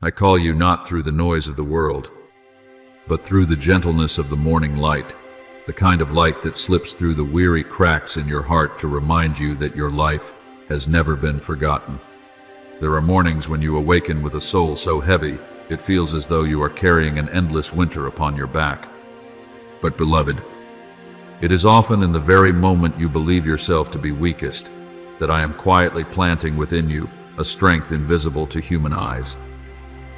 I call you not through the noise of the world, but through the gentleness of the morning light, the kind of light that slips through the weary cracks in your heart to remind you that your life has never been forgotten. There are mornings when you awaken with a soul so heavy, it feels as though you are carrying an endless winter upon your back. But beloved, it is often in the very moment you believe yourself to be weakest that I am quietly planting within you a strength invisible to human eyes.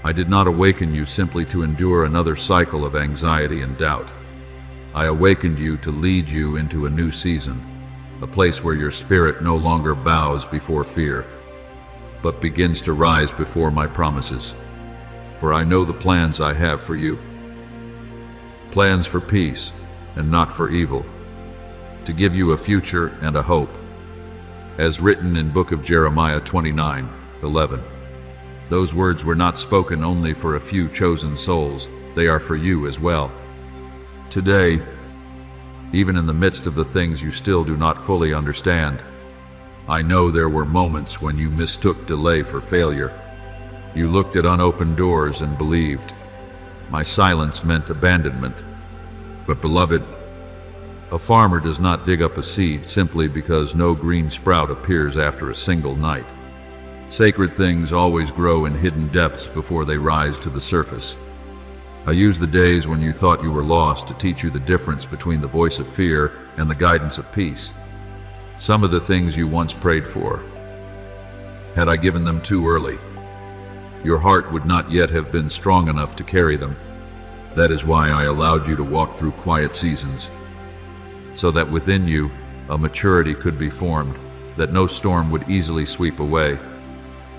I did not awaken you simply to endure another cycle of anxiety and doubt. I awakened you to lead you into a new season, a place where your spirit no longer bows before fear, but begins to rise before my promises. For I know the plans I have for you. Plans for peace and not for evil, to give you a future and a hope. As written in book of Jeremiah 29:11. Those words were not spoken only for a few chosen souls, they are for you as well. Today, even in the midst of the things you still do not fully understand, I know there were moments when you mistook delay for failure. You looked at unopened doors and believed my silence meant abandonment. But beloved, a farmer does not dig up a seed simply because no green sprout appears after a single night. Sacred things always grow in hidden depths before they rise to the surface. I use the days when you thought you were lost to teach you the difference between the voice of fear and the guidance of peace. Some of the things you once prayed for, had I given them too early, your heart would not yet have been strong enough to carry them. That is why I allowed you to walk through quiet seasons, so that within you a maturity could be formed that no storm would easily sweep away.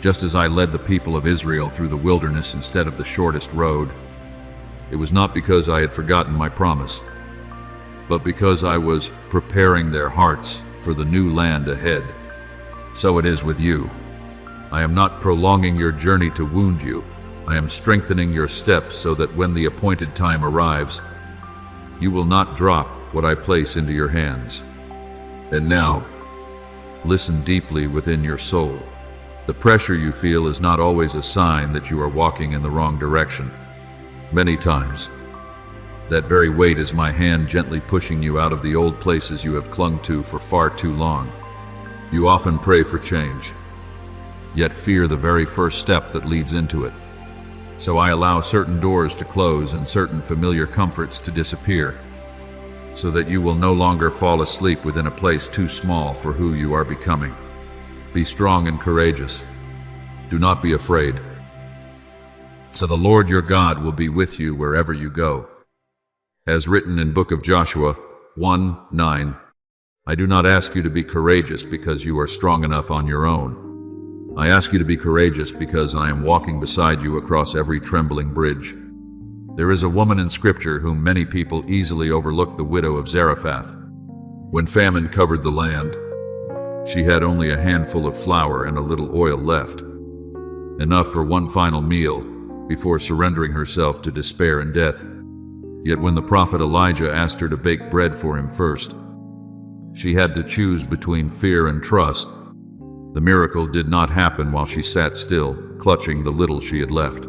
Just as I led the people of Israel through the wilderness instead of the shortest road, it was not because I had forgotten my promise, but because I was preparing their hearts for the new land ahead. So it is with you. I am not prolonging your journey to wound you. I am strengthening your steps so that when the appointed time arrives, you will not drop what I place into your hands. And now, listen deeply within your soul. The pressure you feel is not always a sign that you are walking in the wrong direction. Many times, that very weight is my hand gently pushing you out of the old places you have clung to for far too long. You often pray for change, yet fear the very first step that leads into it. So I allow certain doors to close and certain familiar comforts to disappear, so that you will no longer fall asleep within a place too small for who you are becoming. Be strong and courageous. Do not be afraid. So the Lord your God will be with you wherever you go. As written in book of Joshua 1:9, I do not ask you to be courageous because you are strong enough on your own. I ask you to be courageous because I am walking beside you across every trembling bridge. There is a woman in Scripture whom many people easily overlook, the widow of Zarephath. When famine covered the land, she had only a handful of flour and a little oil left, enough for one final meal before surrendering herself to despair and death. Yet when the prophet Elijah asked her to bake bread for him first, she had to choose between fear and trust. The miracle did not happen while she sat still, clutching the little she had left.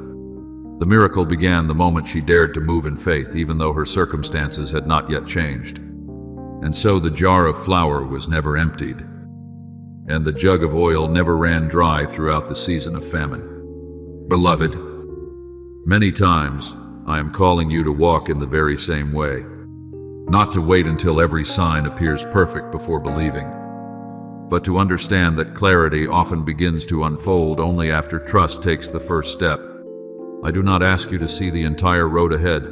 The miracle began the moment she dared to move in faith, even though her circumstances had not yet changed. And so the jar of flour was never emptied, and the jug of oil never ran dry throughout the season of famine. Beloved, many times I am calling you to walk in the very same way, not to wait until every sign appears perfect before believing, but to understand that clarity often begins to unfold only after trust takes the first step. I do not ask you to see the entire road ahead.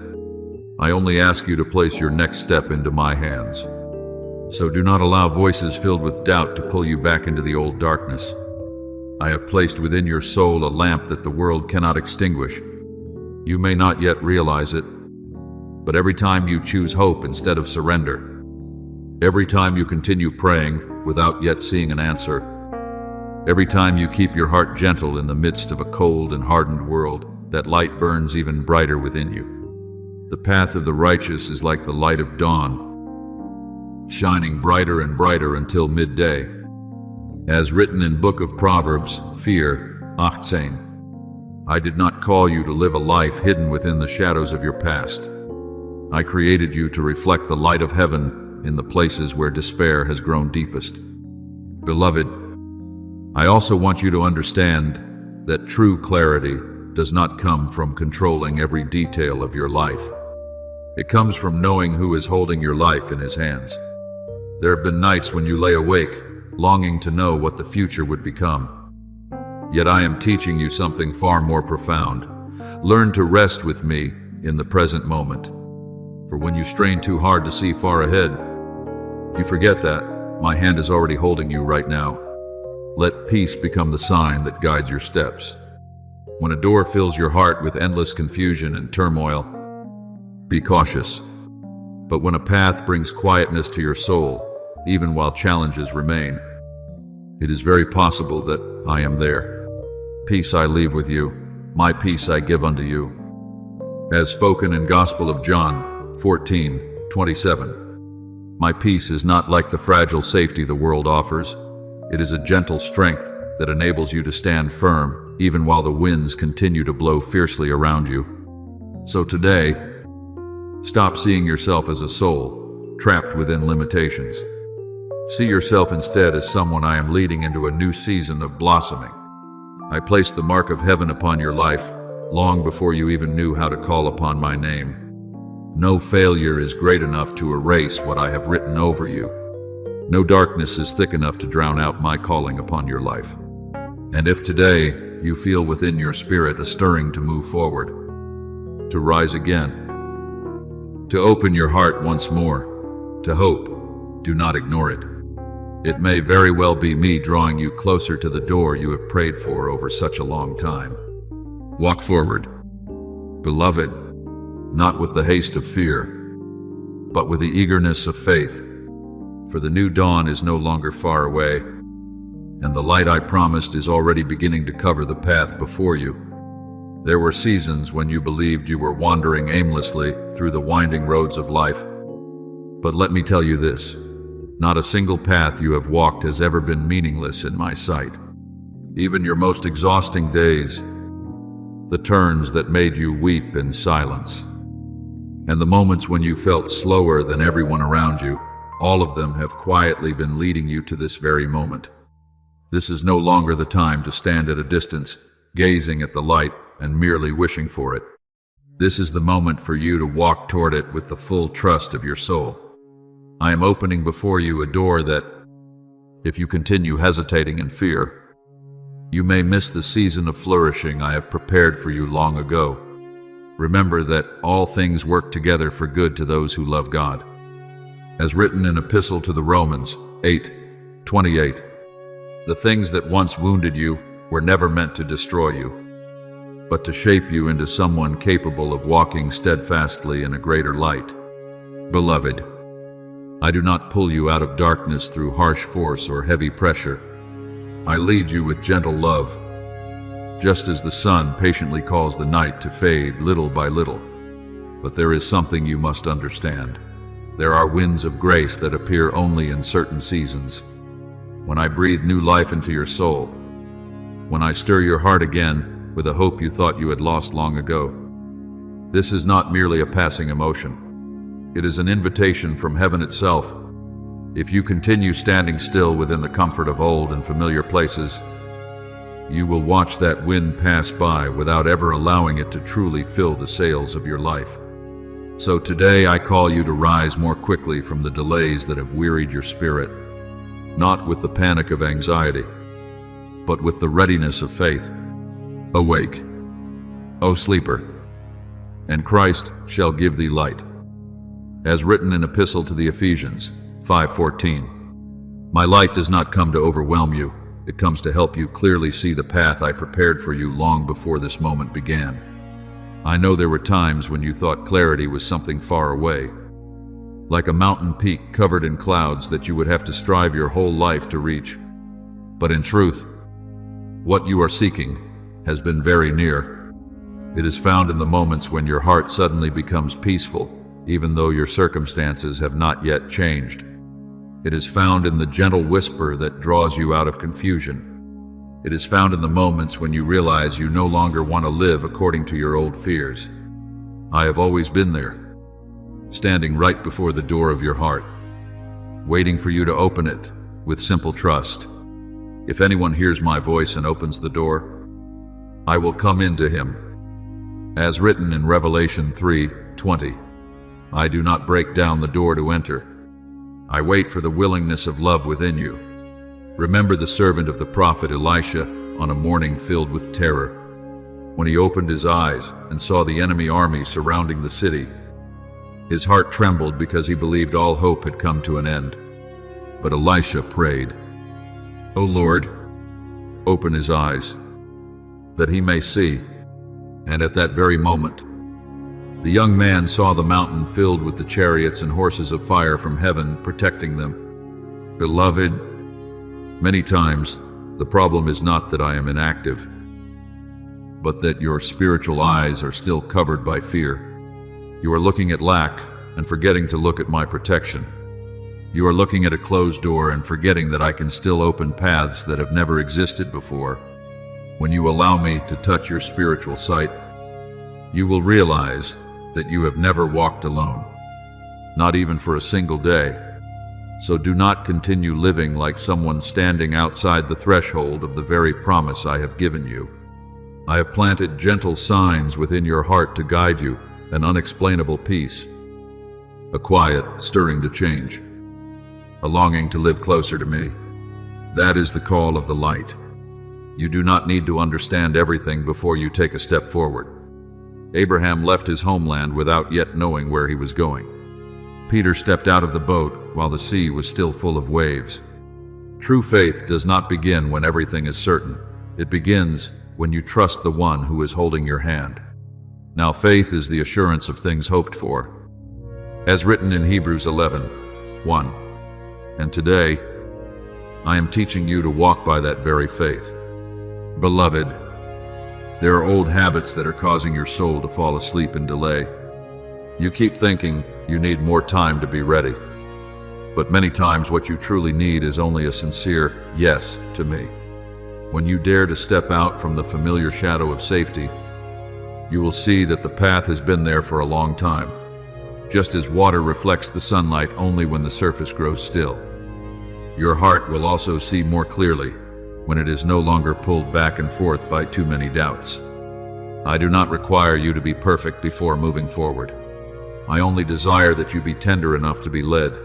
I only ask you to place your next step into my hands. So do not allow voices filled with doubt to pull you back into the old darkness. I have placed within your soul a lamp that the world cannot extinguish. You may not yet realize it, but every time you choose hope instead of surrender, every time you continue praying without yet seeing an answer, every time you keep your heart gentle in the midst of a cold and hardened world, that light burns even brighter within you. The path of the righteous is like the light of dawn, shining brighter and brighter until midday. As written in book of Proverbs 4:18, I did not call you to live a life hidden within the shadows of your past. I created you to reflect the light of heaven in the places where despair has grown deepest. Beloved, I also want you to understand that true clarity does not come from controlling every detail of your life. It comes from knowing who is holding your life in his hands. There have been nights when you lay awake, longing to know what the future would become. Yet I am teaching you something far more profound. Learn to rest with me in the present moment. For when you strain too hard to see far ahead, you forget that my hand is already holding you right now. Let peace become the sign that guides your steps. When a door fills your heart with endless confusion and turmoil, be cautious. But when a path brings quietness to your soul, even while challenges remain, it is very possible that I am there. Peace I leave with you, my peace I give unto you. As spoken in Gospel of John 14:27. My peace is not like the fragile safety the world offers. It is a gentle strength that enables you to stand firm even while the winds continue to blow fiercely around you. So today, stop seeing yourself as a soul trapped within limitations. See yourself instead as someone I am leading into a new season of blossoming. I placed the mark of heaven upon your life long before you even knew how to call upon my name. No failure is great enough to erase what I have written over you. No darkness is thick enough to drown out my calling upon your life. And if today you feel within your spirit a stirring to move forward, to rise again, to open your heart once more, to hope, do not ignore it. It may very well be me drawing you closer to the door you have prayed for over such a long time. Walk forward, beloved, not with the haste of fear, but with the eagerness of faith. For the new dawn is no longer far away, and the light I promised is already beginning to cover the path before you. There were seasons when you believed you were wandering aimlessly through the winding roads of life. But let me tell you this, not a single path you have walked has ever been meaningless in my sight. Even your most exhausting days, the turns that made you weep in silence, and the moments when you felt slower than everyone around you, all of them have quietly been leading you to this very moment. This is no longer the time to stand at a distance, gazing at the light and merely wishing for it. This is the moment for you to walk toward it with the full trust of your soul. I am opening before you a door that, if you continue hesitating in fear, you may miss the season of flourishing I have prepared for you long ago. Remember that all things work together for good to those who love God. As written in Epistle to the Romans 8:28, the things that once wounded you were never meant to destroy you, but to shape you into someone capable of walking steadfastly in a greater light. Beloved, I do not pull you out of darkness through harsh force or heavy pressure. I lead you with gentle love, just as the sun patiently calls the night to fade little by little. But there is something you must understand. There are winds of grace that appear only in certain seasons. When I breathe new life into your soul, when I stir your heart again with a hope you thought you had lost long ago, this is not merely a passing emotion. It is an invitation from heaven itself. If you continue standing still within the comfort of old and familiar places, you will watch that wind pass by without ever allowing it to truly fill the sails of your life. So today I call you to rise more quickly from the delays that have wearied your spirit, not with the panic of anxiety, but with the readiness of faith. Awake, O sleeper, and Christ shall give thee light. As written in Epistle to the Ephesians 5:14, my light does not come to overwhelm you, it comes to help you clearly see the path I prepared for you long before this moment began. I know there were times when you thought clarity was something far away, like a mountain peak covered in clouds that you would have to strive your whole life to reach. But in truth, what you are seeking has been very near. It is found in the moments when your heart suddenly becomes peaceful, even though your circumstances have not yet changed. It is found in the gentle whisper that draws you out of confusion, It is found in the moments when you realize you no longer want to live according to your old fears. I have always been there, standing right before the door of your heart, waiting for you to open it with simple trust. If anyone hears my voice and opens the door, I will come into him. As written in Revelation 3:20, I do not break down the door to enter. I wait for the willingness of love within you. Remember the servant of the prophet Elisha on a morning filled with terror. When he opened his eyes and saw the enemy army surrounding the city, his heart trembled because he believed all hope had come to an end. But Elisha prayed, "O Lord, open his eyes, that he may see." And at that very moment, the young man saw the mountain filled with the chariots and horses of fire from heaven protecting them. Beloved, many times the problem is not that I am inactive, but that your spiritual eyes are still covered by fear. You are looking at lack and forgetting to look at my protection. You are looking at a closed door and forgetting that I can still open paths that have never existed before. When you allow me to touch your spiritual sight, you will realize that you have never walked alone, not even for a single day. So do not continue living like someone standing outside the threshold of the very promise I have given you. I have planted gentle signs within your heart to guide you, an unexplainable peace, a quiet stirring to change, a longing to live closer to me. That is the call of the light. You do not need to understand everything before you take a step forward. Abraham left his homeland without yet knowing where he was going. Peter stepped out of the boat while the sea was still full of waves. True faith does not begin when everything is certain. It begins when you trust the one who is holding your hand. Now faith is the assurance of things hoped for, as written in Hebrews 11:1. And today, I am teaching you to walk by that very faith. Beloved, there are old habits that are causing your soul to fall asleep in delay. You keep thinking you need more time to be ready. But many times what you truly need is only a sincere yes to me. When you dare to step out from the familiar shadow of safety, you will see that the path has been there for a long time, just as water reflects the sunlight only when the surface grows still. Your heart will also see more clearly when it is no longer pulled back and forth by too many doubts. I do not require you to be perfect before moving forward. I only desire that you be tender enough to be led.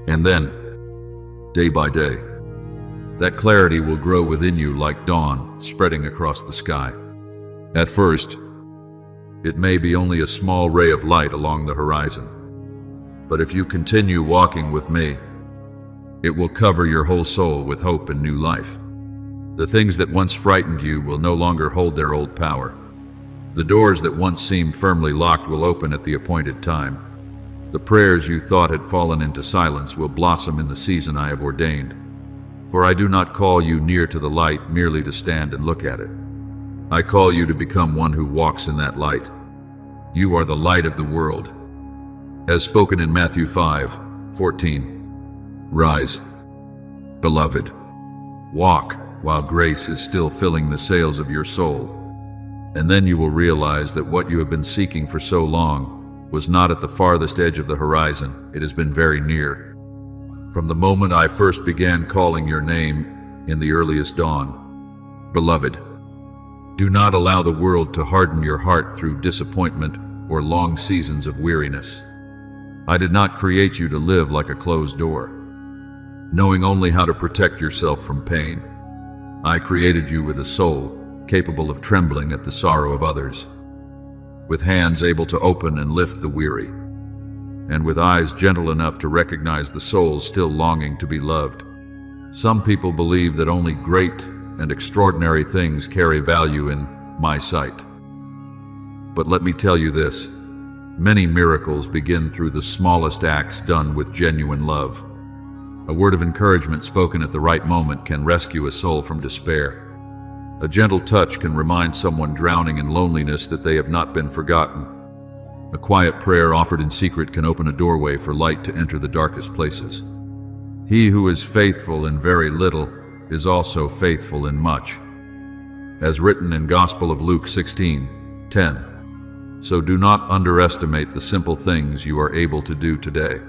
And then, day by day, that clarity will grow within you like dawn spreading across the sky. At first, it may be only a small ray of light along the horizon. But if you continue walking with me, it will cover your whole soul with hope and new life. The things that once frightened you will no longer hold their old power. The doors that once seemed firmly locked will open at the appointed time. The prayers you thought had fallen into silence will blossom in the season I have ordained. For I do not call you near to the light merely to stand and look at it. I call you to become one who walks in that light. You are the light of the world. As spoken in Matthew 5:14. Rise, beloved. Walk while grace is still filling the sails of your soul. And then you will realize that what you have been seeking for so long was not at the farthest edge of the horizon. It has been very near. From the moment I first began calling your name in the earliest dawn. Beloved, do not allow the world to harden your heart through disappointment or long seasons of weariness. I did not create you to live like a closed door, knowing only how to protect yourself from pain. I created you with a soul capable of trembling at the sorrow of others, with hands able to open and lift the weary, and with eyes gentle enough to recognize the souls still longing to be loved. Some people believe that only great and extraordinary things carry value in my sight. But let me tell you this, many miracles begin through the smallest acts done with genuine love. A word of encouragement spoken at the right moment can rescue a soul from despair. A gentle touch can remind someone drowning in loneliness that they have not been forgotten. A quiet prayer offered in secret can open a doorway for light to enter the darkest places. He who is faithful in very little is also faithful in much. As written in Gospel of Luke 16:10. So do not underestimate the simple things you are able to do today.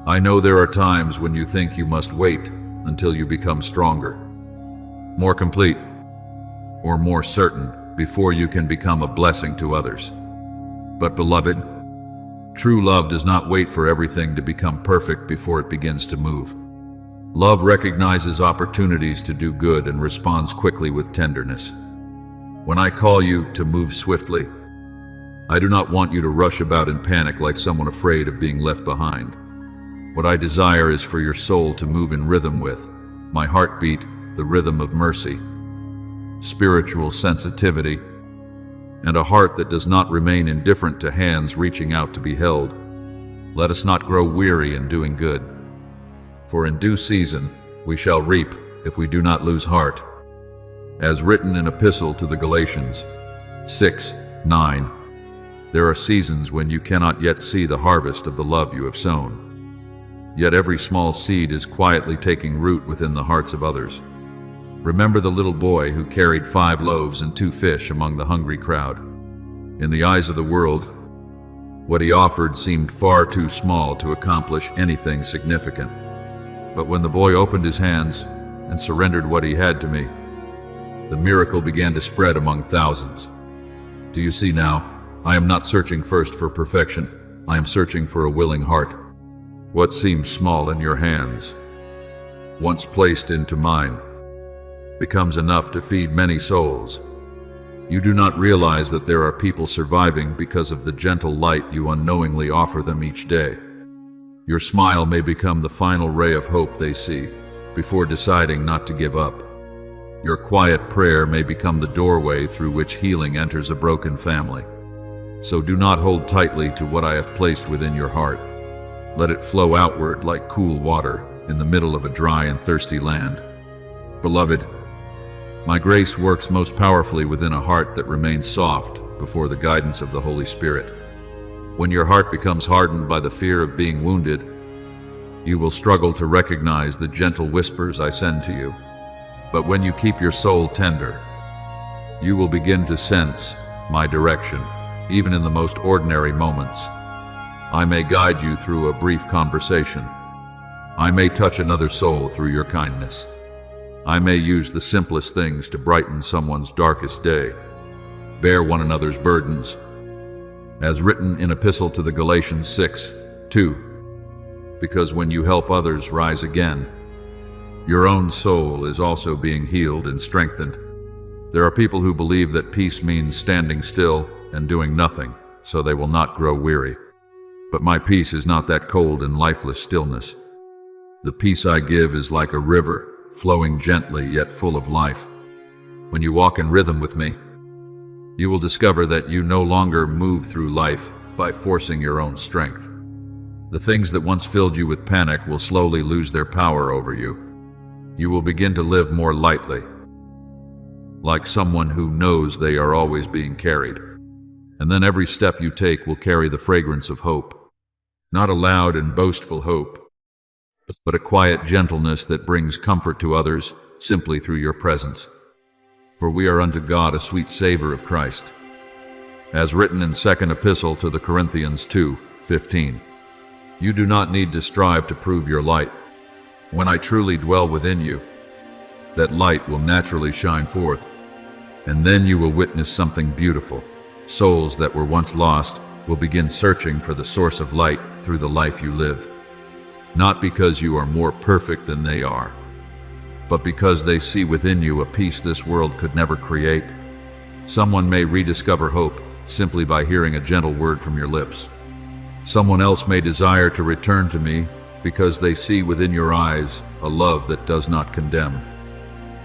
I know there are times when you think you must wait until you become stronger, more complete, or more certain before you can become a blessing to others. But beloved, true love does not wait for everything to become perfect before it begins to move. Love recognizes opportunities to do good and responds quickly with tenderness. When I call you to move swiftly, I do not want you to rush about in panic like someone afraid of being left behind. What I desire is for your soul to move in rhythm with my heartbeat, the rhythm of mercy, spiritual sensitivity, and a heart that does not remain indifferent to hands reaching out to be held. Let us not grow weary in doing good, for in due season we shall reap if we do not lose heart. As written in Epistle to the Galatians 6:9, there are seasons when you cannot yet see the harvest of the love you have sown. Yet every small seed is quietly taking root within the hearts of others. Remember the little boy who carried 5 loaves and 2 fish among the hungry crowd. In the eyes of the world, what he offered seemed far too small to accomplish anything significant. But when the boy opened his hands and surrendered what he had to me, the miracle began to spread among thousands. Do you see now? I am not searching first for perfection. I am searching for a willing heart. What seems small in your hands, once placed into mine, becomes enough to feed many souls. You do not realize that there are people surviving because of the gentle light you unknowingly offer them each day. Your smile may become the final ray of hope they see before deciding not to give up. Your quiet prayer may become the doorway through which healing enters a broken family. So do not hold tightly to what I have placed within your heart. Let it flow outward like cool water in the middle of a dry and thirsty land. Beloved, my grace works most powerfully within a heart that remains soft before the guidance of the Holy Spirit. When your heart becomes hardened by the fear of being wounded, you will struggle to recognize the gentle whispers I send to you. But when you keep your soul tender, you will begin to sense my direction, even in the most ordinary moments. I may guide you through a brief conversation. I may touch another soul through your kindness. I may use the simplest things to brighten someone's darkest day. Bear one another's burdens. As written in Epistle to the Galatians 6:2, because when you help others rise again, your own soul is also being healed and strengthened. There are people who believe that peace means standing still and doing nothing, so they will not grow weary. But my peace is not that cold and lifeless stillness. The peace I give is like a river, flowing gently yet full of life. When you walk in rhythm with me, you will discover that you no longer move through life by forcing your own strength. The things that once filled you with panic will slowly lose their power over you. You will begin to live more lightly, like someone who knows they are always being carried. And then every step you take will carry the fragrance of hope. Not a loud and boastful hope, but a quiet gentleness that brings comfort to others simply through your presence. For we are unto God a sweet savor of Christ. As written in 2nd Epistle to the Corinthians 2:15, you do not need to strive to prove your light. When I truly dwell within you, that light will naturally shine forth, and then you will witness something beautiful. Souls that were once lost will begin searching for the source of light through the life you live. Not because you are more perfect than they are, but because they see within you a peace this world could never create. Someone may rediscover hope simply by hearing a gentle word from your lips. Someone else may desire to return to me because they see within your eyes a love that does not condemn.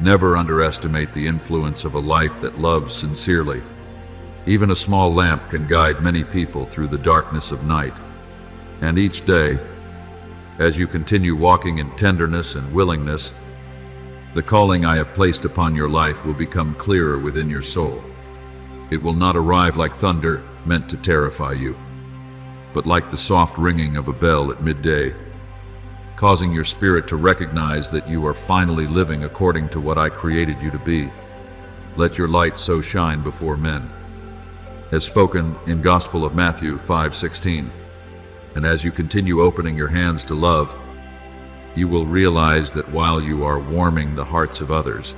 Never underestimate the influence of a life that loves sincerely. Even a small lamp can guide many people through the darkness of night. And each day, as you continue walking in tenderness and willingness, the calling I have placed upon your life will become clearer within your soul. It will not arrive like thunder meant to terrify you, but like the soft ringing of a bell at midday. causing your spirit to recognize that you are finally living according to what I created you to be. Let your light so shine before men, as spoken in Gospel of Matthew 5:16. And as you continue opening your hands to love, you will realize that while you are warming the hearts of others,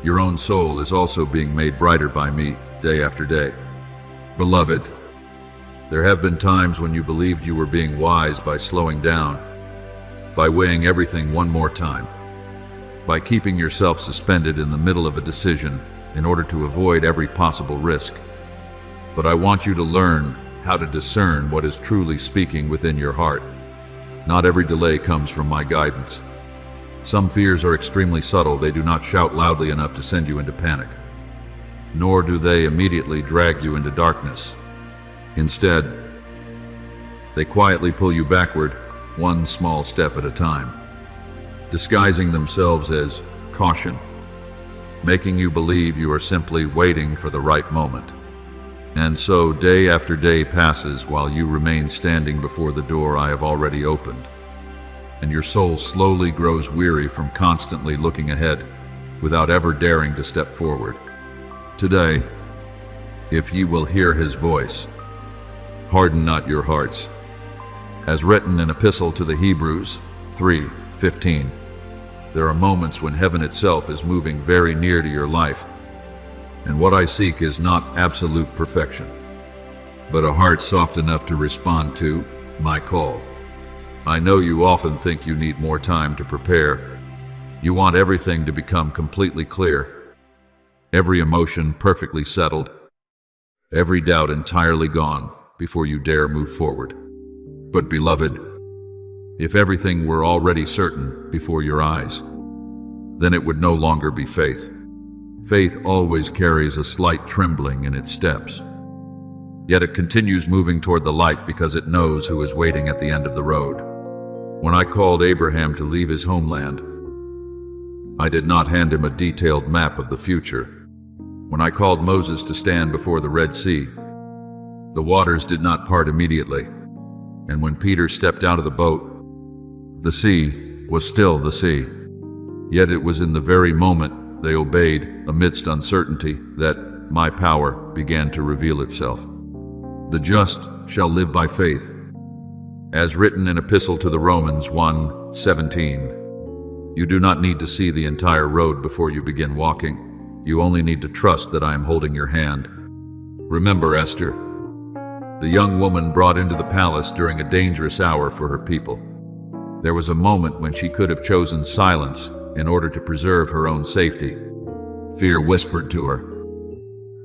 your own soul is also being made brighter by me day after day. Beloved, there have been times when you believed you were being wise by slowing down, by weighing everything one more time, by keeping yourself suspended in the middle of a decision in order to avoid every possible risk. But I want you to learn how to discern what is truly speaking within your heart. Not every delay comes from my guidance. Some fears are extremely subtle. They do not shout loudly enough to send you into panic, nor do they immediately drag you into darkness. Instead, they quietly pull you backward, one small step at a time, disguising themselves as caution, making you believe you are simply waiting for the right moment. And so day after day passes while you remain standing before the door I have already opened, and your soul slowly grows weary from constantly looking ahead without ever daring to step forward. Today, if ye will hear his voice, harden not your hearts. As written in Epistle to the Hebrews 3:15, there are moments when heaven itself is moving very near to your life, and what I seek is not absolute perfection, but a heart soft enough to respond to my call. I know you often think you need more time to prepare. You want everything to become completely clear, every emotion perfectly settled, every doubt entirely gone before you dare move forward. But beloved, if everything were already certain before your eyes, then it would no longer be faith. Faith always carries a slight trembling in its steps. Yet it continues moving toward the light because it knows who is waiting at the end of the road. When I called Abraham to leave his homeland, I did not hand him a detailed map of the future. When I called Moses to stand before the Red Sea, the waters did not part immediately. And when Peter stepped out of the boat, the sea was still the sea. Yet it was in the very moment they obeyed amidst uncertainty that my power began to reveal itself. The just shall live by faith. As written in Epistle to the Romans 1:17, you do not need to see the entire road before you begin walking. You only need to trust that I am holding your hand. Remember Esther, the young woman brought into the palace during a dangerous hour for her people. There was a moment when she could have chosen silence in order to preserve her own safety. Fear whispered to her,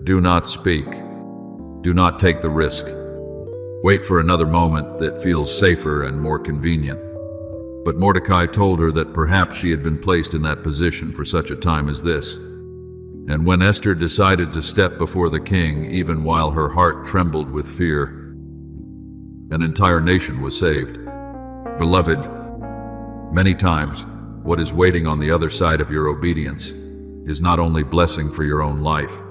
"Do not speak. Do not take the risk. Wait for another moment that feels safer and more convenient." But Mordecai told her that perhaps she had been placed in that position for such a time as this. And when Esther decided to step before the king, even while her heart trembled with fear, an entire nation was saved. Beloved, many times, what is waiting on the other side of your obedience is not only blessing for your own life,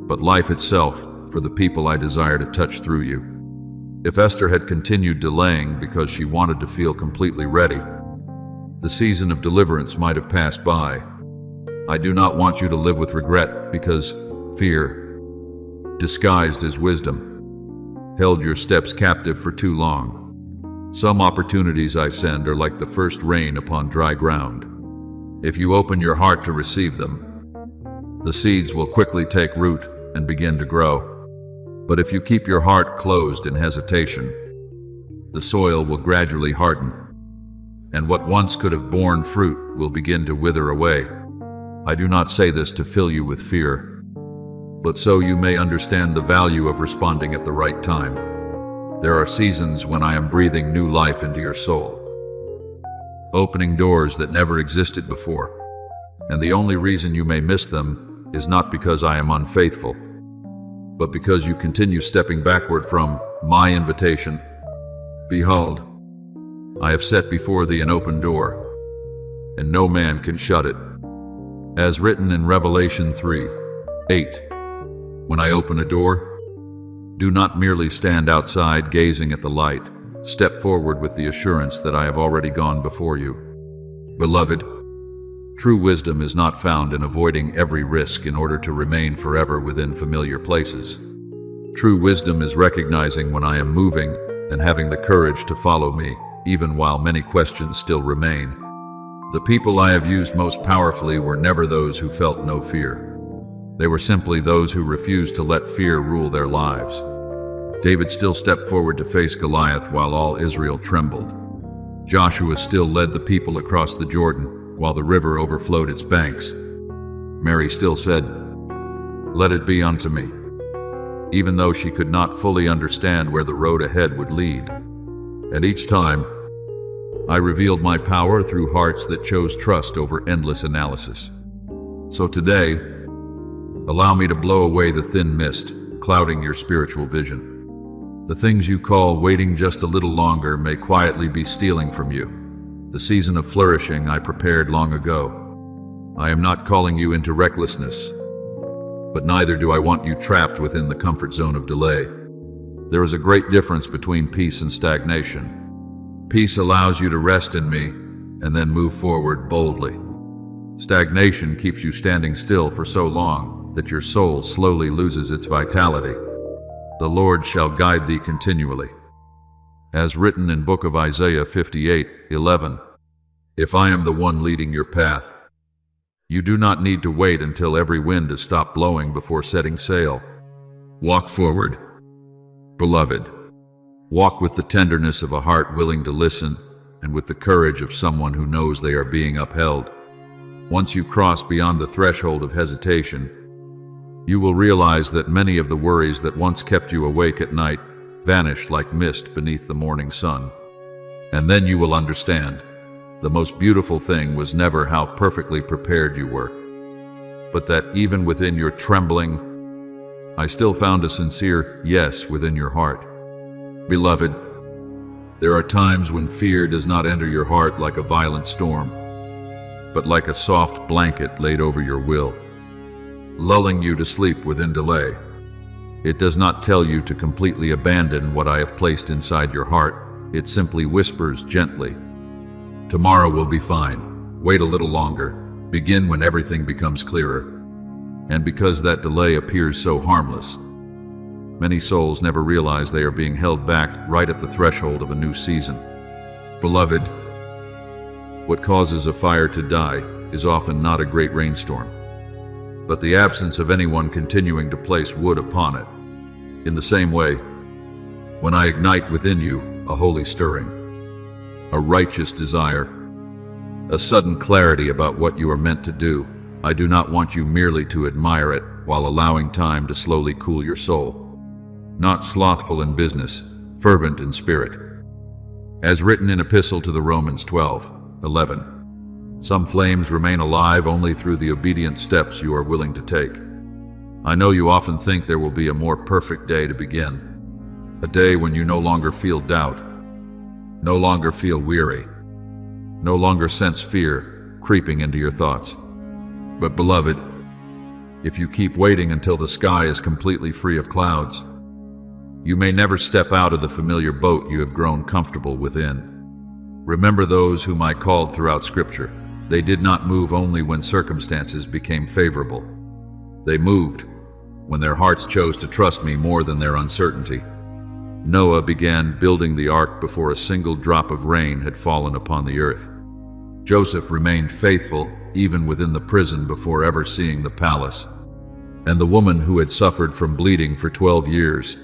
but life itself for the people I desire to touch through you. If Esther had continued delaying because she wanted to feel completely ready, the season of deliverance might have passed by. I do not want you to live with regret because fear, disguised as wisdom, held your steps captive for too long. Some opportunities I send are like the first rain upon dry ground. If you open your heart to receive them, the seeds will quickly take root and begin to grow. But if you keep your heart closed in hesitation, the soil will gradually harden, and what once could have borne fruit will begin to wither away. I do not say this to fill you with fear, but so you may understand the value of responding at the right time. There are seasons when I am breathing new life into your soul, opening doors that never existed before. And the only reason you may miss them is not because I am unfaithful, but because you continue stepping backward from my invitation. Behold, I have set before thee an open door, and no man can shut it. As written in Revelation 3:8, when I open a door, do not merely stand outside gazing at the light, step forward with the assurance that I have already gone before you. Beloved, true wisdom is not found in avoiding every risk in order to remain forever within familiar places. True wisdom is recognizing when I am moving and having the courage to follow me, even while many questions still remain. The people I have used most powerfully were never those who felt no fear. They were simply those who refused to let fear rule their lives. David still stepped forward to face Goliath while all Israel trembled. Joshua still led the people across the Jordan while the river overflowed its banks. Mary still said, "Let it be unto me," even though she could not fully understand where the road ahead would lead. And each time, I revealed my power through hearts that chose trust over endless analysis. So today, allow me to blow away the thin mist, clouding your spiritual vision. The things you call waiting just a little longer may quietly be stealing from you the season of flourishing I prepared long ago. I am not calling you into recklessness, but neither do I want you trapped within the comfort zone of delay. There is a great difference between peace and stagnation. Peace allows you to rest in me and then move forward boldly. Stagnation keeps you standing still for so long that your soul slowly loses its vitality. The Lord shall guide thee continually. As written in book of Isaiah 58:11, "If I am the one leading your path, you do not need to wait until every wind has stopped blowing before setting sail. Walk forward, beloved. Walk with the tenderness of a heart willing to listen and with the courage of someone who knows they are being upheld. Once you cross beyond the threshold of hesitation, you will realize that many of the worries that once kept you awake at night vanish like mist beneath the morning sun. And then you will understand, the most beautiful thing was never how perfectly prepared you were, but that even within your trembling, I still found a sincere yes within your heart. Beloved, there are times when fear does not enter your heart like a violent storm, but like a soft blanket laid over your will, lulling you to sleep within delay. It does not tell you to completely abandon what I have placed inside your heart. It simply whispers gently, "Tomorrow will be fine. Wait a little longer. Begin when everything becomes clearer." And because that delay appears so harmless, many souls never realize they are being held back right at the threshold of a new season. Beloved, what causes a fire to die is often not a great rainstorm, but the absence of anyone continuing to place wood upon it. In the same way, when I ignite within you a holy stirring, a righteous desire, a sudden clarity about what you are meant to do, I do not want you merely to admire it while allowing time to slowly cool your soul. Not slothful in business, fervent in spirit. As written in Epistle to the Romans 12:11, some flames remain alive only through the obedient steps you are willing to take. I know you often think there will be a more perfect day to begin, a day when you no longer feel doubt, no longer feel weary, no longer sense fear creeping into your thoughts. But beloved, if you keep waiting until the sky is completely free of clouds, you may never step out of the familiar boat you have grown comfortable within. Remember those whom I called throughout Scripture. They did not move only when circumstances became favorable. They moved when their hearts chose to trust me more than their uncertainty. Noah began building the ark before a single drop of rain had fallen upon the earth. Joseph remained faithful even within the prison before ever seeing the palace. And the woman who had suffered from bleeding for 12 years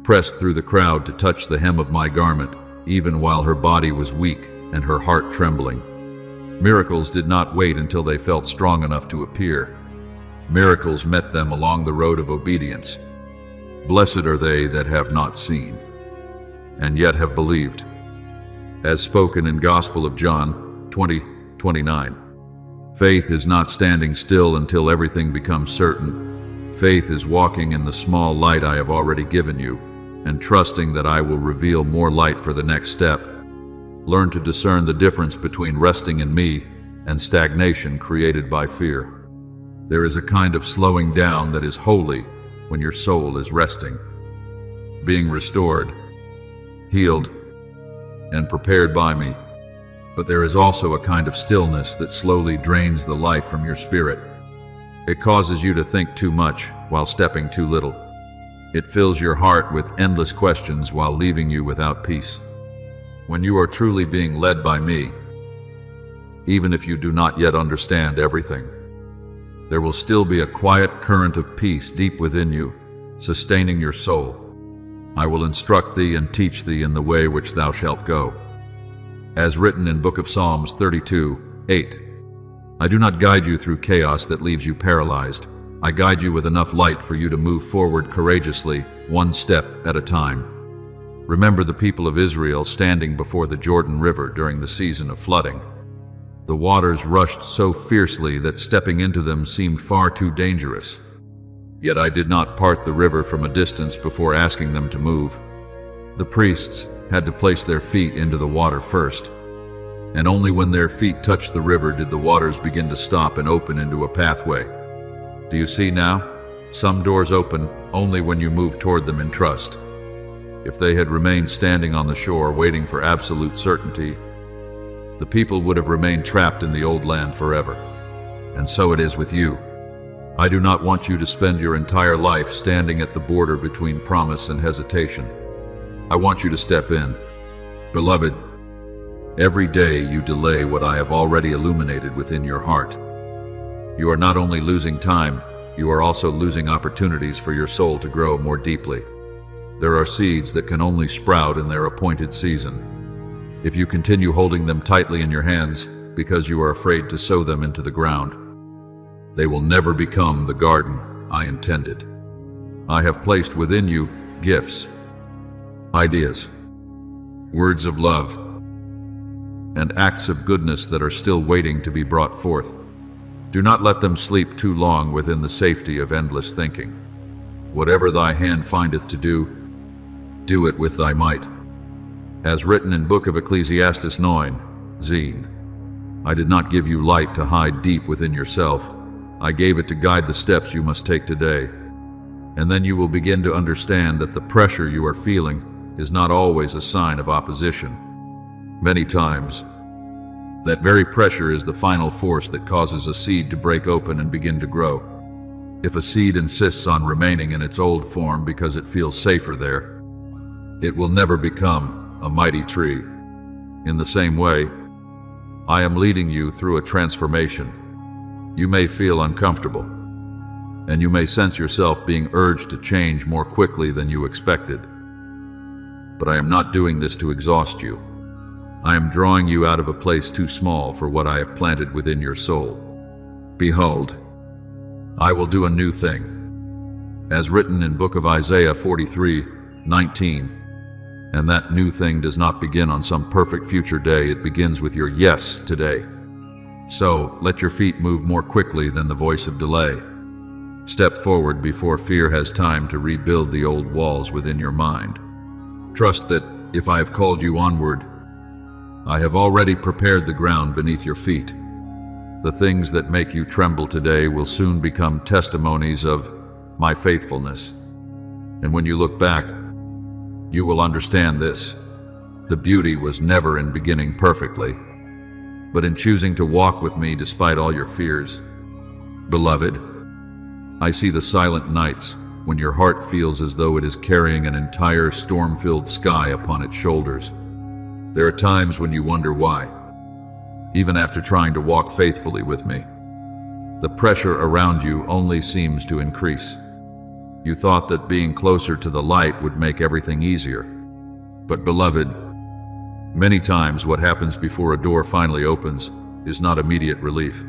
pressed through the crowd to touch the hem of my garment, even while her body was weak and her heart trembling. Miracles did not wait until they felt strong enough to appear. Miracles met them along the road of obedience. Blessed are they that have not seen, and yet have believed. As spoken in Gospel of John 20:29. Faith is not standing still until everything becomes certain. Faith is walking in the small light I have already given you, and trusting that I will reveal more light for the next step. Learn to discern the difference between resting in me and stagnation created by fear. There is a kind of slowing down that is holy when your soul is resting, being restored, healed, and prepared by me. But there is also a kind of stillness that slowly drains the life from your spirit. It causes you to think too much while stepping too little. It fills your heart with endless questions while leaving you without peace. When you are truly being led by me, even if you do not yet understand everything, there will still be a quiet current of peace deep within you, sustaining your soul. I will instruct thee and teach thee in the way which thou shalt go. As written in Book of Psalms 32:8, I do not guide you through chaos that leaves you paralyzed. I guide you with enough light for you to move forward courageously, one step at a time. Remember the people of Israel standing before the Jordan River during the season of flooding. The waters rushed so fiercely that stepping into them seemed far too dangerous. Yet I did not part the river from a distance before asking them to move. The priests had to place their feet into the water first, and only when their feet touched the river did the waters begin to stop and open into a pathway. Do you see now? Some doors open only when you move toward them in trust. If they had remained standing on the shore waiting for absolute certainty, the people would have remained trapped in the old land forever. And so it is with you. I do not want you to spend your entire life standing at the border between promise and hesitation. I want you to step in. Beloved, every day you delay what I have already illuminated within your heart. You are not only losing time, you are also losing opportunities for your soul to grow more deeply. There are seeds that can only sprout in their appointed season. If you continue holding them tightly in your hands because you are afraid to sow them into the ground, they will never become the garden I intended. I have placed within you gifts, ideas, words of love, and acts of goodness that are still waiting to be brought forth. Do not let them sleep too long within the safety of endless thinking. Whatever thy hand findeth to do, do it with thy might. As written in Book of Ecclesiastes 9:10, I did not give you light to hide deep within yourself. I gave it to guide the steps you must take today. And then you will begin to understand that the pressure you are feeling is not always a sign of opposition. Many times, that very pressure is the final force that causes a seed to break open and begin to grow. If a seed insists on remaining in its old form because it feels safer there, it will never become a mighty tree. In the same way, I am leading you through a transformation. You may feel uncomfortable, and you may sense yourself being urged to change more quickly than you expected. But I am not doing this to exhaust you. I am drawing you out of a place too small for what I have planted within your soul. Behold, I will do a new thing. As written in Book of Isaiah 43:19, and that new thing does not begin on some perfect future day, it begins with your yes today. So, let your feet move more quickly than the voice of delay. Step forward before fear has time to rebuild the old walls within your mind. Trust that if I have called you onward, I have already prepared the ground beneath your feet. The things that make you tremble today will soon become testimonies of my faithfulness. And when you look back, you will understand this. The beauty was never in beginning perfectly, but in choosing to walk with me despite all your fears. Beloved, I see the silent nights when your heart feels as though it is carrying an entire storm-filled sky upon its shoulders. There are times when you wonder why, even after trying to walk faithfully with me. The pressure around you only seems to increase. You thought that being closer to the light would make everything easier. But beloved, many times what happens before a door finally opens is not immediate relief,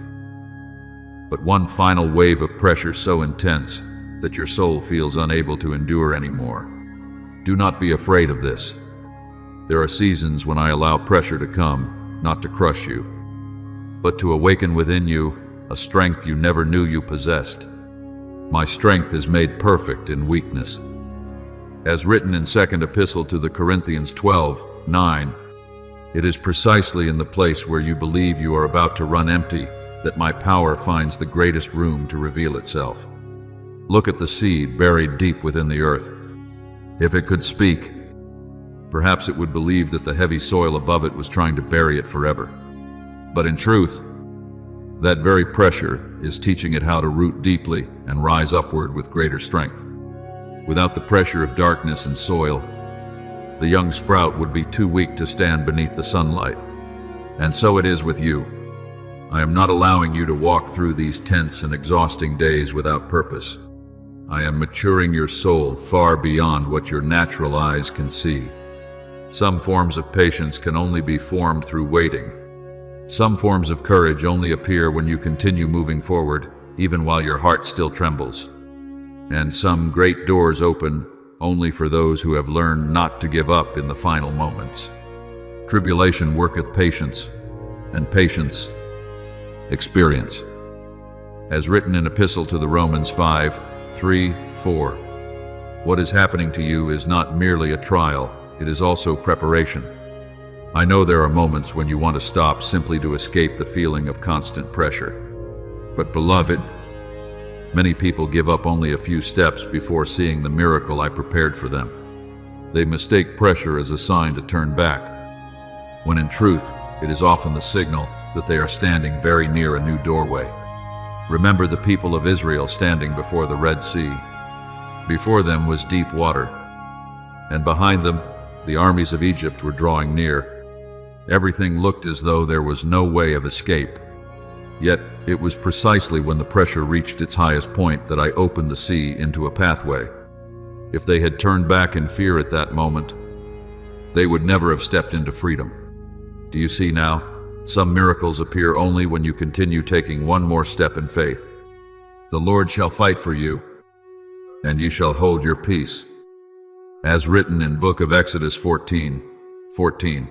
but one final wave of pressure so intense that your soul feels unable to endure anymore. Do not be afraid of this. There are seasons when I allow pressure to come, not to crush you, but to awaken within you a strength you never knew you possessed. My strength is made perfect in weakness. As written in 2nd Epistle to the Corinthians 12:9, it is precisely in the place where you believe you are about to run empty that my power finds the greatest room to reveal itself. Look at the seed buried deep within the earth. If it could speak, Perhaps it would believe that the heavy soil above it was trying to bury it forever. But in truth, that very pressure is teaching it how to root deeply and rise upward with greater strength. Without the pressure of darkness and soil, the young sprout would be too weak to stand beneath the sunlight. And so it is with you. I am not allowing you to walk through these tense and exhausting days without purpose. I am maturing your soul far beyond what your natural eyes can see. Some forms of patience can only be formed through waiting. Some forms of courage only appear when you continue moving forward, even while your heart still trembles. And some great doors open only for those who have learned not to give up in the final moments. Tribulation worketh patience, and patience, experience. As written in Epistle to the Romans 5:3-4, what is happening to you is not merely a trial, it is also preparation. I know there are moments when you want to stop simply to escape the feeling of constant pressure. But beloved, many people give up only a few steps before seeing the miracle I prepared for them. They mistake pressure as a sign to turn back, when in truth, it is often the signal that they are standing very near a new doorway. Remember the people of Israel standing before the Red Sea. Before them was deep water, and behind them, the armies of Egypt were drawing near. Everything looked as though there was no way of escape. Yet, it was precisely when the pressure reached its highest point that I opened the sea into a pathway. If they had turned back in fear at that moment, they would never have stepped into freedom. Do you see now? Some miracles appear only when you continue taking one more step in faith. The Lord shall fight for you, and you shall hold your peace. As written in book of Exodus 14:14.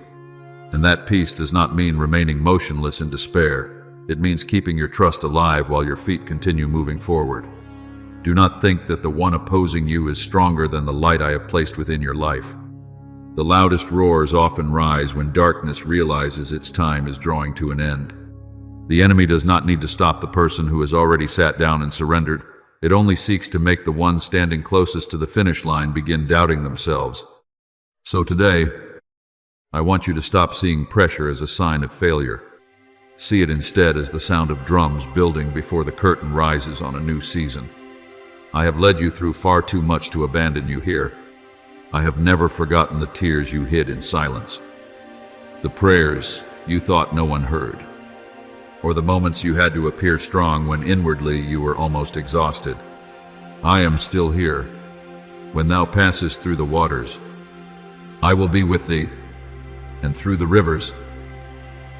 And that peace does not mean remaining motionless in despair. It means keeping your trust alive while your feet continue moving forward. Do not think that the one opposing you is stronger than the light I have placed within your life. The loudest roars often rise when darkness realizes its time is drawing to an end. The enemy does not need to stop the person who has already sat down and surrendered. It only seeks to make the one standing closest to the finish line begin doubting themselves. So today, I want you to stop seeing pressure as a sign of failure. See it instead as the sound of drums building before the curtain rises on a new season. I have led you through far too much to abandon you here. I have never forgotten the tears you hid in silence, the prayers you thought no one heard, or the moments you had to appear strong when inwardly you were almost exhausted. I am still here. When thou passest through the waters, I will be with thee, and through the rivers,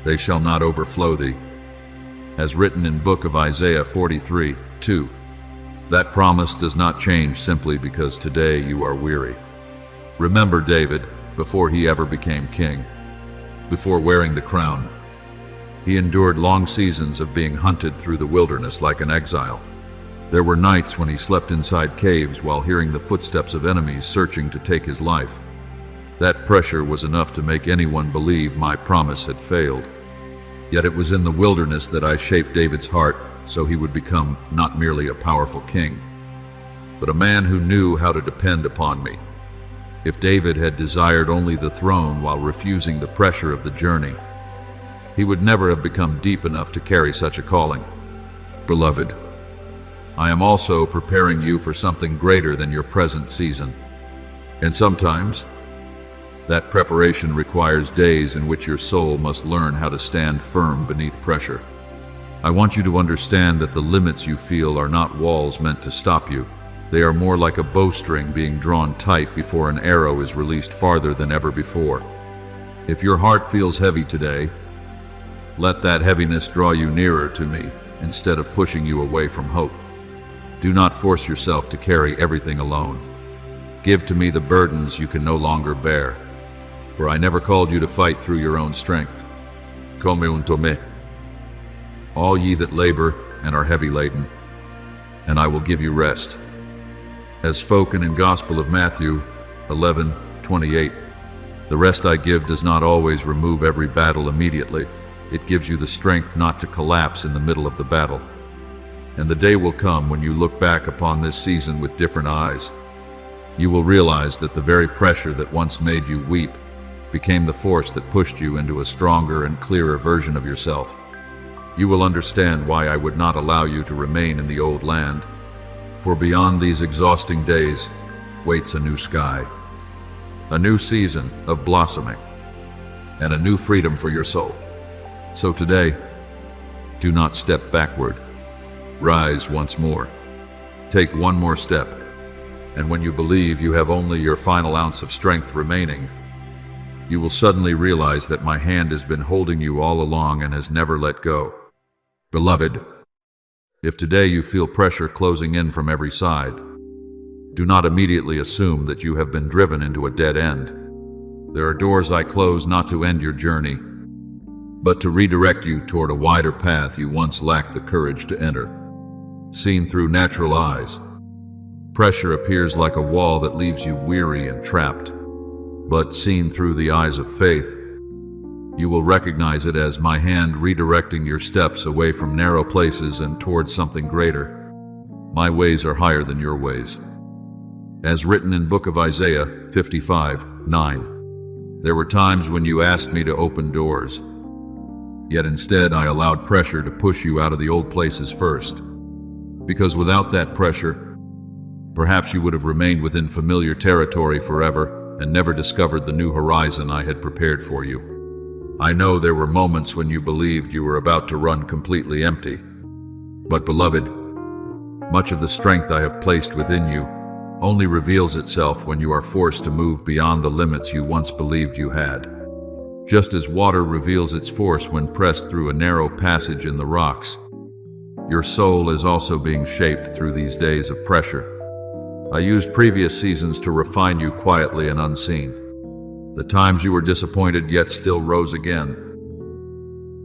they shall not overflow thee. As written in book of Isaiah 43:2. That promise does not change simply because today you are weary. Remember David, before he ever became king, before wearing the crown, he endured long seasons of being hunted through the wilderness like an exile. There were nights when he slept inside caves while hearing the footsteps of enemies searching to take his life. That pressure was enough to make anyone believe my promise had failed. Yet it was in the wilderness that I shaped David's heart so he would become not merely a powerful king, but a man who knew how to depend upon me. If David had desired only the throne while refusing the pressure of the journey, he would never have become deep enough to carry such a calling. Beloved, I am also preparing you for something greater than your present season. And sometimes, that preparation requires days in which your soul must learn how to stand firm beneath pressure. I want you to understand that the limits you feel are not walls meant to stop you. They are more like a bowstring being drawn tight before an arrow is released farther than ever before. If your heart feels heavy today, let that heaviness draw you nearer to me instead of pushing you away from hope. Do not force yourself to carry everything alone. Give to me the burdens you can no longer bear, for I never called you to fight through your own strength. Come unto me, all ye that labor and are heavy laden, and I will give you rest. As spoken in Gospel of Matthew 11:28, the rest I give does not always remove every battle immediately. It gives you the strength not to collapse in the middle of the battle. And the day will come when you look back upon this season with different eyes. You will realize that the very pressure that once made you weep became the force that pushed you into a stronger and clearer version of yourself. You will understand why I would not allow you to remain in the old land, for beyond these exhausting days waits a new sky, a new season of blossoming, and a new freedom for your soul. So today, do not step backward. Rise once more. Take one more step, and when you believe you have only your final ounce of strength remaining, you will suddenly realize that my hand has been holding you all along and has never let go. Beloved, if today you feel pressure closing in from every side, do not immediately assume that you have been driven into a dead end. There are doors I close not to end your journey, but to redirect you toward a wider path you once lacked the courage to enter. Seen through natural eyes, pressure appears like a wall that leaves you weary and trapped. But seen through the eyes of faith, you will recognize it as my hand redirecting your steps away from narrow places and towards something greater. My ways are higher than your ways. As written in Book of Isaiah 55:9, there were times when you asked me to open doors, yet instead I allowed pressure to push you out of the old places first. Because without that pressure, perhaps you would have remained within familiar territory forever and never discovered the new horizon I had prepared for you. I know there were moments when you believed you were about to run completely empty. But beloved, much of the strength I have placed within you only reveals itself when you are forced to move beyond the limits you once believed you had. Just as water reveals its force when pressed through a narrow passage in the rocks, your soul is also being shaped through these days of pressure. I used previous seasons to refine you quietly and unseen. The times you were disappointed yet still rose again.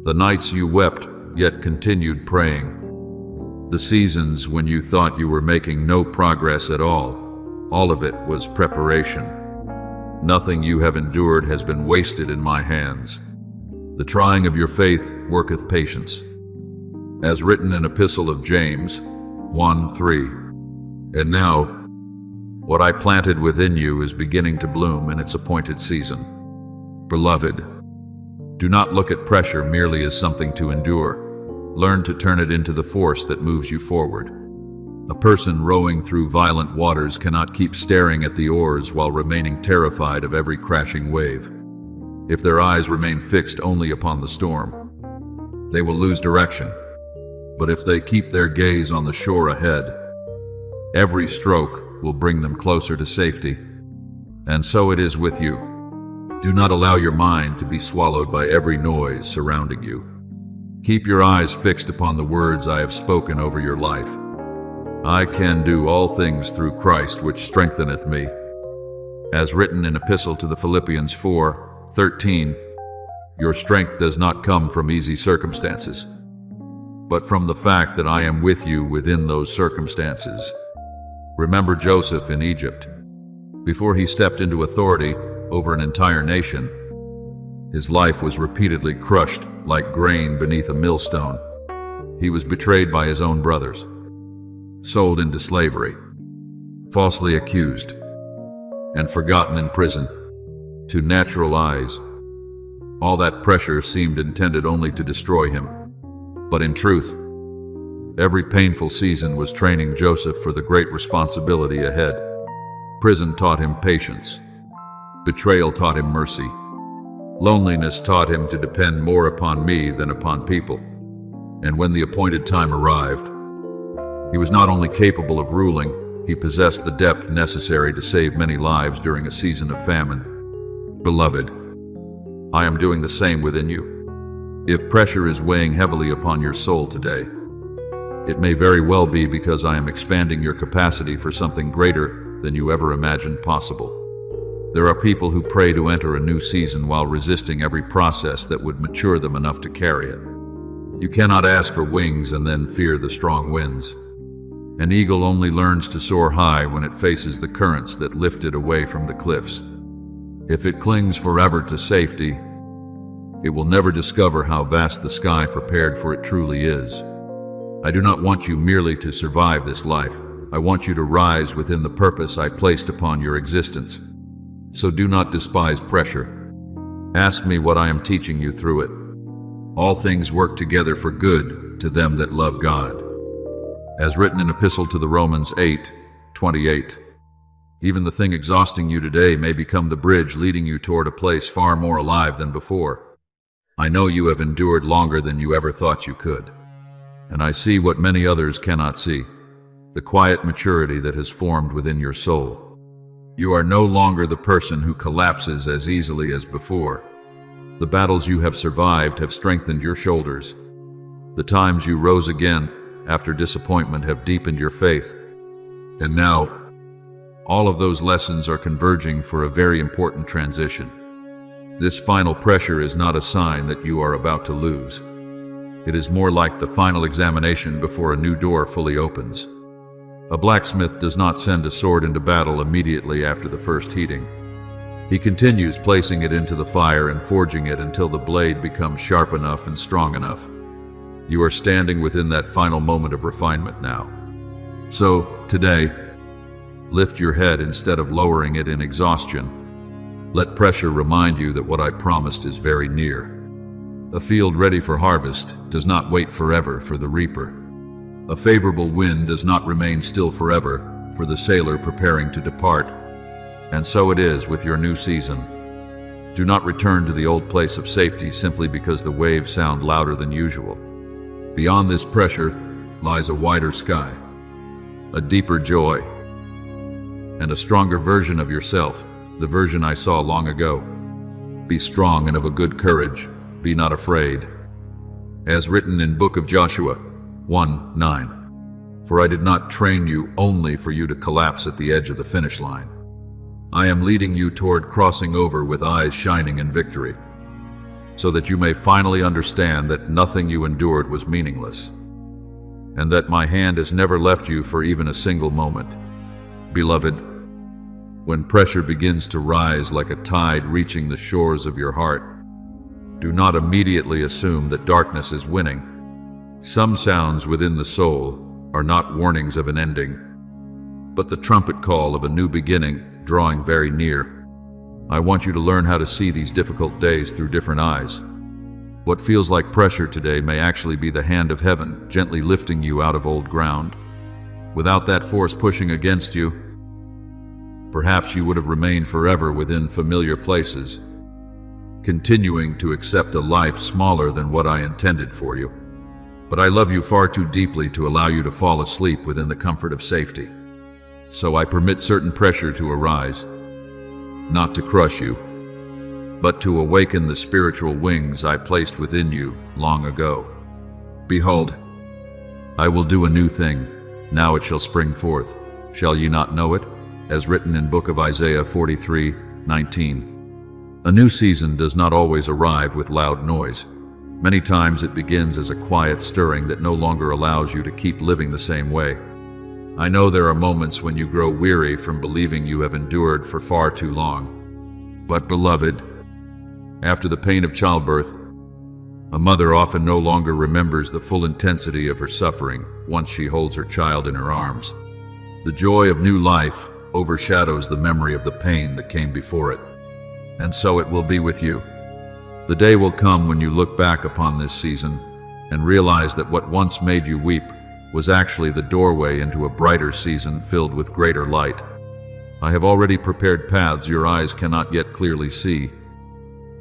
The nights you wept yet continued praying. The seasons when you thought you were making no progress at all of it was preparation. Nothing you have endured has been wasted in my hands. The trying of your faith worketh patience. As written in Epistle of James 1:3, and now, what I planted within you is beginning to bloom in its appointed season. Beloved, do not look at pressure merely as something to endure. Learn to turn it into the force that moves you forward. A person rowing through violent waters cannot keep staring at the oars while remaining terrified of every crashing wave. If their eyes remain fixed only upon the storm, they will lose direction. But if they keep their gaze on the shore ahead, every stroke will bring them closer to safety. And so it is with you. Do not allow your mind to be swallowed by every noise surrounding you. Keep your eyes fixed upon the words I have spoken over your life. I can do all things through Christ which strengtheneth me. As written in Epistle to the Philippians 4:13, your strength does not come from easy circumstances, but from the fact that I am with you within those circumstances. Remember Joseph in Egypt. Before he stepped into authority over an entire nation, his life was repeatedly crushed like grain beneath a millstone. He was betrayed by his own brothers, sold into slavery, falsely accused, and forgotten in prison. To natural eyes, all that pressure seemed intended only to destroy him. But in truth, every painful season was training Joseph for the great responsibility ahead. Prison taught him patience. Betrayal taught him mercy. Loneliness taught him to depend more upon me than upon people. And when the appointed time arrived, he was not only capable of ruling, he possessed the depth necessary to save many lives during a season of famine. Beloved, I am doing the same within you. If pressure is weighing heavily upon your soul today, it may very well be because I am expanding your capacity for something greater than you ever imagined possible. There are people who pray to enter a new season while resisting every process that would mature them enough to carry it. You cannot ask for wings and then fear the strong winds. An eagle only learns to soar high when it faces the currents that lift it away from the cliffs. If it clings forever to safety, it will never discover how vast the sky prepared for it truly is. I do not want you merely to survive this life, I want you to rise within the purpose I placed upon your existence. So do not despise pressure. Ask me what I am teaching you through it. All things work together for good to them that love God. As written in Epistle to the Romans 8:28. Even the thing exhausting you today may become the bridge leading you toward a place far more alive than before. I know you have endured longer than you ever thought you could. And I see what many others cannot see, the quiet maturity that has formed within your soul. You are no longer the person who collapses as easily as before. The battles you have survived have strengthened your shoulders. The times you rose again after disappointment have deepened your faith. And now, all of those lessons are converging for a very important transition. This final pressure is not a sign that you are about to lose. It is more like the final examination before a new door fully opens. A blacksmith does not send a sword into battle immediately after the first heating. He continues placing it into the fire and forging it until the blade becomes sharp enough and strong enough. You are standing within that final moment of refinement now. So, today, lift your head instead of lowering it in exhaustion. Let pressure remind you that what I promised is very near. A field ready for harvest does not wait forever for the reaper. A favorable wind does not remain still forever for the sailor preparing to depart. And so it is with your new season. Do not return to the old place of safety simply because the waves sound louder than usual. Beyond this pressure lies a wider sky, a deeper joy, and a stronger version of yourself, the version I saw long ago. Be strong and of a good courage. Be not afraid. As written in Book of Joshua 1:9. For I did not train you only for you to collapse at the edge of the finish line. I am leading you toward crossing over with eyes shining in victory, so that you may finally understand that nothing you endured was meaningless, and that my hand has never left you for even a single moment. Beloved, when pressure begins to rise like a tide reaching the shores of your heart, do not immediately assume that darkness is winning. Some sounds within the soul are not warnings of an ending, but the trumpet call of a new beginning drawing very near. I want you to learn how to see these difficult days through different eyes. What feels like pressure today may actually be the hand of heaven gently lifting you out of old ground. Without that force pushing against you, perhaps you would have remained forever within familiar places, continuing to accept a life smaller than what I intended for you. But I love you far too deeply to allow you to fall asleep within the comfort of safety. So I permit certain pressure to arise, not to crush you, but to awaken the spiritual wings I placed within you long ago. Behold, I will do a new thing. Now it shall spring forth. Shall ye not know it? As written in Book of Isaiah 43:19. A new season does not always arrive with loud noise. Many times it begins as a quiet stirring that no longer allows you to keep living the same way. I know there are moments when you grow weary from believing you have endured for far too long. But beloved, after the pain of childbirth, a mother often no longer remembers the full intensity of her suffering once she holds her child in her arms. The joy of new life overshadows the memory of the pain that came before it. And so it will be with you. The day will come when you look back upon this season and realize that what once made you weep was actually the doorway into a brighter season filled with greater light. I have already prepared paths your eyes cannot yet clearly see.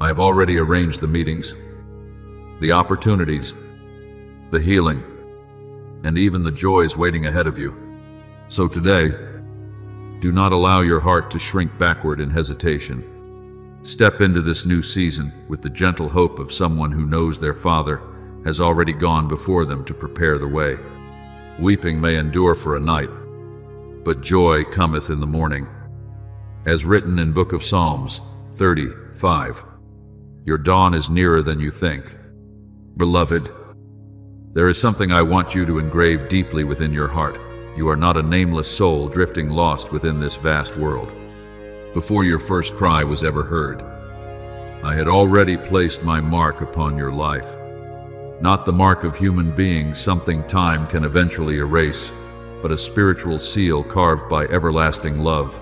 I have already arranged the meetings, the opportunities, the healing, and even the joys waiting ahead of you. So today, do not allow your heart to shrink backward in hesitation. Step into this new season with the gentle hope of someone who knows their Father has already gone before them to prepare the way. Weeping may endure for a night, but joy cometh in the morning. As written in Book of Psalms 30:5, your dawn is nearer than you think. Beloved, there is something I want you to engrave deeply within your heart. You are not a nameless soul drifting lost within this vast world. Before your first cry was ever heard, I had already placed my mark upon your life. Not the mark of human beings, something time can eventually erase, but a spiritual seal carved by everlasting love.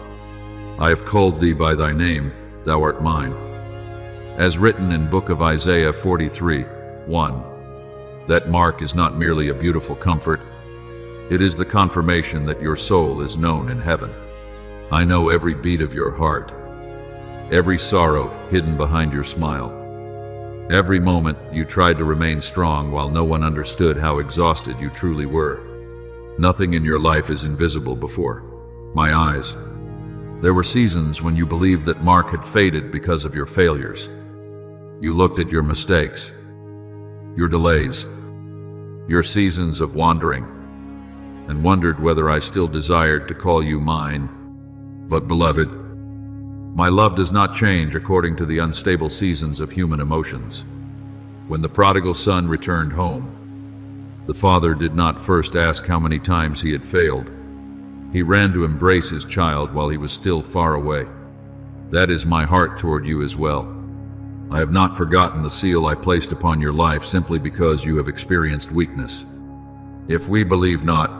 I have called thee by thy name, thou art mine. As written in Book of Isaiah 43:1, that mark is not merely a beautiful comfort, it is the confirmation that your soul is known in heaven. I know every beat of your heart, every sorrow hidden behind your smile. Every moment you tried to remain strong while no one understood how exhausted you truly were. Nothing in your life is invisible before my eyes. There were seasons when you believed that Mark had faded because of your failures. You looked at your mistakes, your delays, your seasons of wandering, and wondered whether I still desired to call you mine. But beloved, my love does not change according to the unstable seasons of human emotions. When the prodigal son returned home, the father did not first ask how many times he had failed. He ran to embrace his child while he was still far away. That is my heart toward you as well. I have not forgotten the seal I placed upon your life simply because you have experienced weakness. If we believe not,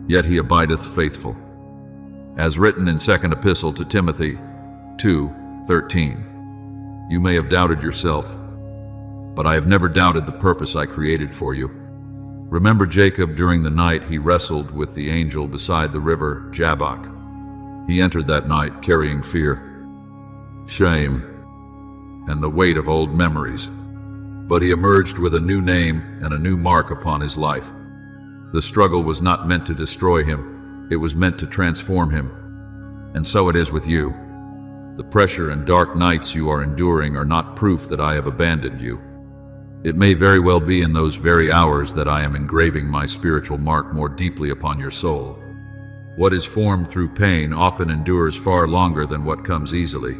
yet he abideth faithful. As written in 2nd Epistle to Timothy 2:13, you may have doubted yourself, but I have never doubted the purpose I created for you. Remember Jacob during the night he wrestled with the angel beside the river Jabbok. He entered that night carrying fear, shame, and the weight of old memories, but he emerged with a new name and a new mark upon his life. The struggle was not meant to destroy him, it was meant to transform him. And so it is with you. The pressure and dark nights you are enduring are not proof that I have abandoned you. It may very well be in those very hours that I am engraving my spiritual mark more deeply upon your soul. What is formed through pain often endures far longer than what comes easily.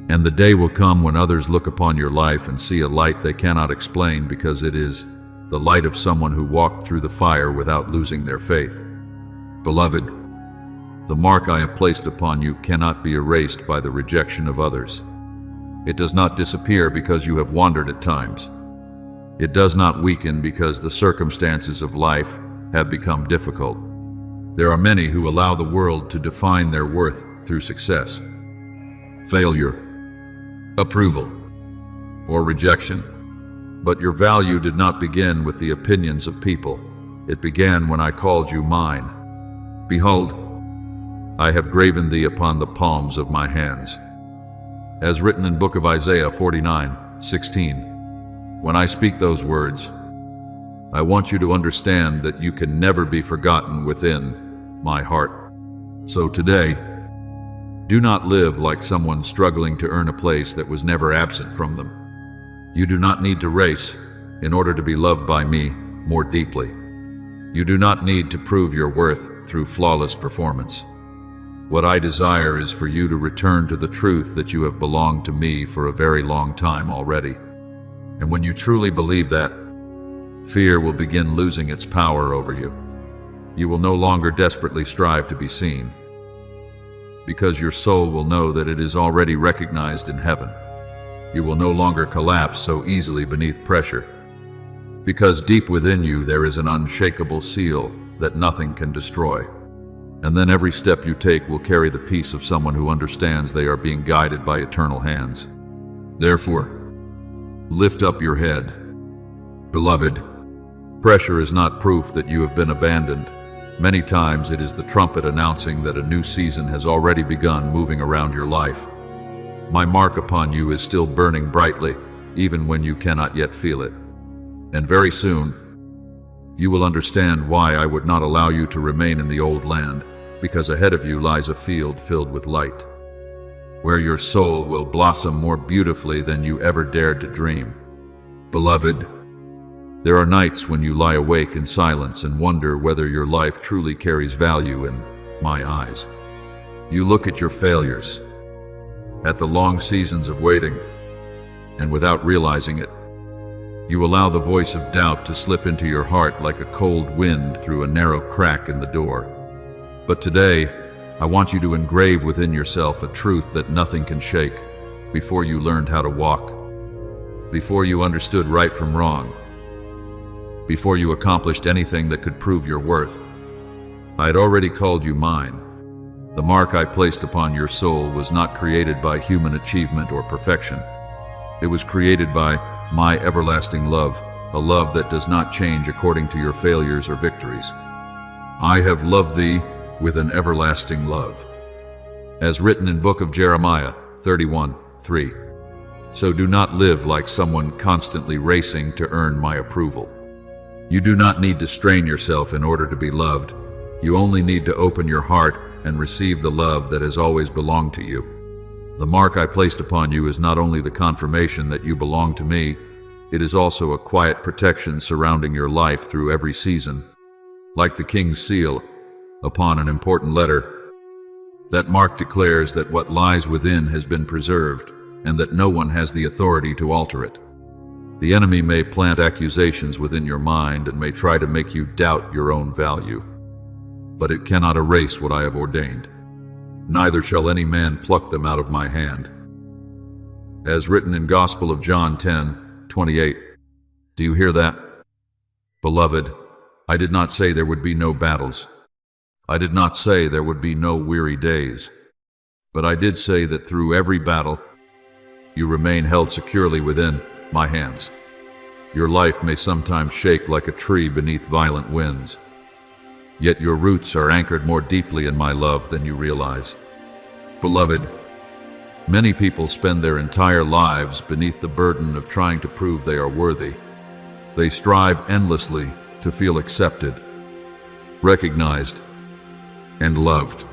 And the day will come when others look upon your life and see a light they cannot explain because it is the light of someone who walked through the fire without losing their faith. Beloved, the mark I have placed upon you cannot be erased by the rejection of others. It does not disappear because you have wandered at times. It does not weaken because the circumstances of life have become difficult. There are many who allow the world to define their worth through success, failure, approval, or rejection. But your value did not begin with the opinions of people. It began when I called you mine. Behold, I have graven thee upon the palms of my hands. As written in Book of Isaiah 49:16, when I speak those words, I want you to understand that you can never be forgotten within my heart. So today, do not live like someone struggling to earn a place that was never absent from them. You do not need to race in order to be loved by me more deeply. You do not need to prove your worth through flawless performance. What I desire is for you to return to the truth that you have belonged to me for a very long time already. And when you truly believe that, fear will begin losing its power over you. You will no longer desperately strive to be seen, because your soul will know that it is already recognized in heaven. You will no longer collapse so easily beneath pressure, because deep within you there is an unshakable seal that nothing can destroy. And then every step you take will carry the peace of someone who understands they are being guided by eternal hands. Therefore, lift up your head. Beloved, pressure is not proof that you have been abandoned. Many times it is the trumpet announcing that a new season has already begun moving around your life. My mark upon you is still burning brightly, even when you cannot yet feel it. And very soon, you will understand why I would not allow you to remain in the old land, because ahead of you lies a field filled with light, where your soul will blossom more beautifully than you ever dared to dream. Beloved, there are nights when you lie awake in silence and wonder whether your life truly carries value in my eyes. You look at your failures, at the long seasons of waiting, and without realizing it, you allow the voice of doubt to slip into your heart like a cold wind through a narrow crack in the door. But today, I want you to engrave within yourself a truth that nothing can shake. Before you learned how to walk, before you understood right from wrong, before you accomplished anything that could prove your worth, I had already called you mine. The mark I placed upon your soul was not created by human achievement or perfection. It was created by my everlasting love, a love that does not change according to your failures or victories. I have loved thee with an everlasting love. As written in book of Jeremiah 31:3. So do not live like someone constantly racing to earn my approval. You do not need to strain yourself in order to be loved. You only need to open your heart and receive the love that has always belonged to you. The mark I placed upon you is not only the confirmation that you belong to me, it is also a quiet protection surrounding your life through every season. Like the king's seal upon an important letter, that mark declares that what lies within has been preserved and that no one has the authority to alter it. The enemy may plant accusations within your mind and may try to make you doubt your own value, but it cannot erase what I have ordained. Neither shall any man pluck them out of my hand. As written in Gospel of John 10:28. Do you hear that? Beloved, I did not say there would be no battles. I did not say there would be no weary days. But I did say that through every battle, you remain held securely within my hands. Your life may sometimes shake like a tree beneath violent winds. Yet your roots are anchored more deeply in my love than you realize. Beloved, many people spend their entire lives beneath the burden of trying to prove they are worthy. They strive endlessly to feel accepted, recognized, and loved.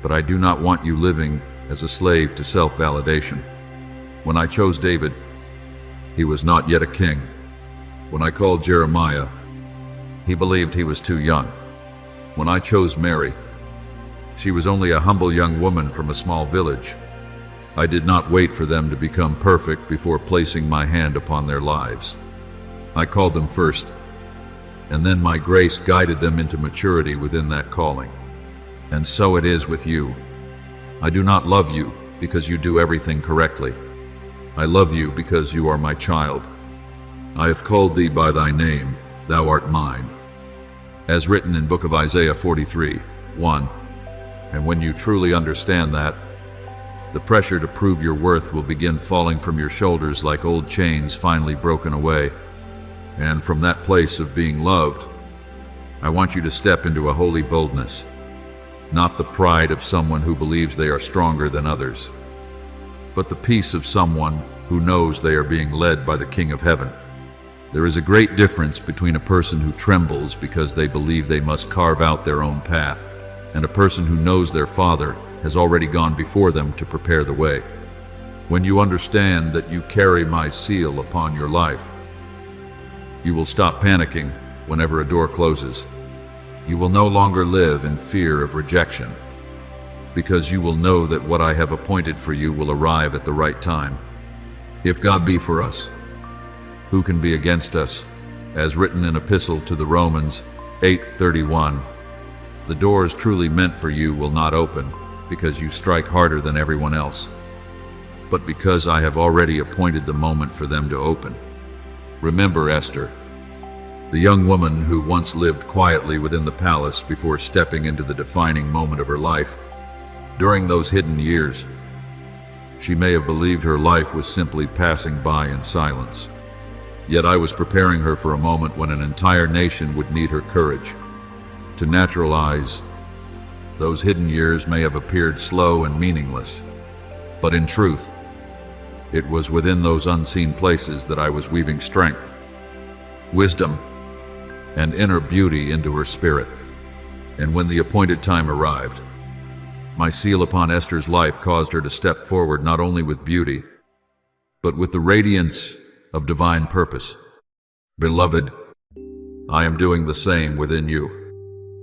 But I do not want you living as a slave to self-validation. When I chose David, he was not yet a king. When I called Jeremiah, he believed he was too young. When I chose Mary, she was only a humble young woman from a small village. I did not wait for them to become perfect before placing my hand upon their lives. I called them first, and then my grace guided them into maturity within that calling. And so it is with you. I do not love you because you do everything correctly. I love you because you are my child. I have called thee by thy name, thou art mine. As written in book of Isaiah 43:1. And when you truly understand that, the pressure to prove your worth will begin falling from your shoulders like old chains finally broken away. And from that place of being loved, I want you to step into a holy boldness, not the pride of someone who believes they are stronger than others, but the peace of someone who knows they are being led by the King of Heaven. There is a great difference between a person who trembles because they believe they must carve out their own path, and a person who knows their Father has already gone before them to prepare the way. When you understand that you carry my seal upon your life, you will stop panicking whenever a door closes. You will no longer live in fear of rejection, because you will know that what I have appointed for you will arrive at the right time. If God be for us, who can be against us? As written in Epistle to the Romans 8:31, the doors truly meant for you will not open because you strike harder than everyone else, but because I have already appointed the moment for them to open. Remember Esther, the young woman who once lived quietly within the palace before stepping into the defining moment of her life. During those hidden years, she may have believed her life was simply passing by in silence. Yet I was preparing her for a moment when an entire nation would need her courage. To natural eyes, those hidden years may have appeared slow and meaningless, but in truth, it was within those unseen places that I was weaving strength, wisdom, and inner beauty into her spirit. And when the appointed time arrived, my seal upon Esther's life caused her to step forward not only with beauty, but with the radiance of divine purpose. Beloved, I am doing the same within you.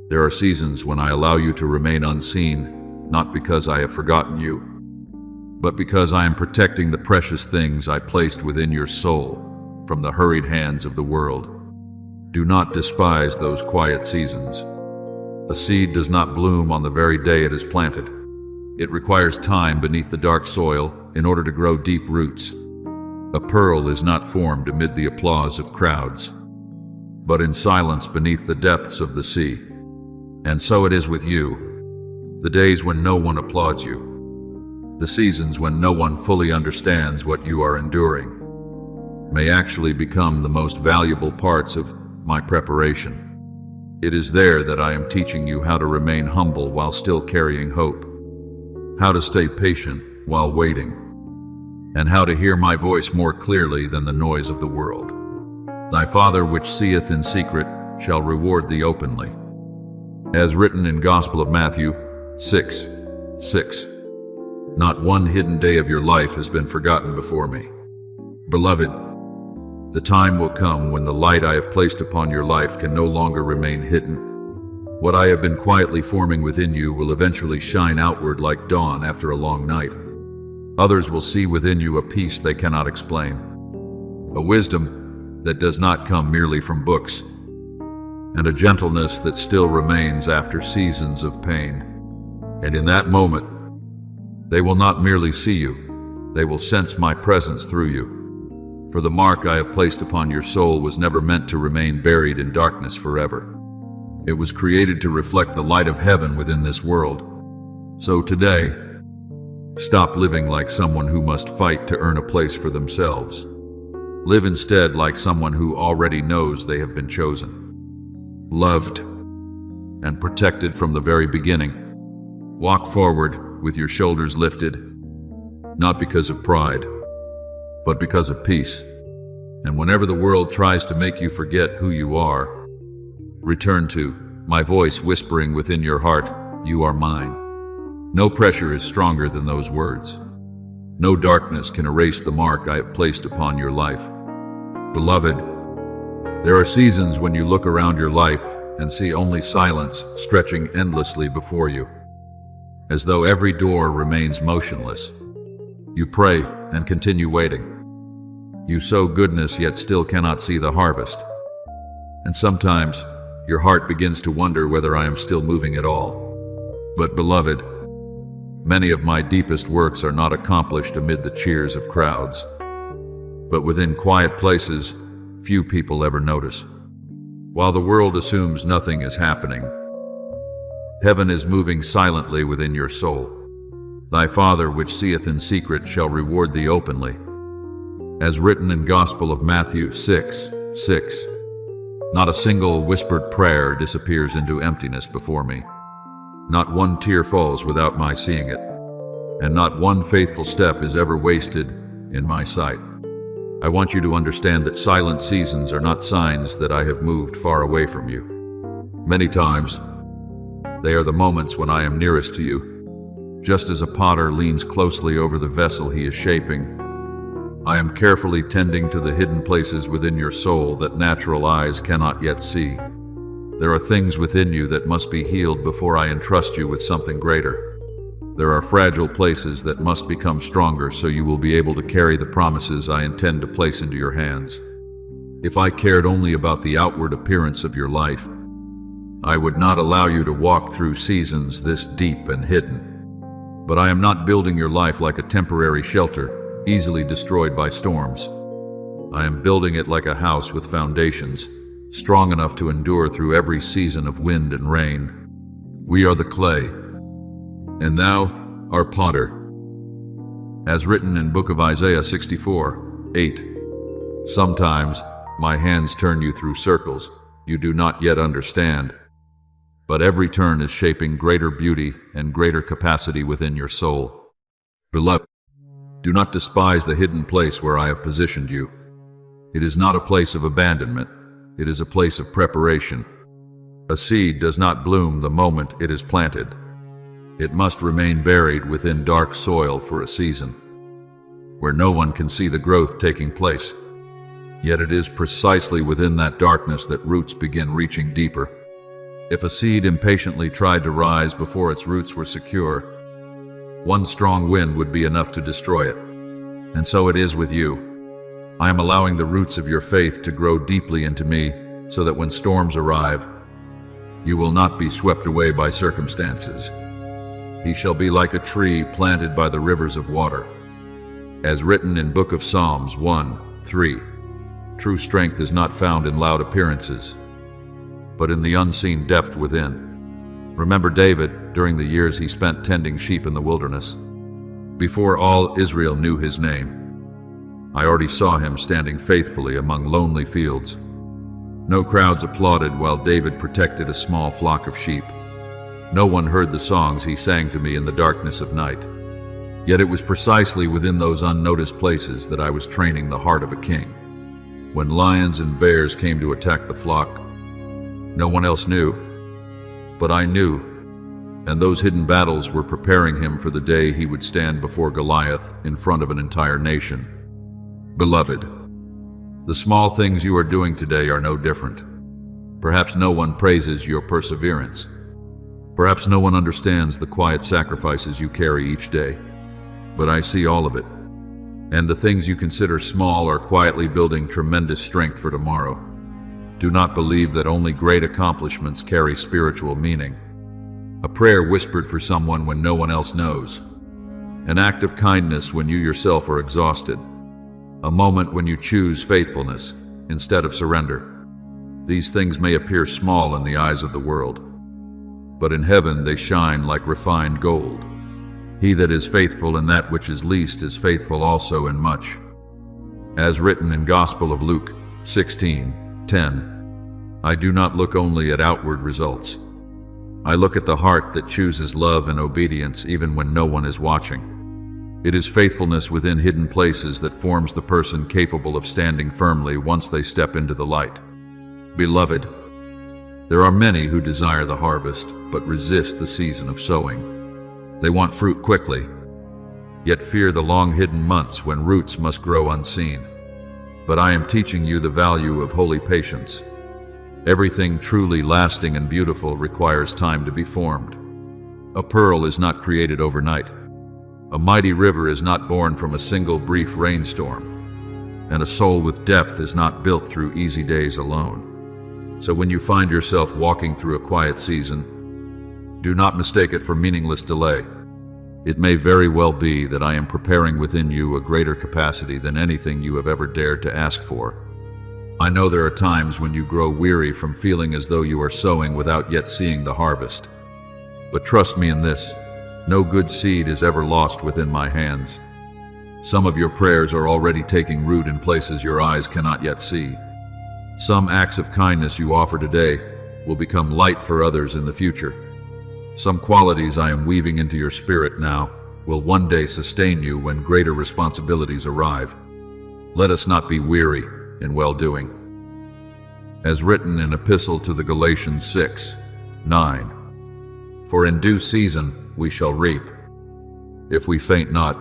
There are seasons when I allow you to remain unseen, not because I have forgotten you, but because I am protecting the precious things I placed within your soul from the hurried hands of the world. Do not despise those quiet seasons. A seed does not bloom on the very day it is planted. It requires time beneath the dark soil in order to grow deep roots. A pearl is not formed amid the applause of crowds, but in silence beneath the depths of the sea. And so it is with you. The days when no one applauds you, the seasons when no one fully understands what you are enduring, may actually become the most valuable parts of my preparation. It is there that I am teaching you how to remain humble while still carrying hope, how to stay patient while waiting, and how to hear my voice more clearly than the noise of the world. Thy Father which seeth in secret shall reward thee openly. As written in Gospel of Matthew 6:6. Not one hidden day of your life has been forgotten before me. Beloved, the time will come when the light I have placed upon your life can no longer remain hidden. What I have been quietly forming within you will eventually shine outward like dawn after a long night. Others will see within you a peace they cannot explain, a wisdom that does not come merely from books, and a gentleness that still remains after seasons of pain. And in that moment, they will not merely see you, they will sense my presence through you. For the mark I have placed upon your soul was never meant to remain buried in darkness forever. It was created to reflect the light of heaven within this world. So today, stop living like someone who must fight to earn a place for themselves. Live instead like someone who already knows they have been chosen, loved, and protected from the very beginning. Walk forward with your shoulders lifted, not because of pride, but because of peace. And whenever the world tries to make you forget who you are, return to my voice whispering within your heart, you are mine. No pressure is stronger than those words. No darkness can erase the mark I have placed upon your life. Beloved, there are seasons when you look around your life and see only silence stretching endlessly before you, as though every door remains motionless. You pray and continue waiting. You sow goodness yet still cannot see the harvest. And sometimes your heart begins to wonder whether I am still moving at all. But beloved, many of my deepest works are not accomplished amid the cheers of crowds, but within quiet places few people ever notice. While the world assumes nothing is happening, heaven is moving silently within your soul. Thy Father which seeth in secret shall reward thee openly. As written in Gospel of Matthew 6:6. Not a single whispered prayer disappears into emptiness before me. Not one tear falls without my seeing it, and not one faithful step is ever wasted in my sight. I want you to understand that silent seasons are not signs that I have moved far away from you. Many times, they are the moments when I am nearest to you. Just as a potter leans closely over the vessel he is shaping, I am carefully tending to the hidden places within your soul that natural eyes cannot yet see. There are things within you that must be healed before I entrust you with something greater. There are fragile places that must become stronger so you will be able to carry the promises I intend to place into your hands. If I cared only about the outward appearance of your life, I would not allow you to walk through seasons this deep and hidden. But I am not building your life like a temporary shelter, easily destroyed by storms. I am building it like a house with foundations, strong enough to endure through every season of wind and rain. We are the clay, and thou art potter. As written in book of Isaiah 64:8. Sometimes my hands turn you through circles you do not yet understand, but every turn is shaping greater beauty and greater capacity within your soul. Beloved, do not despise the hidden place where I have positioned you. It is not a place of abandonment, it is a place of preparation. A seed does not bloom the moment it is planted. It must remain buried within dark soil for a season, where no one can see the growth taking place. Yet it is precisely within that darkness that roots begin reaching deeper. If a seed impatiently tried to rise before its roots were secure, one strong wind would be enough to destroy it. And so it is with you. I am allowing the roots of your faith to grow deeply into me so that when storms arrive, you will not be swept away by circumstances. He shall be like a tree planted by the rivers of water. As written in Book of Psalms 1:3, true strength is not found in loud appearances, but in the unseen depth within. Remember David during the years he spent tending sheep in the wilderness. Before all Israel knew his name, I already saw him standing faithfully among lonely fields. No crowds applauded while David protected a small flock of sheep. No one heard the songs he sang to me in the darkness of night. Yet it was precisely within those unnoticed places that I was training the heart of a king. When lions and bears came to attack the flock, no one else knew, but I knew, and those hidden battles were preparing him for the day he would stand before Goliath in front of an entire nation. Beloved, the small things you are doing today are no different. Perhaps no one praises your perseverance. Perhaps no one understands the quiet sacrifices you carry each day. But I see all of it. And the things you consider small are quietly building tremendous strength for tomorrow. Do not believe that only great accomplishments carry spiritual meaning. A prayer whispered for someone when no one else knows. An act of kindness when you yourself are exhausted. A moment when you choose faithfulness instead of surrender. These things may appear small in the eyes of the world, but in heaven they shine like refined gold. He that is faithful in that which is least is faithful also in much. As written in Gospel of Luke 16:10, I do not look only at outward results. I look at the heart that chooses love and obedience even when no one is watching. It is faithfulness within hidden places that forms the person capable of standing firmly once they step into the light. Beloved, there are many who desire the harvest but resist the season of sowing. They want fruit quickly, yet fear the long-hidden months when roots must grow unseen. But I am teaching you the value of holy patience. Everything truly lasting and beautiful requires time to be formed. A pearl is not created overnight. A mighty river is not born from a single brief rainstorm. And a soul with depth is not built through easy days alone. So when you find yourself walking through a quiet season, do not mistake it for meaningless delay. It may very well be that I am preparing within you a greater capacity than anything you have ever dared to ask for. I know there are times when you grow weary from feeling as though you are sowing without yet seeing the harvest. But trust me in this, no good seed is ever lost within my hands. Some of your prayers are already taking root in places your eyes cannot yet see. Some acts of kindness you offer today will become light for others in the future. Some qualities I am weaving into your spirit now will one day sustain you when greater responsibilities arrive. Let us not be weary in well-doing. As written in Epistle to the Galatians 6:9, for in due season we shall reap. If we faint not,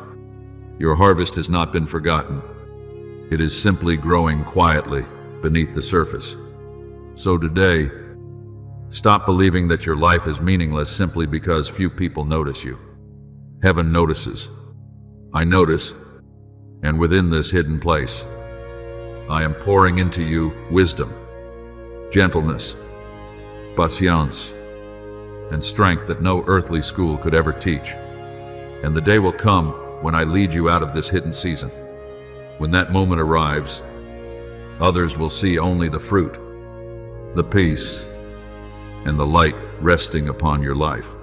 your harvest has not been forgotten. It is simply growing quietly beneath the surface. So today, stop believing that your life is meaningless simply because few people notice you. Heaven notices. I notice, and within this hidden place, I am pouring into you wisdom, gentleness, patience, and strength that no earthly school could ever teach. And the day will come when I lead you out of this hidden season. When that moment arrives, others will see only the fruit, the peace, and the light resting upon your life.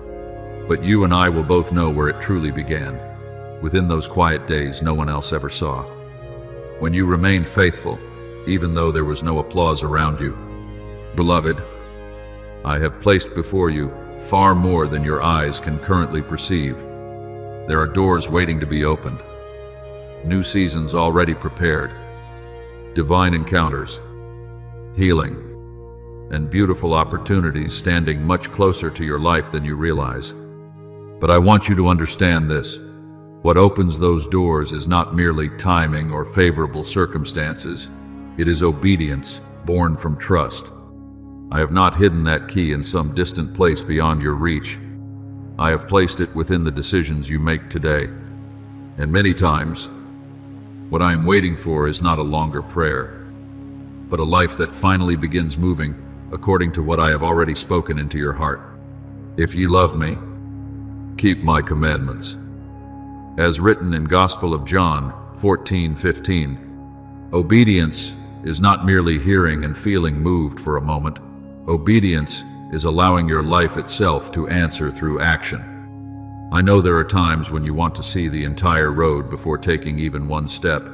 But you and I will both know where it truly began, within those quiet days no one else ever saw. When you remained faithful, even though there was no applause around you. Beloved, I have placed before you far more than your eyes can currently perceive. There are doors waiting to be opened, new seasons already prepared, divine encounters, healing, and beautiful opportunities standing much closer to your life than you realize. But I want you to understand this. What opens those doors is not merely timing or favorable circumstances. It is obedience born from trust. I have not hidden that key in some distant place beyond your reach. I have placed it within the decisions you make today. And many times, what I am waiting for is not a longer prayer, but a life that finally begins moving according to what I have already spoken into your heart. If ye love me, keep my commandments. As written in Gospel of John 14:15, obedience is not merely hearing and feeling moved for a moment. Obedience is allowing your life itself to answer through action. I know there are times when you want to see the entire road before taking even one step.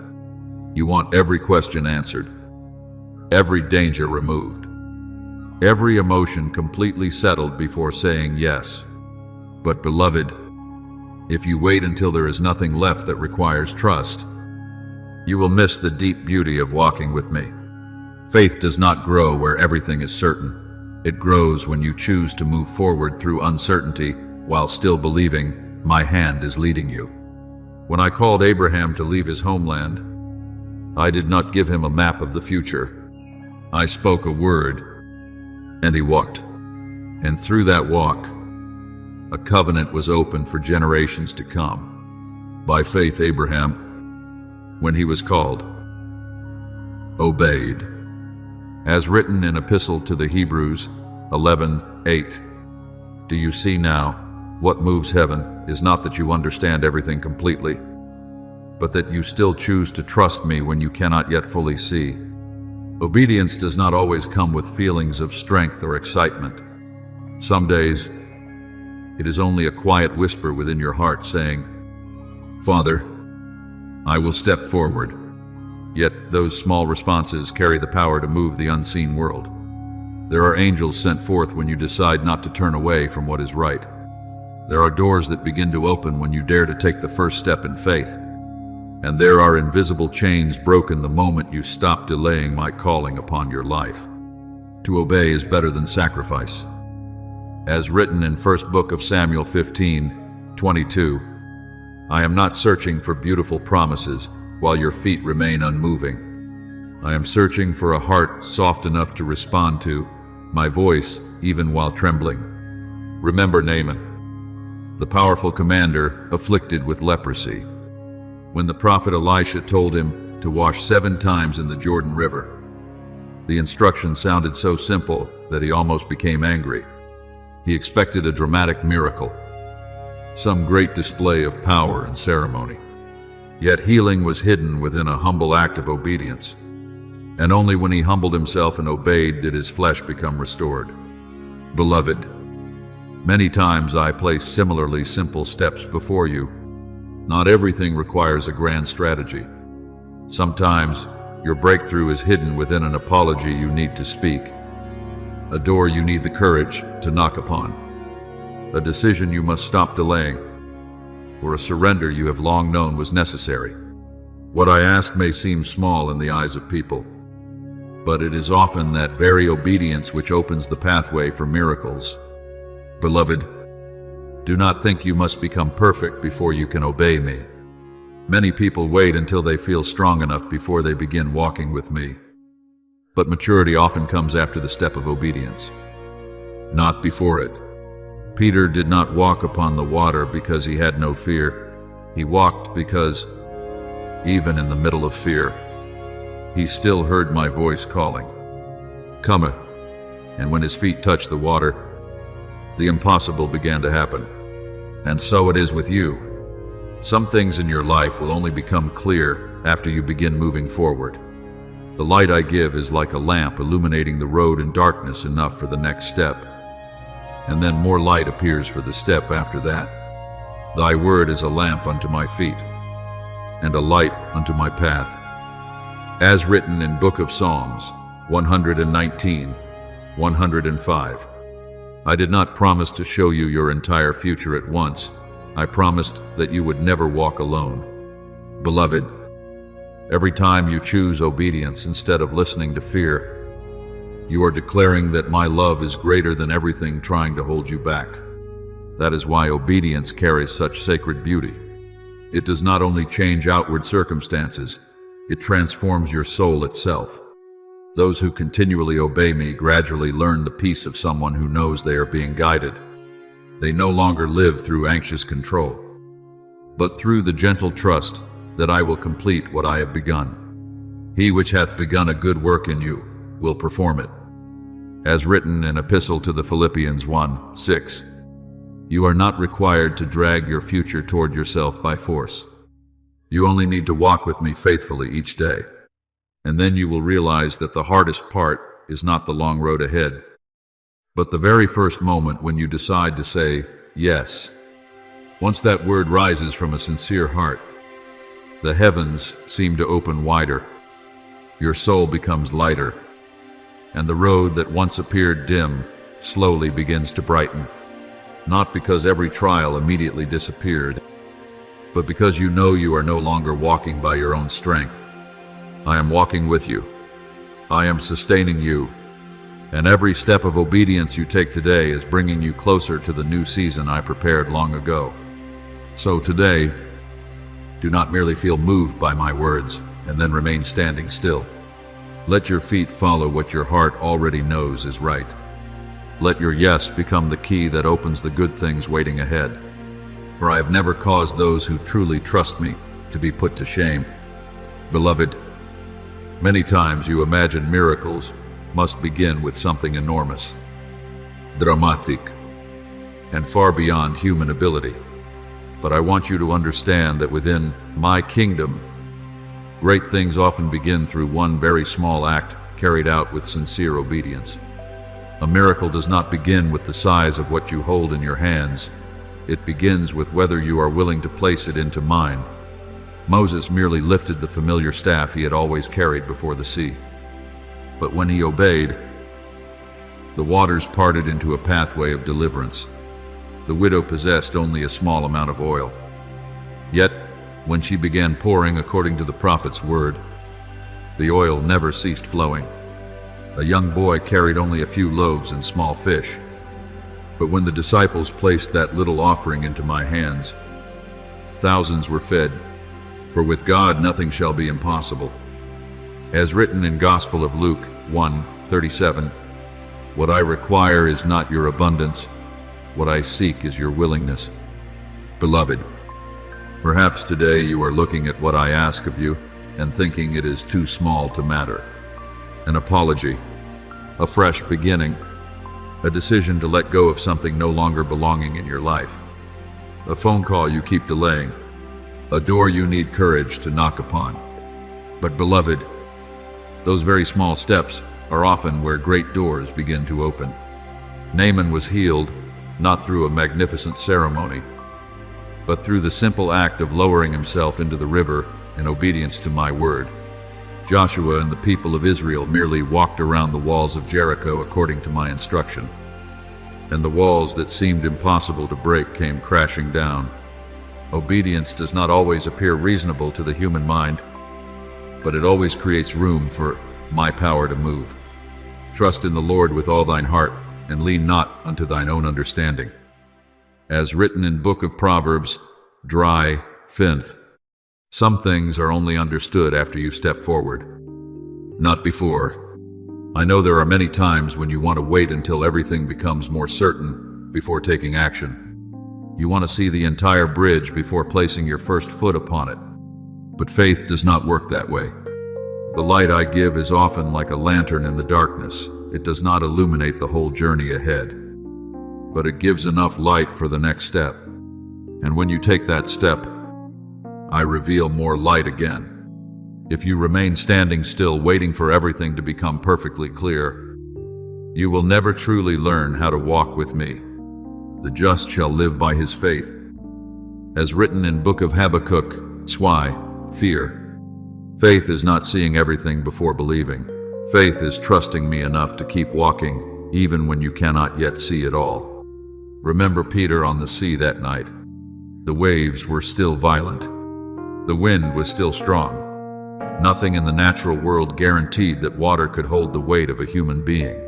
You want every question answered, every danger removed, every emotion completely settled before saying yes. But beloved, if you wait until there is nothing left that requires trust, you will miss the deep beauty of walking with me. Faith does not grow where everything is certain. It grows when you choose to move forward through uncertainty while still believing my hand is leading you. When I called Abraham to leave his homeland, I did not give him a map of the future. I spoke a word, and he walked. And through that walk, a covenant was opened for generations to come. By faith, Abraham, when he was called, obeyed. As written in Epistle to the Hebrews 11:8, do you see now? What moves heaven is not that you understand everything completely, but that you still choose to trust me when you cannot yet fully see. Obedience does not always come with feelings of strength or excitement. Some days, it is only a quiet whisper within your heart saying, Father, I will step forward. Yet those small responses carry the power to move the unseen world. There are angels sent forth when you decide not to turn away from what is right. There are doors that begin to open when you dare to take the first step in faith. And there are invisible chains broken the moment you stop delaying my calling upon your life. To obey is better than sacrifice. As written in 1 Book of Samuel 15:22, I am not searching for beautiful promises while your feet remain unmoving. I am searching for a heart soft enough to respond to my voice even while trembling. Remember Naaman, the powerful commander afflicted with leprosy. When the prophet Elisha told him to wash 7 times in the Jordan River, the instruction sounded so simple that he almost became angry. He expected a dramatic miracle, some great display of power and ceremony. Yet healing was hidden within a humble act of obedience, and only when he humbled himself and obeyed did his flesh become restored. Beloved, many times I place similarly simple steps before you. Not everything requires a grand strategy. Sometimes your breakthrough is hidden within an apology you need to speak, a door you need the courage to knock upon, a decision you must stop delaying, or a surrender you have long known was necessary. What I ask may seem small in the eyes of people, but it is often that very obedience which opens the pathway for miracles. Beloved, do not think you must become perfect before you can obey me. Many people wait until they feel strong enough before they begin walking with me. But maturity often comes after the step of obedience, not before it. Peter did not walk upon the water because he had no fear. He walked because, even in the middle of fear, he still heard my voice calling, "Come." And when his feet touched the water, the impossible began to happen. And so it is with you. Some things in your life will only become clear after you begin moving forward. The light I give is like a lamp illuminating the road in darkness enough for the next step. And then more light appears for the step after that. Thy word is a lamp unto my feet, and a light unto my path. As written in Book of Psalms 119, 105. I did not promise to show you your entire future at once. I promised that you would never walk alone. Beloved, every time you choose obedience instead of listening to fear, you are declaring that my love is greater than everything trying to hold you back. That is why obedience carries such sacred beauty. It does not only change outward circumstances, it transforms your soul itself. Those who continually obey me gradually learn the peace of someone who knows they are being guided. They no longer live through anxious control, but through the gentle trust that I will complete what I have begun. He which hath begun a good work in you will perform it. As written in Epistle to the Philippians 1:6, you are not required to drag your future toward yourself by force. You only need to walk with me faithfully each day. And then you will realize that the hardest part is not the long road ahead, but the very first moment when you decide to say yes. Once that word rises from a sincere heart, the heavens seem to open wider, your soul becomes lighter, and the road that once appeared dim slowly begins to brighten. Not because every trial immediately disappeared, but because you know you are no longer walking by your own strength. I am walking with you. I am sustaining you. And every step of obedience you take today is bringing you closer to the new season I prepared long ago. So today, do not merely feel moved by my words and then remain standing still. Let your feet follow what your heart already knows is right. Let your yes become the key that opens the good things waiting ahead. For I have never caused those who truly trust me to be put to shame. Beloved, many times you imagine miracles must begin with something enormous, dramatic, and far beyond human ability. But I want you to understand that within my kingdom, great things often begin through one very small act carried out with sincere obedience. A miracle does not begin with the size of what you hold in your hands. It begins with whether you are willing to place it into mine. Moses merely lifted the familiar staff he had always carried before the sea. But when he obeyed, the waters parted into a pathway of deliverance. The widow possessed only a small amount of oil. Yet, when she began pouring according to the prophet's word, the oil never ceased flowing. A young boy carried only a few loaves and small fish. But when the disciples placed that little offering into my hands, thousands were fed, for with God nothing shall be impossible. As written in Gospel of Luke 1:37, what I require is not your abundance, what I seek is your willingness. Beloved, perhaps today you are looking at what I ask of you and thinking it is too small to matter. An apology, a fresh beginning, a decision to let go of something no longer belonging in your life, a phone call you keep delaying, a door you need courage to knock upon. But beloved, those very small steps are often where great doors begin to open. Naaman was healed not through a magnificent ceremony, but through the simple act of lowering himself into the river in obedience to my word. Joshua and the people of Israel merely walked around the walls of Jericho according to my instruction, and the walls that seemed impossible to break came crashing down. Obedience does not always appear reasonable to the human mind, but it always creates room for my power to move. Trust in the Lord with all thine heart, and lean not unto thine own understanding. As written in Book of Proverbs, dry, finth. Some things are only understood after you step forward, not before. I know there are many times when you want to wait until everything becomes more certain before taking action. You want to see the entire bridge before placing your first foot upon it. But faith does not work that way. The light I give is often like a lantern in the darkness. It does not illuminate the whole journey ahead, but it gives enough light for the next step. And when you take that step, I reveal more light again. If you remain standing still waiting for everything to become perfectly clear, you will never truly learn how to walk with me. The just shall live by his faith. As written in Book of Habakkuk, fear. Faith is not seeing everything before believing. Faith is trusting me enough to keep walking, even when you cannot yet see it all. Remember Peter on the sea that night. The waves were still violent. The wind was still strong. Nothing in the natural world guaranteed that water could hold the weight of a human being.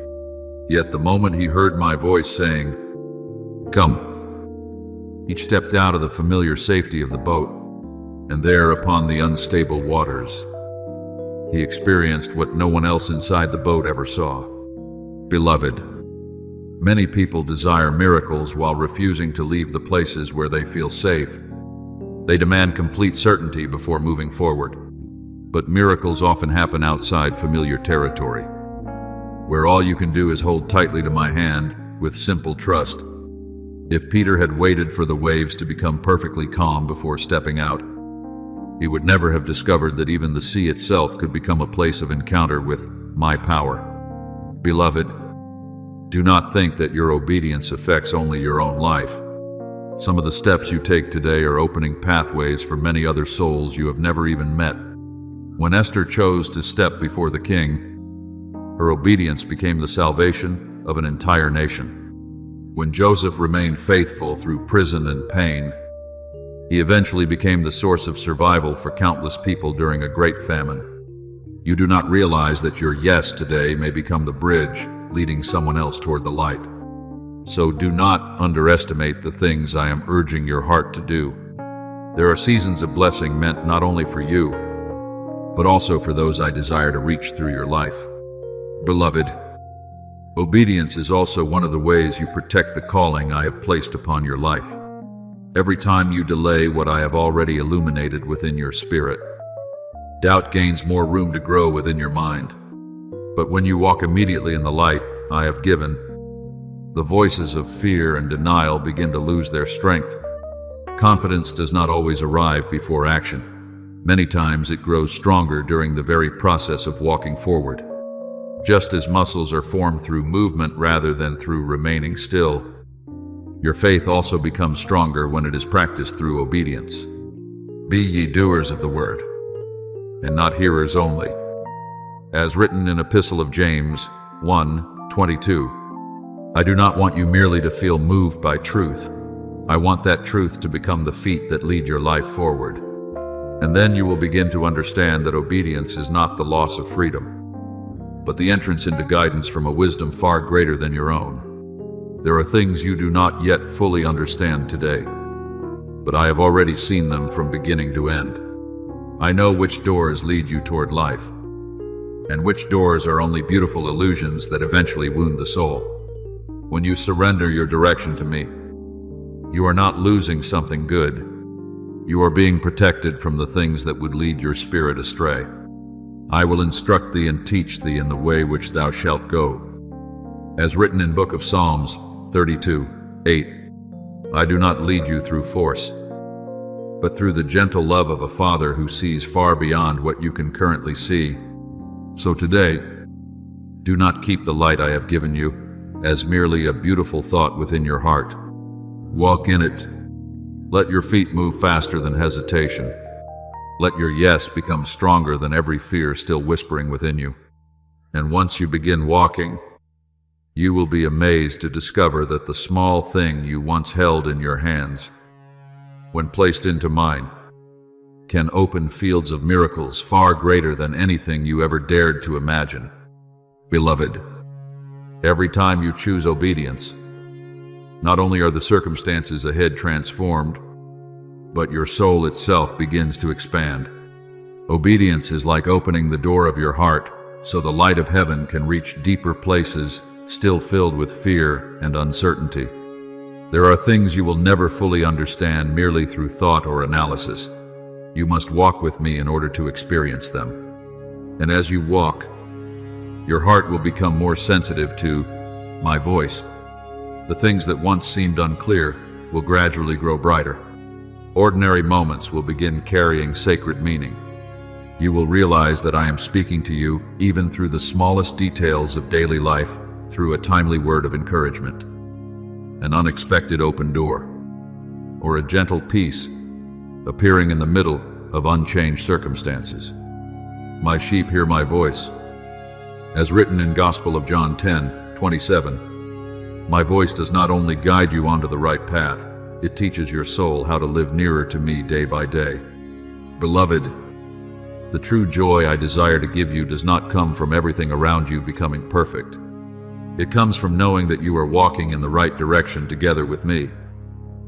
Yet the moment he heard my voice saying, "Come," he stepped out of the familiar safety of the boat, and there upon the unstable waters, he experienced what no one else inside the boat ever saw. Beloved, many people desire miracles while refusing to leave the places where they feel safe. They demand complete certainty before moving forward. But miracles often happen outside familiar territory, where all you can do is hold tightly to my hand with simple trust. If Peter had waited for the waves to become perfectly calm before stepping out, he would never have discovered that even the sea itself could become a place of encounter with my power. Beloved, Do not think that your obedience affects only your own life. Some of the steps you take today are opening pathways for many other souls you have never even met. When Esther chose to step before the king, her obedience became the salvation of an entire nation. When Joseph remained faithful through prison and pain, he eventually became the source of survival for countless people during a great famine. You do not realize that your yes today may become the bridge leading someone else toward the light. So do not underestimate the things I am urging your heart to do. There are seasons of blessing meant not only for you, but also for those I desire to reach through your life. Beloved, obedience is also one of the ways you protect the calling I have placed upon your life. Every time you delay what I have already illuminated within your spirit, doubt gains more room to grow within your mind. But when you walk immediately in the light I have given, the voices of fear and denial begin to lose their strength. Confidence does not always arrive before action. Many times it grows stronger during the very process of walking forward. Just as muscles are formed through movement rather than through remaining still, your faith also becomes stronger when it is practiced through obedience. Be ye doers of the word, and not hearers only. As written in Epistle of James 1:22, I do not want you merely to feel moved by truth. I want that truth to become the feet that lead your life forward. And then you will begin to understand that obedience is not the loss of freedom, but the entrance into guidance from a wisdom far greater than your own. There are things you do not yet fully understand today, but I have already seen them from beginning to end. I know which doors lead you toward life, and which doors are only beautiful illusions that eventually wound the soul. When you surrender your direction to me, you are not losing something good. You are being protected from the things that would lead your spirit astray. I will instruct thee and teach thee in the way which thou shalt go. As written in Book of Psalms 32:8, I do not lead you through force, but through the gentle love of a father who sees far beyond what you can currently see. So today, do not keep the light I have given you as merely a beautiful thought within your heart. Walk in it. Let your feet move faster than hesitation. Let your yes become stronger than every fear still whispering within you. And once you begin walking, you will be amazed to discover that the small thing you once held in your hands, when placed into mine, can open fields of miracles far greater than anything you ever dared to imagine. Beloved, every time you choose obedience, not only are the circumstances ahead transformed, but your soul itself begins to expand. Obedience is like opening the door of your heart so the light of heaven can reach deeper places still filled with fear and uncertainty. There are things you will never fully understand merely through thought or analysis. You must walk with me in order to experience them. And as you walk, your heart will become more sensitive to my voice. The things that once seemed unclear will gradually grow brighter. Ordinary moments will begin carrying sacred meaning. You will realize that I am speaking to you even through the smallest details of daily life, through a timely word of encouragement, an unexpected open door, or a gentle peace appearing in the middle of unchanged circumstances. My sheep hear my voice. As written in Gospel of John 10:27, my voice does not only guide you onto the right path, it teaches your soul how to live nearer to me day by day. Beloved, the true joy I desire to give you does not come from everything around you becoming perfect. It comes from knowing that you are walking in the right direction together with me.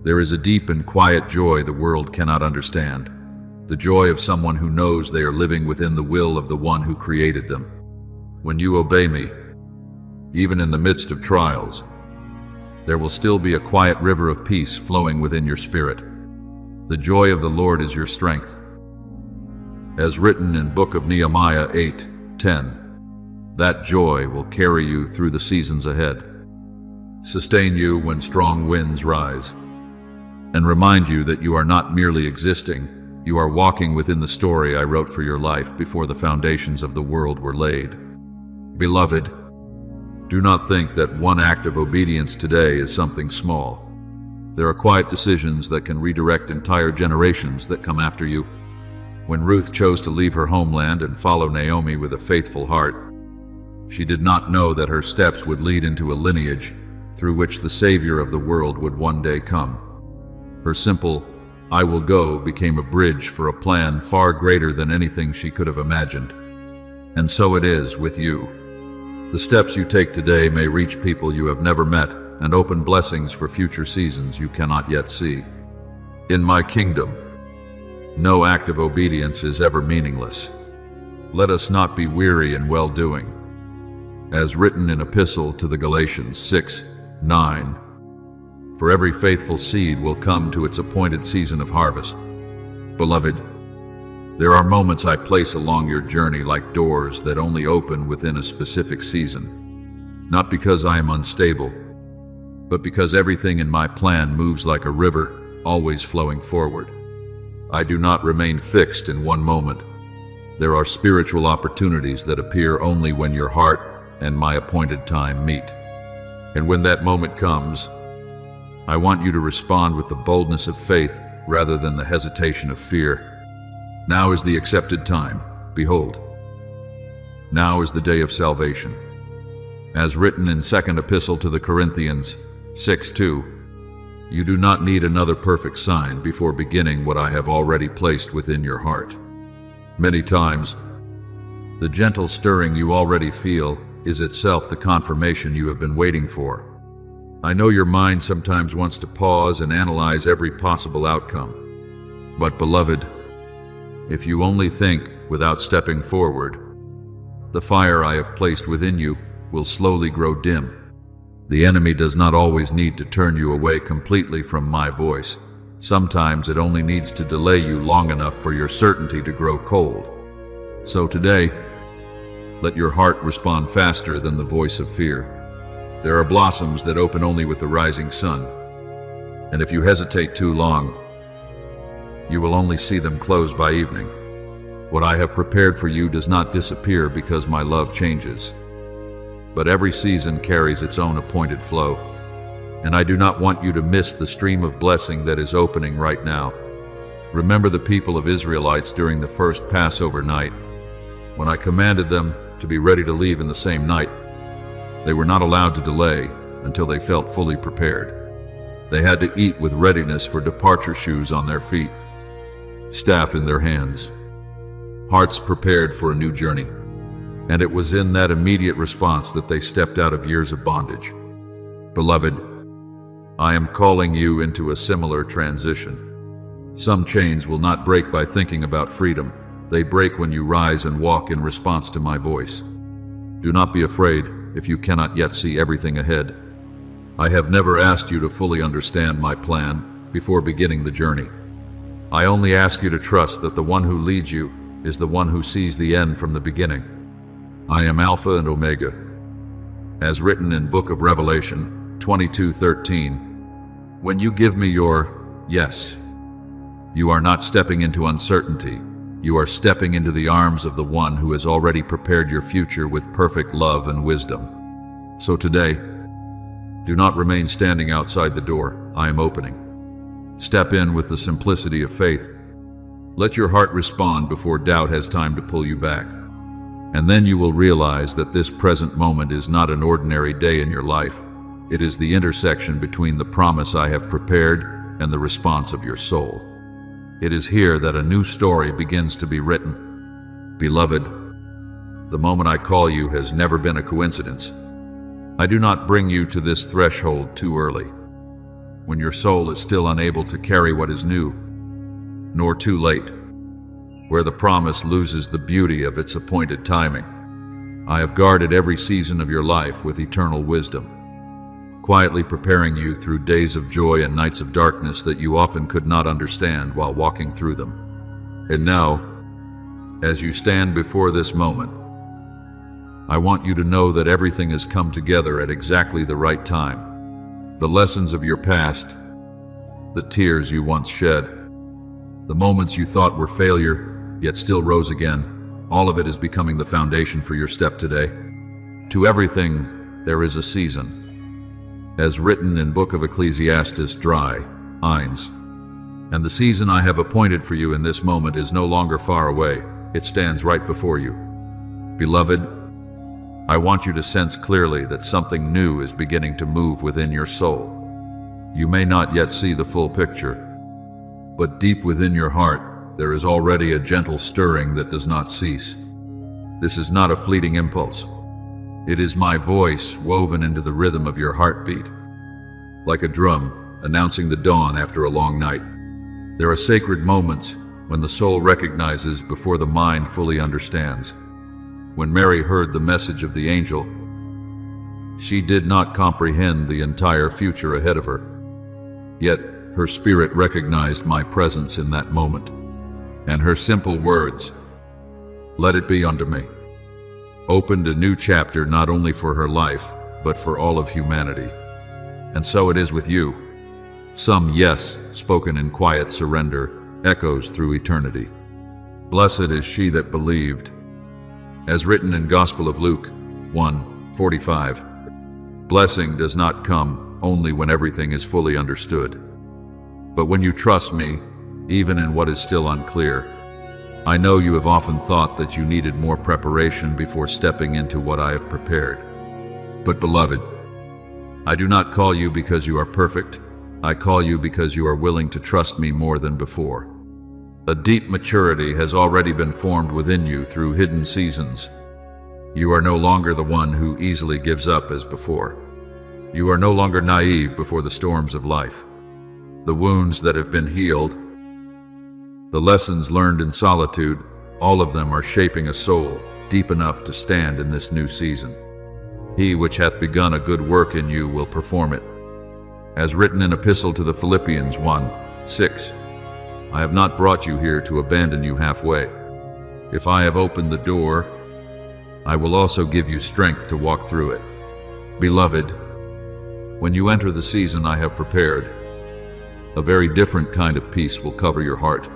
There is a deep and quiet joy the world cannot understand, the joy of someone who knows they are living within the will of the one who created them. When you obey me, even in the midst of trials, there will still be a quiet river of peace flowing within your spirit. The joy of the Lord is your strength. As written in Book of Nehemiah 8:10, that joy will carry you through the seasons ahead, sustain you when strong winds rise, and remind you that you are not merely existing, you are walking within the story I wrote for your life before the foundations of the world were laid. Beloved, Do not think that one act of obedience today is something small. There are quiet decisions that can redirect entire generations that come after you. When Ruth chose to leave her homeland and follow Naomi with a faithful heart, she did not know that her steps would lead into a lineage through which the Savior of the world would one day come. Her simple, "I will go," became a bridge for a plan far greater than anything she could have imagined. And so it is with you. The steps you take today may reach people you have never met and open blessings for future seasons you cannot yet see. In my kingdom, no act of obedience is ever meaningless. Let us not be weary in well-doing. As written in Epistle to the Galatians 6:9, for every faithful seed will come to its appointed season of harvest. Beloved, there are moments I place along your journey like doors that only open within a specific season. Not because I am unstable, but because everything in my plan moves like a river, always flowing forward. I do not remain fixed in one moment. There are spiritual opportunities that appear only when your heart and my appointed time meet. And when that moment comes, I want you to respond with the boldness of faith rather than the hesitation of fear. Now is the accepted time. Behold, now is the day of salvation. As written in 2nd Epistle to the Corinthians 6:2, you do not need another perfect sign before beginning what I have already placed within your heart. Many times, the gentle stirring you already feel is itself the confirmation you have been waiting for. I know your mind sometimes wants to pause and analyze every possible outcome. But beloved, if you only think without stepping forward, the fire I have placed within you will slowly grow dim. The enemy does not always need to turn you away completely from my voice. Sometimes it only needs to delay you long enough for your certainty to grow cold. So today, let your heart respond faster than the voice of fear. There are blossoms that open only with the rising sun, and if you hesitate too long, you will only see them close by evening. What I have prepared for you does not disappear because my love changes. But every season carries its own appointed flow, and I do not want you to miss the stream of blessing that is opening right now. Remember the people of Israelites during the first Passover night, when I commanded them to be ready to leave in the same night. They were not allowed to delay until they felt fully prepared. They had to eat with readiness for departure, shoes on their feet, staff in their hands, hearts prepared for a new journey. And it was in that immediate response that they stepped out of years of bondage. Beloved, I am calling you into a similar transition. Some chains will not break by thinking about freedom. They break when you rise and walk in response to my voice. Do not be afraid if you cannot yet see everything ahead. I have never asked you to fully understand my plan before beginning the journey. I only ask you to trust that the one who leads you is the one who sees the end from the beginning. I am Alpha and Omega. As written in Book of Revelation 22:13, when you give me your yes, you are not stepping into uncertainty. You are stepping into the arms of the one who has already prepared your future with perfect love and wisdom. So today, do not remain standing outside the door I am opening. Step in with the simplicity of faith. Let your heart respond before doubt has time to pull you back. And then you will realize that this present moment is not an ordinary day in your life. It is the intersection between the promise I have prepared and the response of your soul. It is here that a new story begins to be written. Beloved, the moment I call you has never been a coincidence. I do not bring you to this threshold too early, when your soul is still unable to carry what is new, nor too late, where the promise loses the beauty of its appointed timing. I have guarded every season of your life with eternal wisdom, quietly preparing you through days of joy and nights of darkness that you often could not understand while walking through them. And now, as you stand before this moment, I want you to know that everything has come together at exactly the right time. The lessons of your past, the tears you once shed, the moments you thought were failure, yet still rose again, all of it is becoming the foundation for your step today. To everything there is a season. As written in Book of Ecclesiastes, dry, Eins. And the season I have appointed for you in this moment is no longer far away. It stands right before you. Beloved, I want you to sense clearly that something new is beginning to move within your soul. You may not yet see the full picture, but deep within your heart, there is already a gentle stirring that does not cease. This is not a fleeting impulse. It is my voice woven into the rhythm of your heartbeat. Like a drum announcing the dawn after a long night. There are sacred moments when the soul recognizes before the mind fully understands. When Mary heard the message of the angel, she did not comprehend the entire future ahead of her. Yet her spirit recognized my presence in that moment, and her simple words, "Let it be unto me," opened a new chapter not only for her life, but for all of humanity. And so it is with you. Some yes, spoken in quiet surrender, echoes through eternity. Blessed is she that believed. As written in Gospel of Luke 1:45, blessing does not come only when everything is fully understood, but when you trust me, even in what is still unclear. I know you have often thought that you needed more preparation before stepping into what I have prepared. But beloved, I do not call you because you are perfect. I call you because you are willing to trust me more than before. A deep maturity has already been formed within you through hidden seasons. You are no longer the one who easily gives up as before. You are no longer naive before the storms of life. The wounds that have been healed, the lessons learned in solitude, all of them are shaping a soul deep enough to stand in this new season. He which hath begun a good work in you will perform it. As written in Epistle to the Philippians 1:6, I have not brought you here to abandon you halfway. If I have opened the door, I will also give you strength to walk through it. Beloved, when you enter the season I have prepared, a very different kind of peace will cover your heart.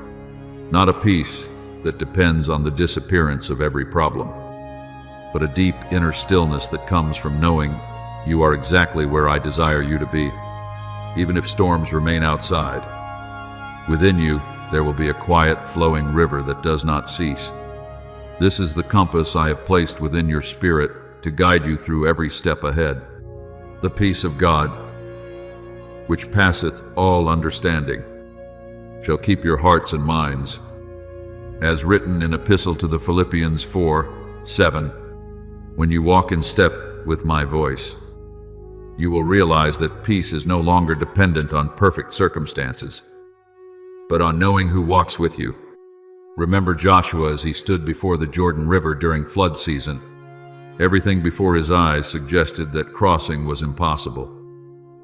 Not a peace that depends on the disappearance of every problem, but a deep inner stillness that comes from knowing you are exactly where I desire you to be, even if storms remain outside. Within you, there will be a quiet, flowing river that does not cease. This is the compass I have placed within your spirit to guide you through every step ahead. The peace of God, which passeth all understanding, shall keep your hearts and minds. As written in Epistle to the Philippians 4:7, when you walk in step with my voice, you will realize that peace is no longer dependent on perfect circumstances, but on knowing who walks with you. Remember Joshua as he stood before the Jordan River during flood season. Everything before his eyes suggested that crossing was impossible.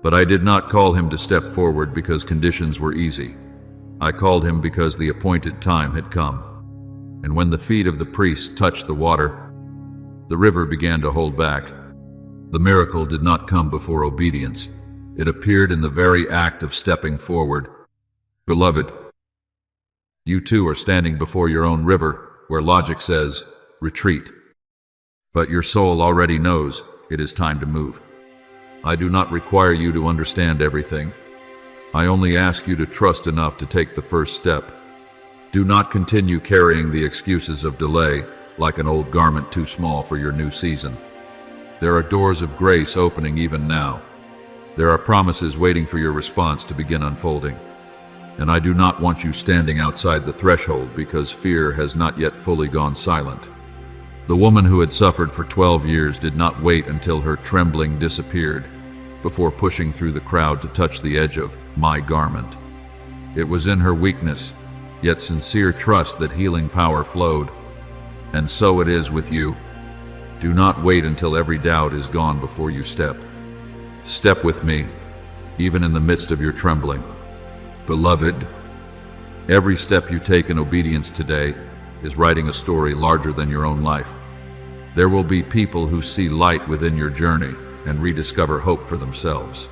But I did not call him to step forward because conditions were easy. I called him because the appointed time had come. And when the feet of the priests touched the water, the river began to hold back. The miracle did not come before obedience. It appeared in the very act of stepping forward. Beloved, you too are standing before your own river, where logic says, retreat. But your soul already knows it is time to move. I do not require you to understand everything. I only ask you to trust enough to take the first step. Do not continue carrying the excuses of delay like an old garment too small for your new season. There are doors of grace opening even now. There are promises waiting for your response to begin unfolding. And I do not want you standing outside the threshold because fear has not yet fully gone silent. The woman who had suffered for 12 years did not wait until her trembling disappeared before pushing through the crowd to touch the edge of my garment. It was in her weakness, yet sincere trust that healing power flowed. And so it is with you. Do not wait until every doubt is gone before you step. Step with me, even in the midst of your trembling. Beloved, every step you take in obedience today is writing a story larger than your own life. There will be people who see light within your journey and rediscover hope for themselves.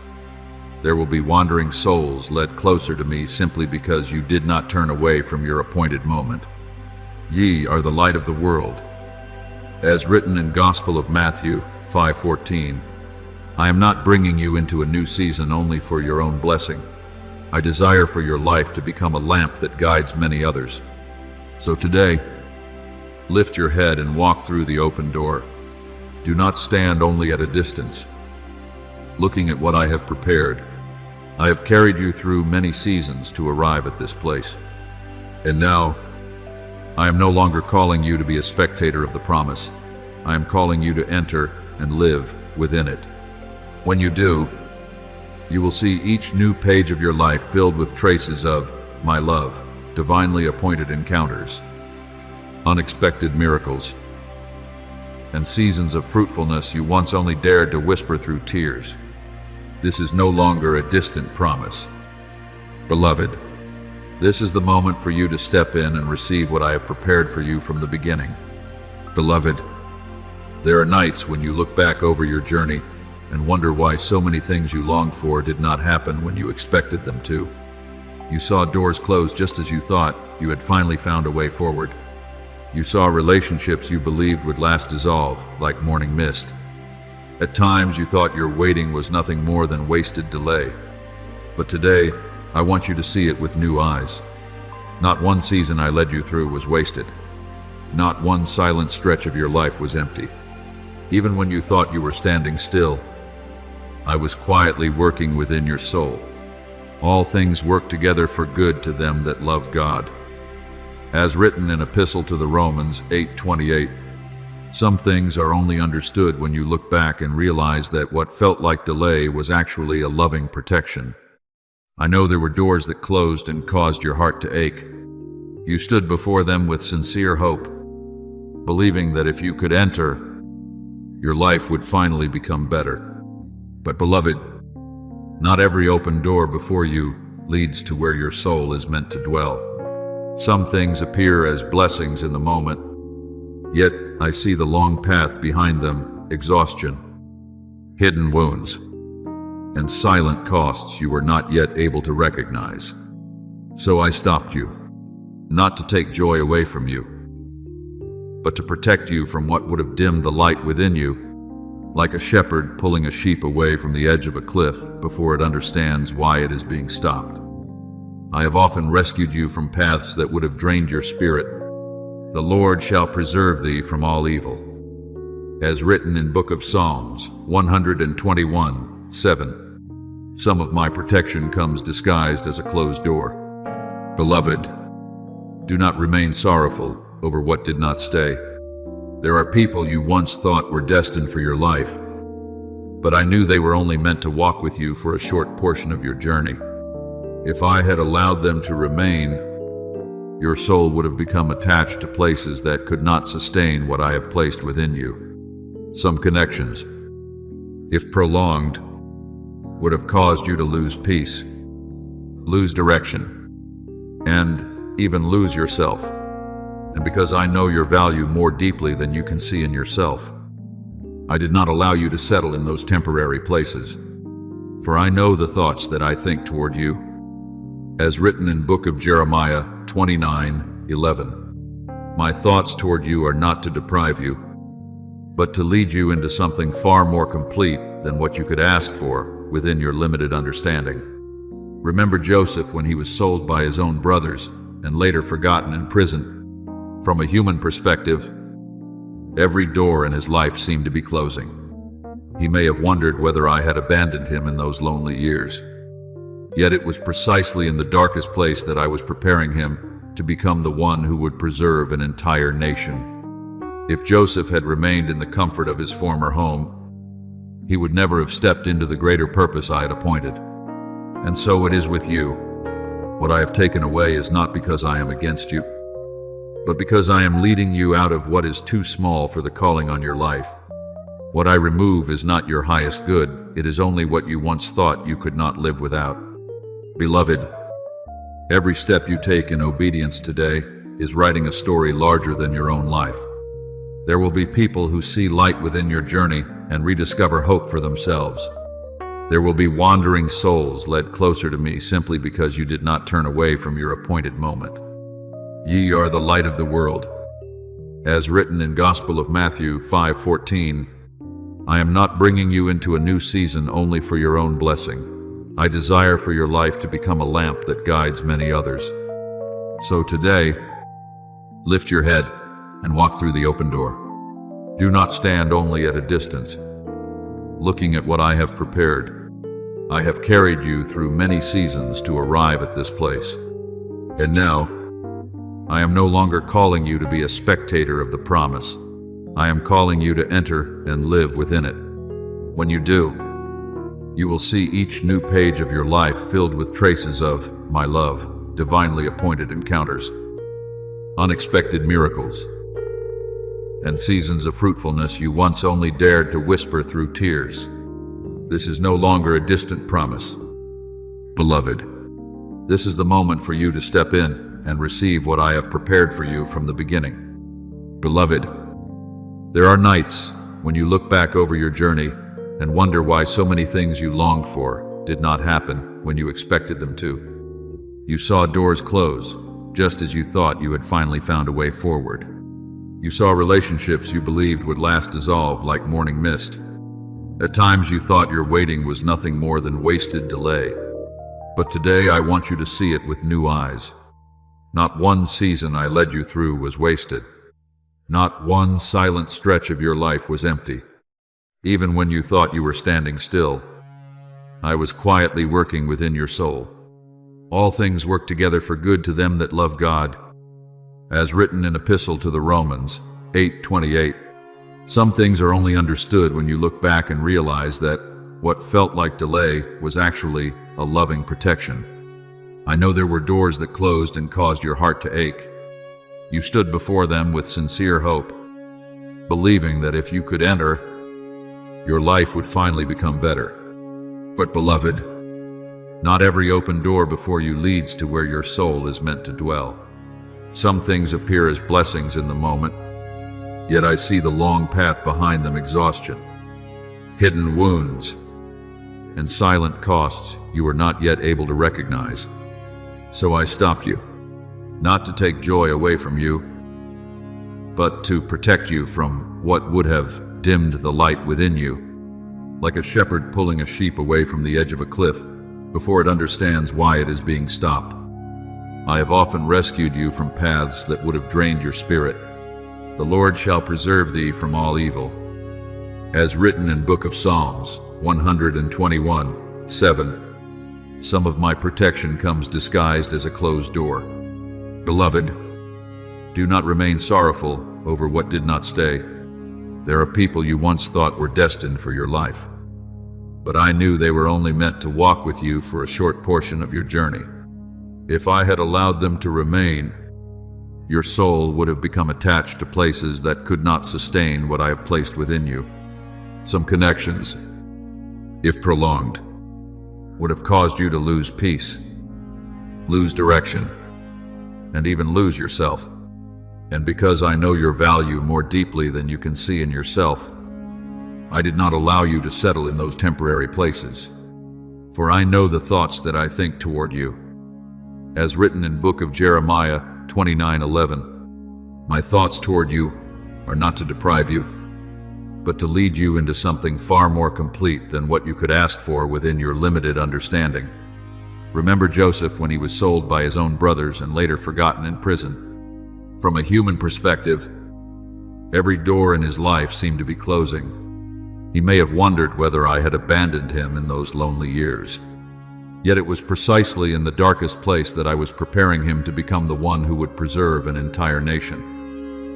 There will be wandering souls led closer to me simply because you did not turn away from your appointed moment. Ye are the light of the world. As written in Gospel of Matthew 5:14, I am not bringing you into a new season only for your own blessing. I desire for your life to become a lamp that guides many others. So today, lift your head and walk through the open door. Do not stand only at a distance, looking at what I have prepared. I have carried you through many seasons to arrive at this place. And now, I am no longer calling you to be a spectator of the promise. I am calling you to enter and live within it. When you do, you will see each new page of your life filled with traces of my love, divinely appointed encounters, unexpected miracles, and seasons of fruitfulness you once only dared to whisper through tears. This is no longer a distant promise. Beloved, this is the moment for you to step in and receive what I have prepared for you from the beginning. Beloved, there are nights when you look back over your journey and wonder why so many things you longed for did not happen when you expected them to. You saw doors close just as you thought you had finally found a way forward. You saw relationships you believed would last dissolve like morning mist. At times you thought your waiting was nothing more than wasted delay. But today, I want you to see it with new eyes. Not one season I led you through was wasted. Not one silent stretch of your life was empty. Even when you thought you were standing still, I was quietly working within your soul. All things work together for good to them that love God. As written in Epistle to the Romans 8:28, some things are only understood when you look back and realize that what felt like delay was actually a loving protection. I know there were doors that closed and caused your heart to ache. You stood before them with sincere hope, believing that if you could enter, your life would finally become better. But beloved, not every open door before you leads to where your soul is meant to dwell. Some things appear as blessings in the moment, yet I see the long path behind them: exhaustion, hidden wounds, and silent costs you were not yet able to recognize. So I stopped you, not to take joy away from you, but to protect you from what would have dimmed the light within you, like a shepherd pulling a sheep away from the edge of a cliff before it understands why it is being stopped. I have often rescued you from paths that would have drained your spirit. The Lord shall preserve thee from all evil. As written in Book of Psalms 121:7, some of my protection comes disguised as a closed door. Beloved, do not remain sorrowful over what did not stay. There are people you once thought were destined for your life, but I knew they were only meant to walk with you for a short portion of your journey. If I had allowed them to remain, your soul would have become attached to places that could not sustain what I have placed within you. Some connections, if prolonged, would have caused you to lose peace, lose direction, and even lose yourself. And because I know your value more deeply than you can see in yourself, I did not allow you to settle in those temporary places. For I know the thoughts that I think toward you, as written in Book of Jeremiah 29:11. My thoughts toward you are not to deprive you, but to lead you into something far more complete than what you could ask for within your limited understanding. Remember Joseph when he was sold by his own brothers and later forgotten in prison. From a human perspective, every door in his life seemed to be closing. He may have wondered whether I had abandoned him in those lonely years. Yet it was precisely in the darkest place that I was preparing him to become the one who would preserve an entire nation. If Joseph had remained in the comfort of his former home, he would never have stepped into the greater purpose I had appointed. And so it is with you. What I have taken away is not because I am against you, but because I am leading you out of what is too small for the calling on your life. What I remove is not your highest good, it is only what you once thought you could not live without. Beloved, every step you take in obedience today is writing a story larger than your own life. There will be people who see light within your journey and rediscover hope for themselves. There will be wandering souls led closer to me simply because you did not turn away from your appointed moment. Ye are the light of the world. As written in Gospel of Matthew 5:14, I am not bringing you into a new season only for your own blessing. I desire for your life to become a lamp that guides many others. So today, lift your head and walk through the open door. Do not stand only at a distance, looking at what I have prepared. I have carried you through many seasons to arrive at this place. And now, I am no longer calling you to be a spectator of the promise. I am calling you to enter and live within it. When you do, you will see each new page of your life filled with traces of my love, divinely appointed encounters, unexpected miracles, and seasons of fruitfulness you once only dared to whisper through tears. This is no longer a distant promise. Beloved, this is the moment for you to step in and receive what I have prepared for you from the beginning. Beloved, there are nights when you look back over your journey and wonder why so many things you longed for did not happen when you expected them to. You saw doors close, just as you thought you had finally found a way forward. You saw relationships you believed would last dissolve like morning mist. At times you thought your waiting was nothing more than wasted delay. But today I want you to see it with new eyes. Not one season I led you through was wasted. Not one silent stretch of your life was empty. Even when you thought you were standing still, I was quietly working within your soul. All things work together for good to them that love God, as written in Epistle to the Romans 8:28. Some things are only understood when you look back and realize that what felt like delay was actually a loving protection. I know there were doors that closed and caused your heart to ache. You stood before them with sincere hope, believing that if you could enter, your life would finally become better. But beloved, not every open door before you leads to where your soul is meant to dwell. Some things appear as blessings in the moment, yet I see the long path behind them: exhaustion, hidden wounds, and silent costs you are not yet able to recognize. So I stopped you, not to take joy away from you, but to protect you from what would have dimmed the light within you, like a shepherd pulling a sheep away from the edge of a cliff before it understands why it is being stopped. I have often rescued you from paths that would have drained your spirit. The Lord shall preserve thee from all evil, as written in Book of Psalms 121:7. Some of my protection comes disguised as a closed door. Beloved, do not remain sorrowful over what did not stay. There are people you once thought were destined for your life, but I knew they were only meant to walk with you for a short portion of your journey. If I had allowed them to remain, your soul would have become attached to places that could not sustain what I have placed within you. Some connections, if prolonged, would have caused you to lose peace, lose direction, and even lose yourself. And because I know your value more deeply than you can see in yourself, I did not allow you to settle in those temporary places. For I know the thoughts that I think toward you. As written in Book of Jeremiah 29:11, my thoughts toward you are not to deprive you, but to lead you into something far more complete than what you could ask for within your limited understanding. Remember Joseph when he was sold by his own brothers and later forgotten in prison. From a human perspective, every door in his life seemed to be closing. He may have wondered whether I had abandoned him in those lonely years. Yet it was precisely in the darkest place that I was preparing him to become the one who would preserve an entire nation.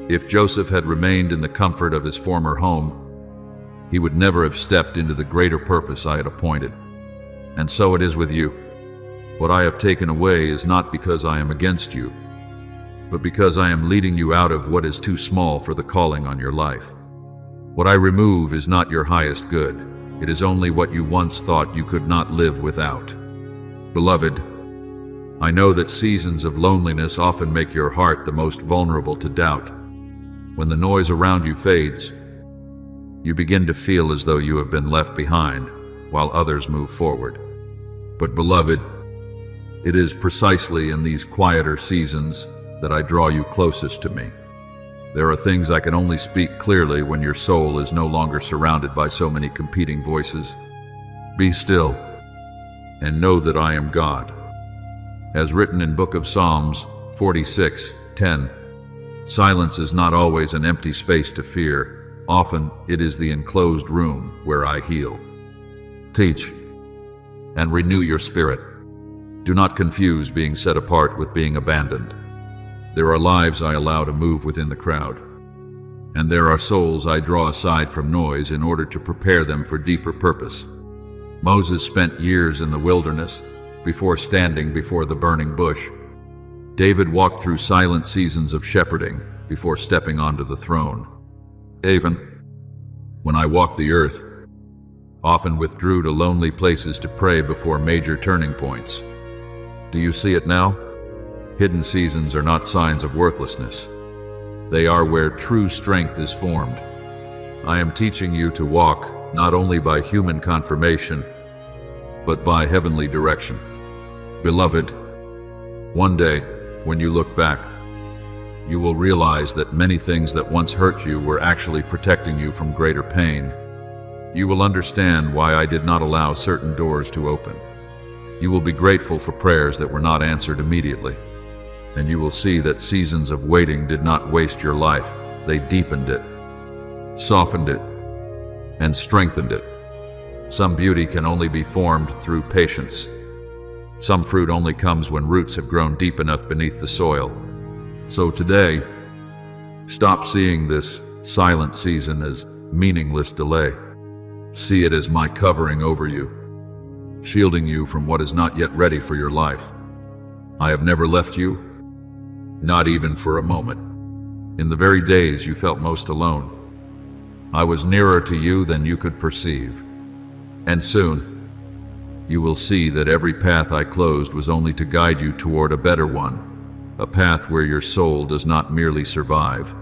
If Joseph had remained in the comfort of his former home, he would never have stepped into the greater purpose I had appointed. And so it is with you. What I have taken away is not because I am against you, but because I am leading you out of what is too small for the calling on your life. What I remove is not your highest good. It is only what you once thought you could not live without. Beloved, I know that seasons of loneliness often make your heart the most vulnerable to doubt. When the noise around you fades, you begin to feel as though you have been left behind while others move forward. But beloved, it is precisely in these quieter seasons that I draw you closest to me. There are things I can only speak clearly when your soul is no longer surrounded by so many competing voices. Be still and know that I am God. As written in Book of Psalms 46:10, silence is not always an empty space to fear. Often it is the enclosed room where I heal. Teach and renew your spirit. Do not confuse being set apart with being abandoned. There are lives I allow to move within the crowd, and there are souls I draw aside from noise in order to prepare them for deeper purpose. Moses spent years in the wilderness before standing before the burning bush. David walked through silent seasons of shepherding before stepping onto the throne. Even when I walked the earth, often withdrew to lonely places to pray before major turning points. Do you see it now? Hidden seasons are not signs of worthlessness. They are where true strength is formed. I am teaching you to walk not only by human confirmation, but by heavenly direction. Beloved, one day, when you look back, you will realize that many things that once hurt you were actually protecting you from greater pain. You will understand why I did not allow certain doors to open. You will be grateful for prayers that were not answered immediately. And you will see that seasons of waiting did not waste your life. They deepened it, softened it, and strengthened it. Some beauty can only be formed through patience. Some fruit only comes when roots have grown deep enough beneath the soil. So today, stop seeing this silent season as meaningless delay. See it as my covering over you, shielding you from what is not yet ready for your life. I have never left you, not even for a moment. In the very days you felt most alone, I was nearer to you than you could perceive. And soon, you will see that every path I closed was only to guide you toward a better one, a path where your soul does not merely survive,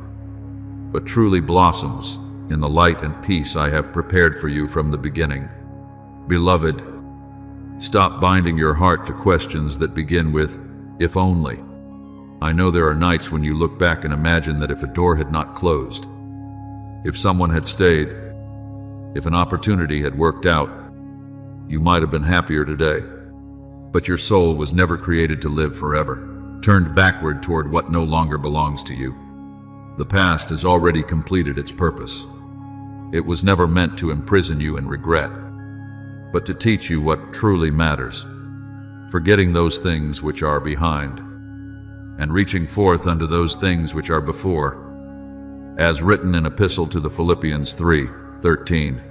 but truly blossoms in the light and peace I have prepared for you from the beginning. Beloved, stop binding your heart to questions that begin with, "if only." I know there are nights when you look back and imagine that if a door had not closed, if someone had stayed, if an opportunity had worked out, you might have been happier today. But your soul was never created to live forever, turned backward toward what no longer belongs to you. The past has already completed its purpose. It was never meant to imprison you in regret, but to teach you what truly matters, forgetting those things which are behind, and reaching forth unto those things which are before. As written in Epistle to the Philippians 3:13,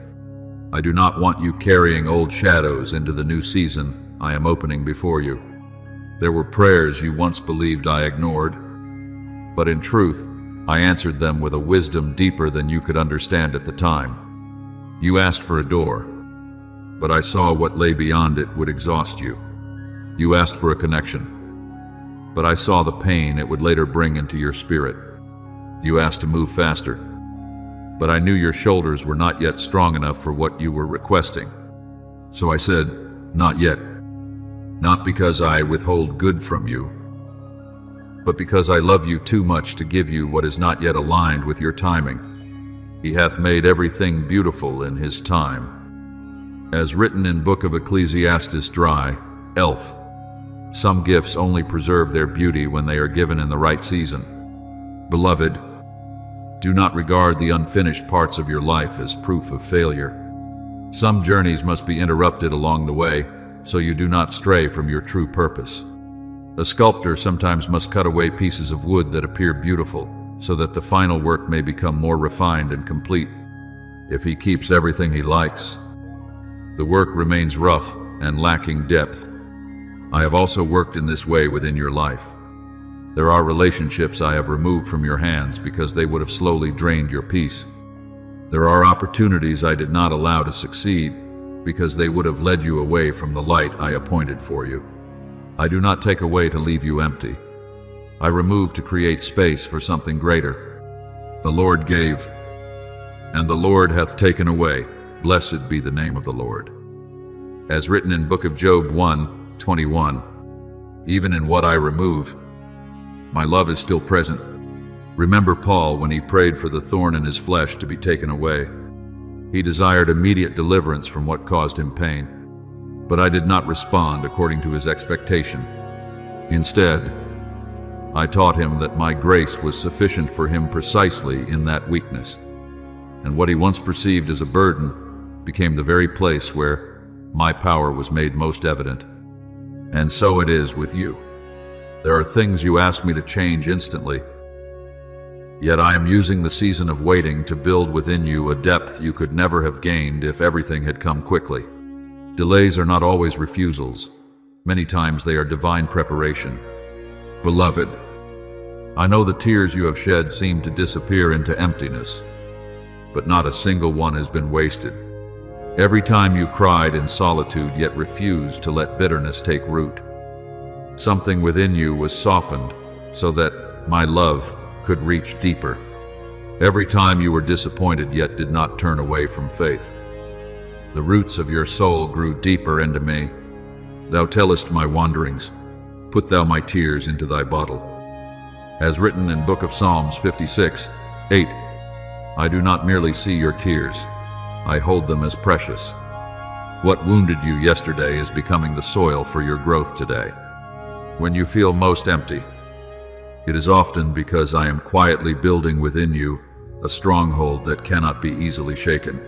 I do not want you carrying old shadows into the new season I am opening before you. There were prayers you once believed I ignored, but in truth, I answered them with a wisdom deeper than you could understand at the time. You asked for a door, but I saw what lay beyond it would exhaust you. You asked for a connection, but I saw the pain it would later bring into your spirit. You asked to move faster, but I knew your shoulders were not yet strong enough for what you were requesting. So I said, not yet. Not because I withhold good from you, but because I love you too much to give you what is not yet aligned with your timing. He hath made everything beautiful in his time. As written in Book of Ecclesiastes dry, elf. Some gifts only preserve their beauty when they are given in the right season. Beloved, do not regard the unfinished parts of your life as proof of failure. Some journeys must be interrupted along the way, so you do not stray from your true purpose. A sculptor sometimes must cut away pieces of wood that appear beautiful, so that the final work may become more refined and complete. If he keeps everything he likes, the work remains rough and lacking depth. I have also worked in this way within your life. There are relationships I have removed from your hands because they would have slowly drained your peace. There are opportunities I did not allow to succeed because they would have led you away from the light I appointed for you. I do not take away to leave you empty. I remove to create space for something greater. The Lord gave, and the Lord hath taken away. Blessed be the name of the Lord. As written in Book of Job 1:21, even in what I remove, my love is still present. Remember Paul when he prayed for the thorn in his flesh to be taken away. He desired immediate deliverance from what caused him pain, but I did not respond according to his expectation. Instead, I taught him that my grace was sufficient for him precisely in that weakness, and what he once perceived as a burden became the very place where my power was made most evident. And so it is with you. There are things you ask me to change instantly, yet I am using the season of waiting to build within you a depth you could never have gained if everything had come quickly. Delays are not always refusals. Many times they are divine preparation. Beloved, I know the tears you have shed seem to disappear into emptiness, but not a single one has been wasted. Every time you cried in solitude yet refused to let bitterness take root, something within you was softened so that my love could reach deeper. Every time you were disappointed yet did not turn away from faith, the roots of your soul grew deeper into me. Thou tellest my wanderings, put thou my tears into thy bottle. As written in Book of Psalms 56:8, I do not merely see your tears, I hold them as precious. What wounded you yesterday is becoming the soil for your growth today. When you feel most empty, it is often because I am quietly building within you a stronghold that cannot be easily shaken.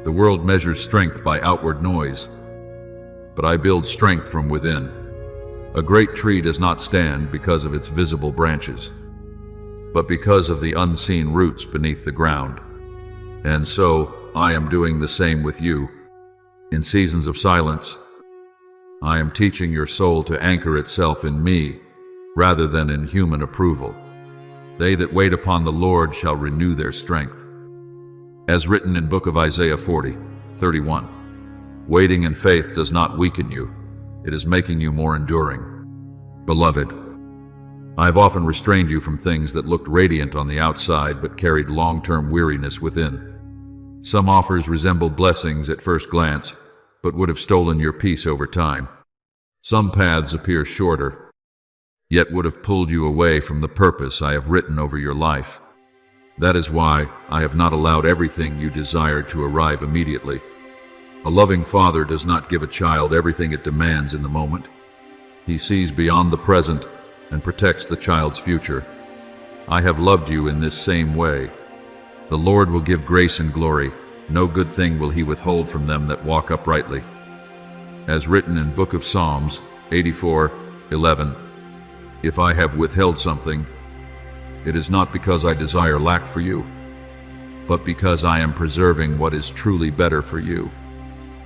The world measures strength by outward noise, but I build strength from within. A great tree does not stand because of its visible branches, but because of the unseen roots beneath the ground. And so I am doing the same with you. In seasons of silence, I am teaching your soul to anchor itself in me rather than in human approval. They that wait upon the Lord shall renew their strength. As written in Book of Isaiah 40:31, waiting in faith does not weaken you, it is making you more enduring. Beloved, I have often restrained you from things that looked radiant on the outside but carried long-term weariness within. Some offers resembled blessings at first glance, but would have stolen your peace over time. Some paths appear shorter, yet would have pulled you away from the purpose I have written over your life. That is why I have not allowed everything you desired to arrive immediately. A loving father does not give a child everything it demands in the moment. He sees beyond the present and protects the child's future. I have loved you in this same way. The Lord will give grace and glory. No good thing will he withhold from them that walk uprightly. As written in Book of Psalms 84:11, if I have withheld something, it is not because I desire lack for you, but because I am preserving what is truly better for you.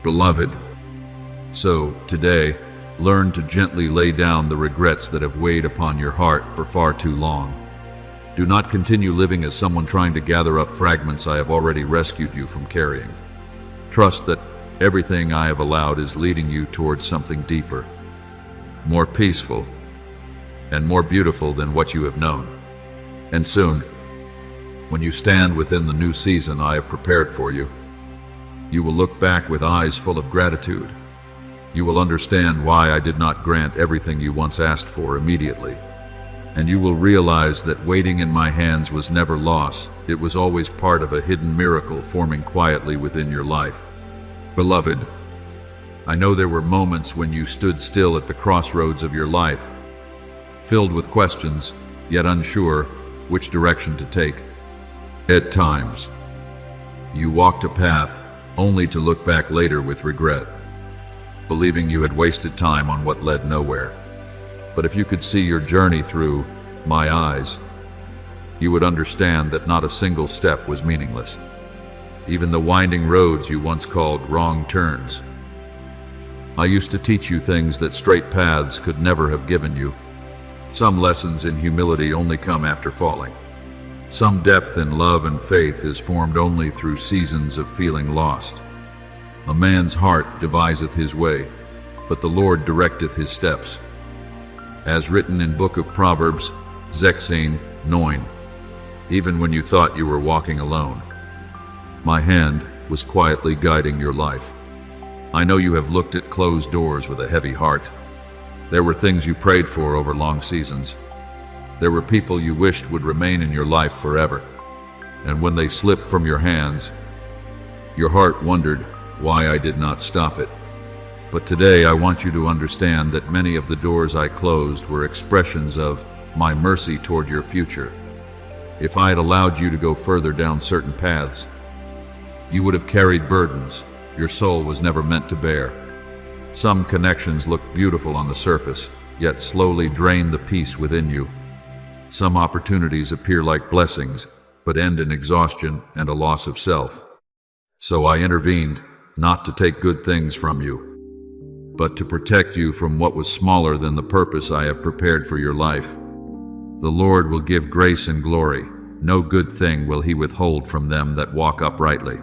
Beloved, so today, learn to gently lay down the regrets that have weighed upon your heart for far too long. Do not continue living as someone trying to gather up fragments I have already rescued you from carrying. Trust that everything I have allowed is leading you towards something deeper, more peaceful, and more beautiful than what you have known. And soon, when you stand within the new season I have prepared for you, you will look back with eyes full of gratitude. You will understand why I did not grant everything you once asked for immediately. And you will realize that waiting in my hands was never loss. It was always part of a hidden miracle forming quietly within your life. Beloved, I know there were moments when you stood still at the crossroads of your life, filled with questions, yet unsure which direction to take. At times, you walked a path only to look back later with regret, believing you had wasted time on what led nowhere. But if you could see your journey through my eyes, you would understand that not a single step was meaningless. Even the winding roads you once called wrong turns. I used to teach you things that straight paths could never have given you. Some lessons in humility only come after falling. Some depth in love and faith is formed only through seasons of feeling lost. A man's heart deviseth his way, but the Lord directeth his steps. As written in Book of Proverbs 16:9, even when you thought you were walking alone, my hand was quietly guiding your life. I know you have looked at closed doors with a heavy heart. There were things you prayed for over long seasons, There were people you wished would remain in your life forever, and when they slipped from your hands, your heart wondered why I did not stop it. But today I want you to understand that many of the doors I closed were expressions of my mercy toward your future. If I had allowed you to go further down certain paths, you would have carried burdens your soul was never meant to bear. Some connections look beautiful on the surface, yet slowly drain the peace within you. Some opportunities appear like blessings, but end in exhaustion and a loss of self. So I intervened, not to take good things from you, but to protect you from what was smaller than the purpose I have prepared for your life. The Lord will give grace and glory. No good thing will he withhold from them that walk uprightly.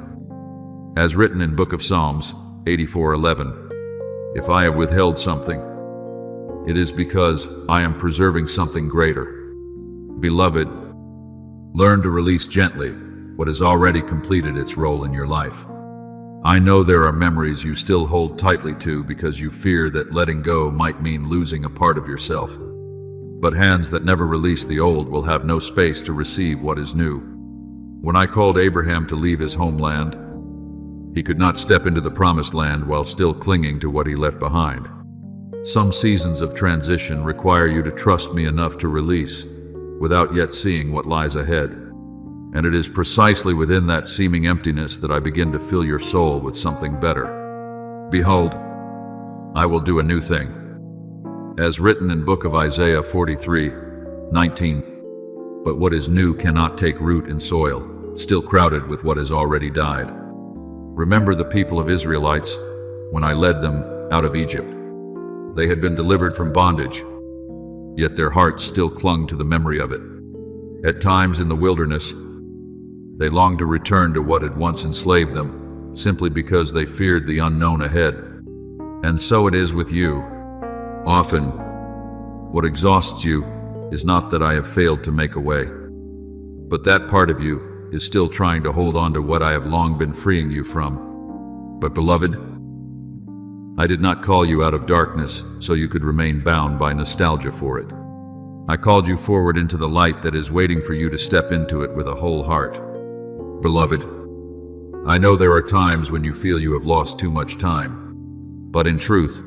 As written in Book of Psalms 84:11, if I have withheld something, it is because I am preserving something greater. Beloved, learn to release gently what has already completed its role in your life. I know there are memories you still hold tightly to because you fear that letting go might mean losing a part of yourself. But hands that never release the old will have no space to receive what is new. When I called Abraham to leave his homeland, he could not step into the promised land while still clinging to what he left behind. Some seasons of transition require you to trust me enough to release, without yet seeing what lies ahead. And it is precisely within that seeming emptiness that I begin to fill your soul with something better. Behold, I will do a new thing. As written in Book of Isaiah 43:19, but what is new cannot take root in soil, still crowded with what has already died. Remember the people of Israelites when I led them out of Egypt. They had been delivered from bondage, yet their hearts still clung to the memory of it. At times in the wilderness, they longed to return to what had once enslaved them, simply because they feared the unknown ahead. And so it is with you. Often, what exhausts you is not that I have failed to make a way, but that part of you is still trying to hold on to what I have long been freeing you from. But beloved, I did not call you out of darkness so you could remain bound by nostalgia for it. I called you forward into the light that is waiting for you to step into it with a whole heart. Beloved, I know there are times when you feel you have lost too much time, but in truth,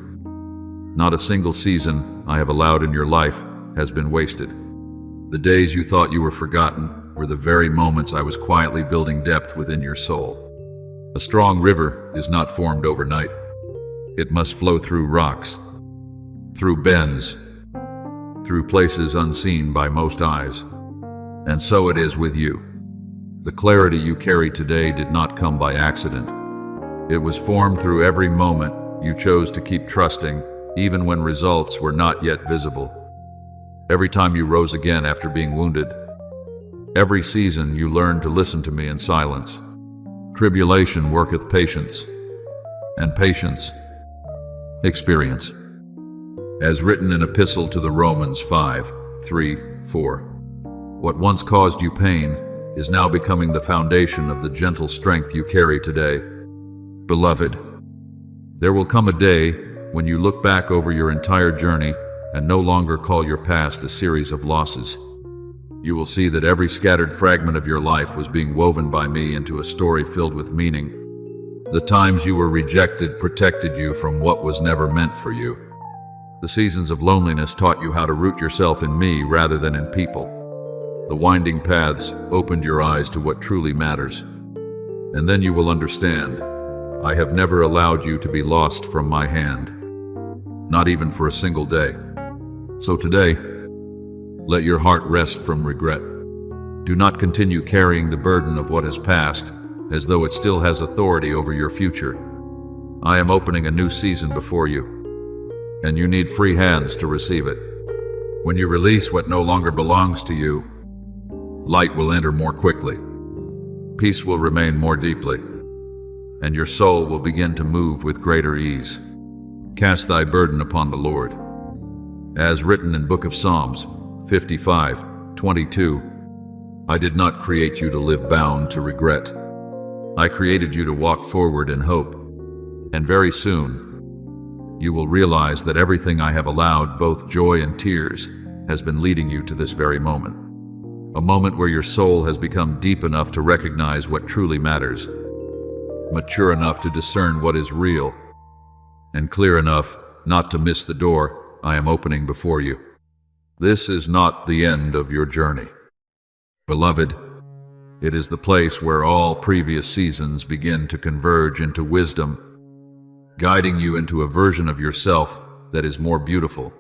not a single season I have allowed in your life has been wasted. The days you thought you were forgotten were the very moments I was quietly building depth within your soul. A strong river is not formed overnight. It must flow through rocks, through bends, through places unseen by most eyes. And so it is with you. The clarity you carry today did not come by accident. It was formed through every moment you chose to keep trusting, even when results were not yet visible. Every time you rose again after being wounded, every season you learned to listen to me in silence. Tribulation worketh patience, and patience, experience. As written in Epistle to the Romans 5:3-4, what once caused you pain is now becoming the foundation of the gentle strength you carry today. Beloved, there will come a day when you look back over your entire journey and no longer call your past a series of losses. You will see that every scattered fragment of your life was being woven by me into a story filled with meaning. The times you were rejected protected you from what was never meant for you. The seasons of loneliness taught you how to root yourself in me rather than in people. The winding paths opened your eyes to what truly matters. And then you will understand, I have never allowed you to be lost from my hand, not even for a single day. So today, let your heart rest from regret. Do not continue carrying the burden of what has passed, as though it still has authority over your future. I am opening a new season before you, and you need free hands to receive it. When you release what no longer belongs to you, light will enter more quickly, peace will remain more deeply, and your soul will begin to move with greater ease. Cast thy burden upon the Lord. As written in Book of Psalms 55:22, I did not create you to live bound to regret. I created you to walk forward in hope. And very soon, you will realize that everything I have allowed, both joy and tears, has been leading you to this very moment. A moment where your soul has become deep enough to recognize what truly matters, mature enough to discern what is real, and clear enough not to miss the door I am opening before you. This is not the end of your journey. Beloved, it is the place where all previous seasons begin to converge into wisdom, guiding you into a version of yourself that is more beautiful,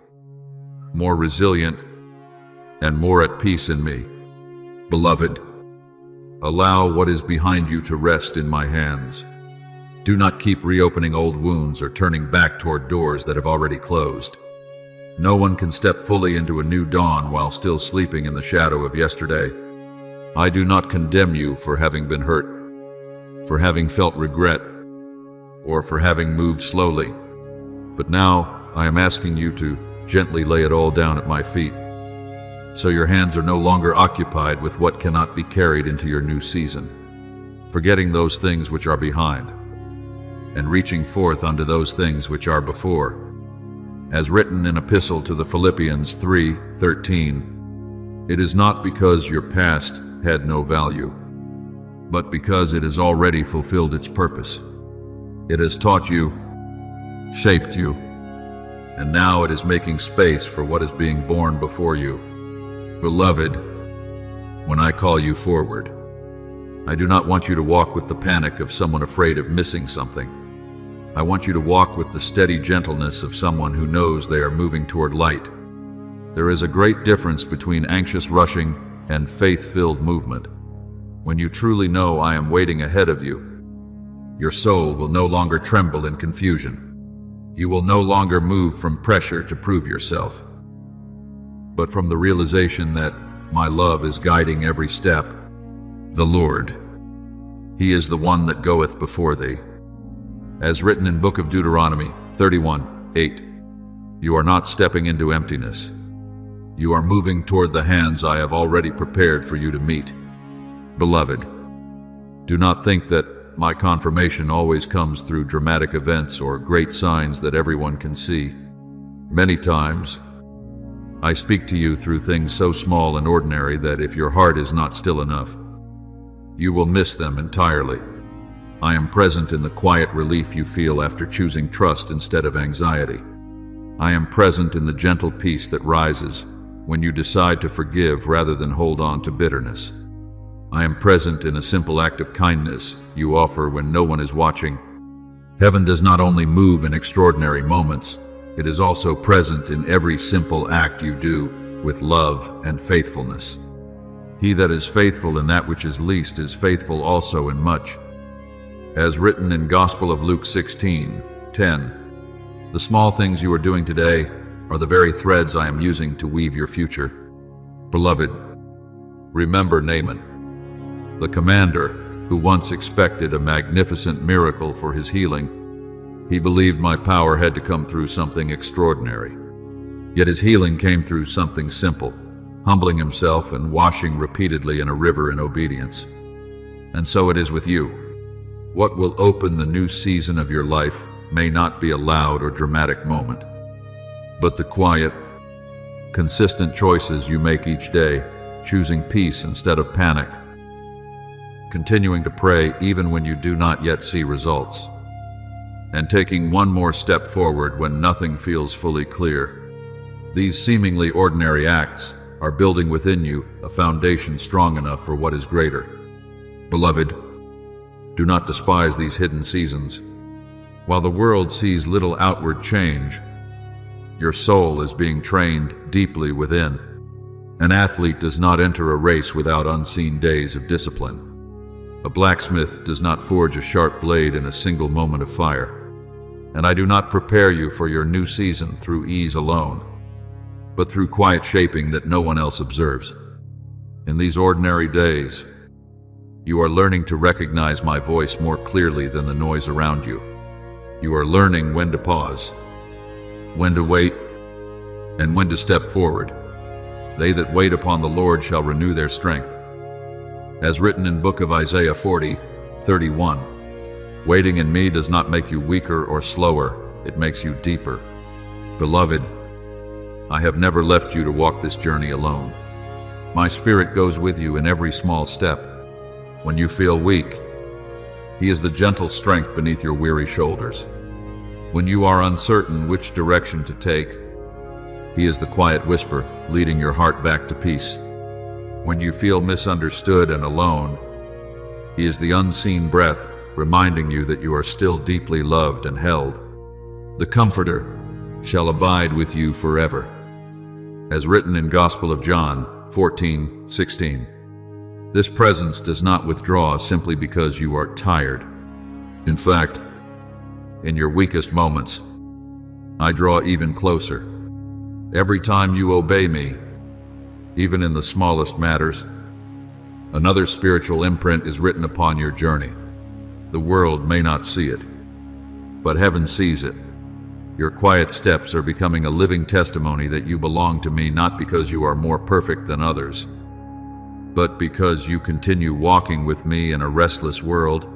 more resilient, and more at peace in me. Beloved, allow what is behind you to rest in my hands. Do not keep reopening old wounds or turning back toward doors that have already closed. No one can step fully into a new dawn while still sleeping in the shadow of yesterday. I do not condemn you for having been hurt, for having felt regret, or for having moved slowly. But now I am asking you to gently lay it all down at my feet, so your hands are no longer occupied with what cannot be carried into your new season, forgetting those things which are behind, and reaching forth unto those things which are before. As written in Epistle to the Philippians 3:13, it is not because your past had no value, but because it has already fulfilled its purpose. It has taught you, shaped you, and now it is making space for what is being born before you. Beloved, when I call you forward, I do not want you to walk with the panic of someone afraid of missing something. I want you to walk with the steady gentleness of someone who knows they are moving toward light. There is a great difference between anxious rushing and faith-filled movement. When you truly know I am waiting ahead of you, your soul will no longer tremble in confusion. You will no longer move from pressure to prove yourself, but from the realization that my love is guiding every step. The Lord, He is the one that goeth before thee. As written in Book of Deuteronomy 31:8, you are not stepping into emptiness. You are moving toward the hands I have already prepared for you to meet. Beloved, do not think that my confirmation always comes through dramatic events or great signs that everyone can see. Many times, I speak to you through things so small and ordinary that if your heart is not still enough, you will miss them entirely. I am present in the quiet relief you feel after choosing trust instead of anxiety. I am present in the gentle peace that rises when you decide to forgive rather than hold on to bitterness. I am present in a simple act of kindness you offer when no one is watching. Heaven does not only move in extraordinary moments, it is also present in every simple act you do with love and faithfulness. He that is faithful in that which is least is faithful also in much. As written in Gospel of Luke 16:10, the small things you are doing today are the very threads I am using to weave your future. Beloved, remember Naaman, the commander who once expected a magnificent miracle for his healing. He believed my power had to come through something extraordinary. Yet his healing came through something simple, humbling himself and washing repeatedly in a river in obedience. And so it is with you. What will open the new season of your life may not be a loud or dramatic moment, but the quiet, consistent choices you make each day, choosing peace instead of panic, continuing to pray even when you do not yet see results, and taking one more step forward when nothing feels fully clear. These seemingly ordinary acts are building within you a foundation strong enough for what is greater. Beloved, do not despise these hidden seasons. While the world sees little outward change, your soul is being trained deeply within. An athlete does not enter a race without unseen days of discipline. A blacksmith does not forge a sharp blade in a single moment of fire. And I do not prepare you for your new season through ease alone, but through quiet shaping that no one else observes. In these ordinary days, you are learning to recognize my voice more clearly than the noise around you. You are learning when to pause, when to wait, and when to step forward. They that wait upon the Lord shall renew their strength. As written in Book of Isaiah 40:31, waiting in me does not make you weaker or slower, it makes you deeper. Beloved, I have never left you to walk this journey alone. My Spirit goes with you in every small step. When you feel weak, He is the gentle strength beneath your weary shoulders. When you are uncertain which direction to take, He is the quiet whisper leading your heart back to peace. When you feel misunderstood and alone, He is the unseen breath reminding you that you are still deeply loved and held. The Comforter shall abide with you forever. As written in Gospel of John 14:16. This presence does not withdraw simply because you are tired. In fact, in your weakest moments, I draw even closer. Every time you obey me, even in the smallest matters, another spiritual imprint is written upon your journey. The world may not see it, but heaven sees it. Your quiet steps are becoming a living testimony that you belong to me, not because you are more perfect than others, but because you continue walking with me in a restless world.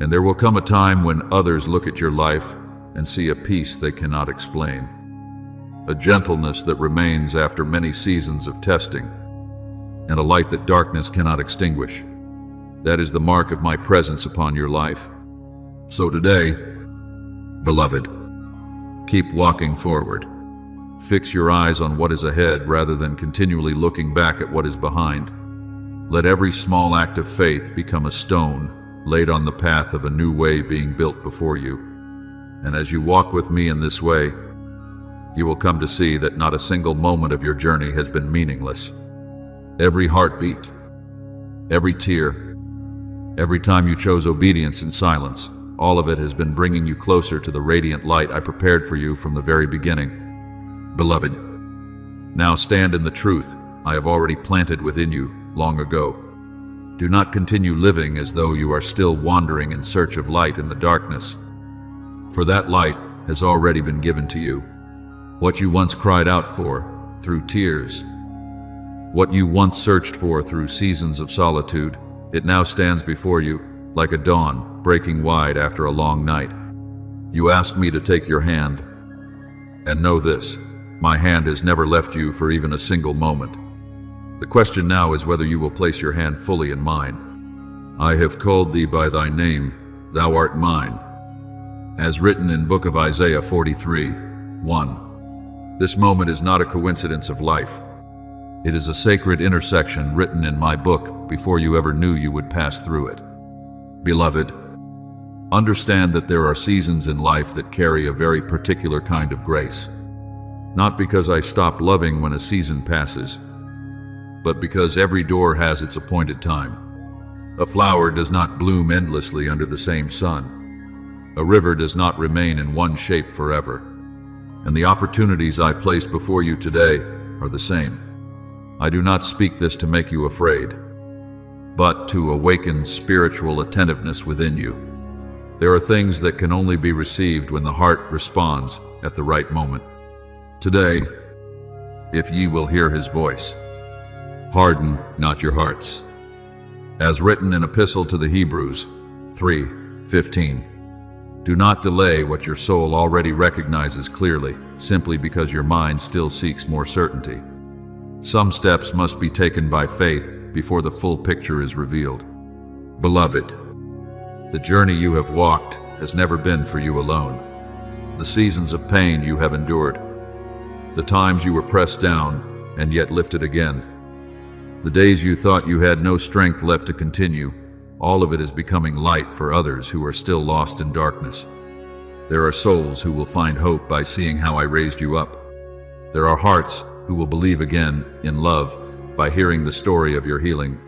And there will come a time when others look at your life and see a peace they cannot explain, a gentleness that remains after many seasons of testing, and a light that darkness cannot extinguish. That is the mark of my presence upon your life. So today, beloved, keep walking forward. Fix your eyes on what is ahead rather than continually looking back at what is behind. Let every small act of faith become a stone laid on the path of a new way being built before you. And as you walk with me in this way, you will come to see that not a single moment of your journey has been meaningless. Every heartbeat, every tear, every time you chose obedience in silence, all of it has been bringing you closer to the radiant light I prepared for you from the very beginning. Beloved, now stand in the truth I have already planted within you long ago. Do not continue living as though you are still wandering in search of light in the darkness, for that light has already been given to you. What you once cried out for through tears, what you once searched for through seasons of solitude, it now stands before you like a dawn breaking wide after a long night. You asked me to take your hand, and know this, my hand has never left you for even a single moment. The question now is whether you will place your hand fully in mine. I have called thee by thy name, thou art mine. As written in book of Isaiah 43:1. This moment is not a coincidence of life. It is a sacred intersection written in my book before you ever knew you would pass through it. Beloved, understand that there are seasons in life that carry a very particular kind of grace. Not because I stop loving when a season passes, but because every door has its appointed time. A flower does not bloom endlessly under the same sun. A river does not remain in one shape forever. And the opportunities I place before you today are the same. I do not speak this to make you afraid, but to awaken spiritual attentiveness within you. There are things that can only be received when the heart responds at the right moment. Today, if ye will hear his voice, harden not your hearts. As written in Epistle to the Hebrews 3:15. Do not delay what your soul already recognizes clearly, simply because your mind still seeks more certainty. Some steps must be taken by faith before the full picture is revealed. Beloved, the journey you have walked has never been for you alone. The seasons of pain you have endured, the times you were pressed down and yet lifted again, the days you thought you had no strength left to continue, all of it is becoming light for others who are still lost in darkness. There are souls who will find hope by seeing how I raised you up. There are hearts who will believe again in love by hearing the story of your healing.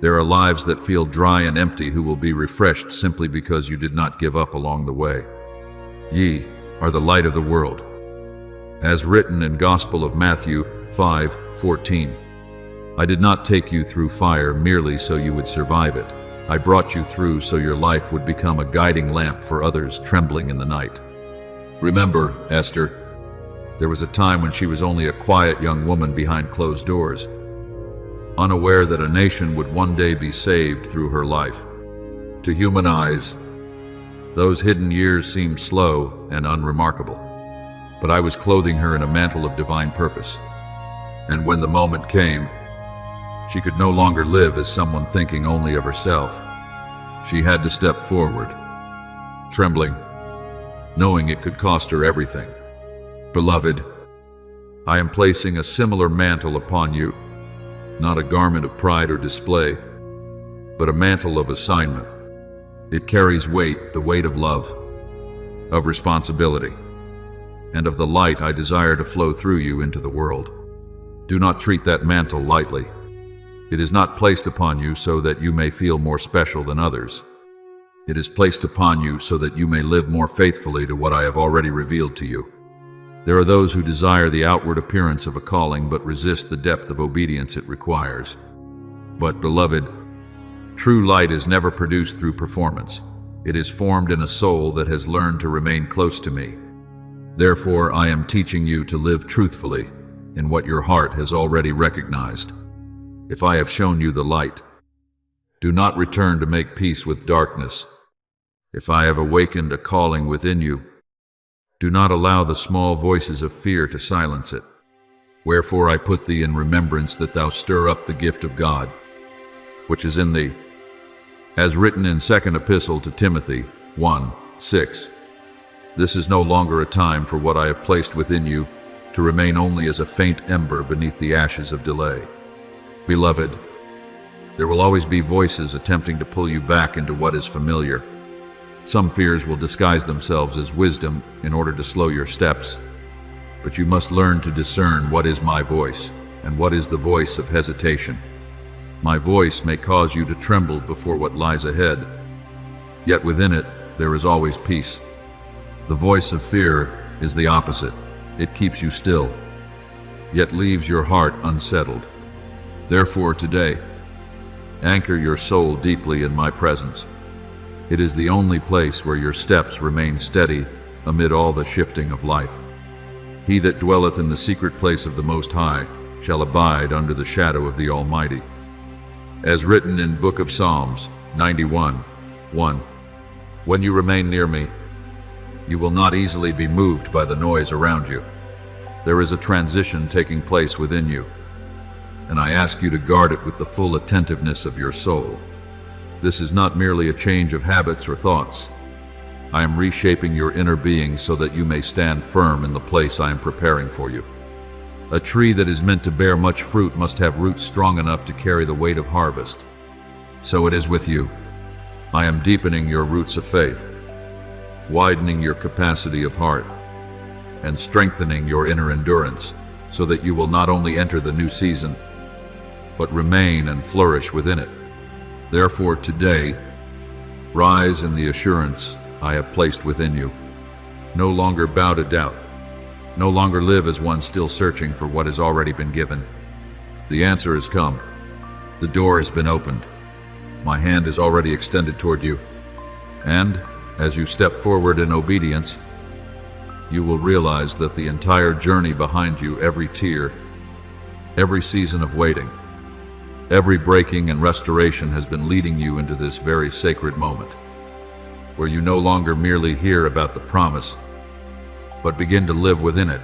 There are lives that feel dry and empty who will be refreshed simply because you did not give up along the way. Ye are the light of the world. As written in Gospel of Matthew 5:14. I did not take you through fire merely so you would survive it. I brought you through so your life would become a guiding lamp for others trembling in the night. Remember, Esther, there was a time when she was only a quiet young woman behind closed doors, unaware that a nation would one day be saved through her life. To human eyes, those hidden years seemed slow and unremarkable. but I was clothing her in a mantle of divine purpose. And when the moment came, she could no longer live as someone thinking only of herself. She had to step forward, trembling, knowing it could cost her everything. Beloved, I am placing a similar mantle upon you, not a garment of pride or display, but a mantle of assignment. It carries weight, the weight of love, of responsibility, and of the light I desire to flow through you into the world. Do not treat that mantle lightly. It is not placed upon you so that you may feel more special than others. It is placed upon you so that you may live more faithfully to what I have already revealed to you. There are those who desire the outward appearance of a calling but resist the depth of obedience it requires. But, beloved, true light is never produced through performance. It is formed in a soul that has learned to remain close to me. Therefore, I am teaching you to live truthfully in what your heart has already recognized. If I have shown you the light, do not return to make peace with darkness. If I have awakened a calling within you, do not allow the small voices of fear to silence it. Wherefore I put thee in remembrance that thou stir up the gift of God, which is in thee, as written in 2nd Epistle to Timothy 1:6. This is no longer a time for what I have placed within you to remain only as a faint ember beneath the ashes of delay. Beloved, there will always be voices attempting to pull you back into what is familiar. Some fears will disguise themselves as wisdom in order to slow your steps, but you must learn to discern what is my voice and what is the voice of hesitation. My voice may cause you to tremble before what lies ahead, yet within it there is always peace. The voice of fear is the opposite. It keeps you still, yet leaves your heart unsettled. Therefore today, anchor your soul deeply in my presence. It is the only place where your steps remain steady amid all the shifting of life. He that dwelleth in the secret place of the Most High shall abide under the shadow of the Almighty. As written in Book of Psalms 91:1, when you remain near me, you will not easily be moved by the noise around you. There is a transition taking place within you, and I ask you to guard it with the full attentiveness of your soul. This is not merely a change of habits or thoughts. I am reshaping your inner being so that you may stand firm in the place I am preparing for you. A tree that is meant to bear much fruit must have roots strong enough to carry the weight of harvest. So it is with you. I am deepening your roots of faith, widening your capacity of heart, and strengthening your inner endurance so that you will not only enter the new season, but remain and flourish within it. Therefore today, rise in the assurance I have placed within you. No longer bow to doubt. No longer live as one still searching for what has already been given. The answer has come. The door has been opened. My hand is already extended toward you. And, as you step forward in obedience, you will realize that the entire journey behind you, every tear, every season of waiting, every breaking and restoration has been leading you into this very sacred moment, where you no longer merely hear about the promise, but begin to live within it.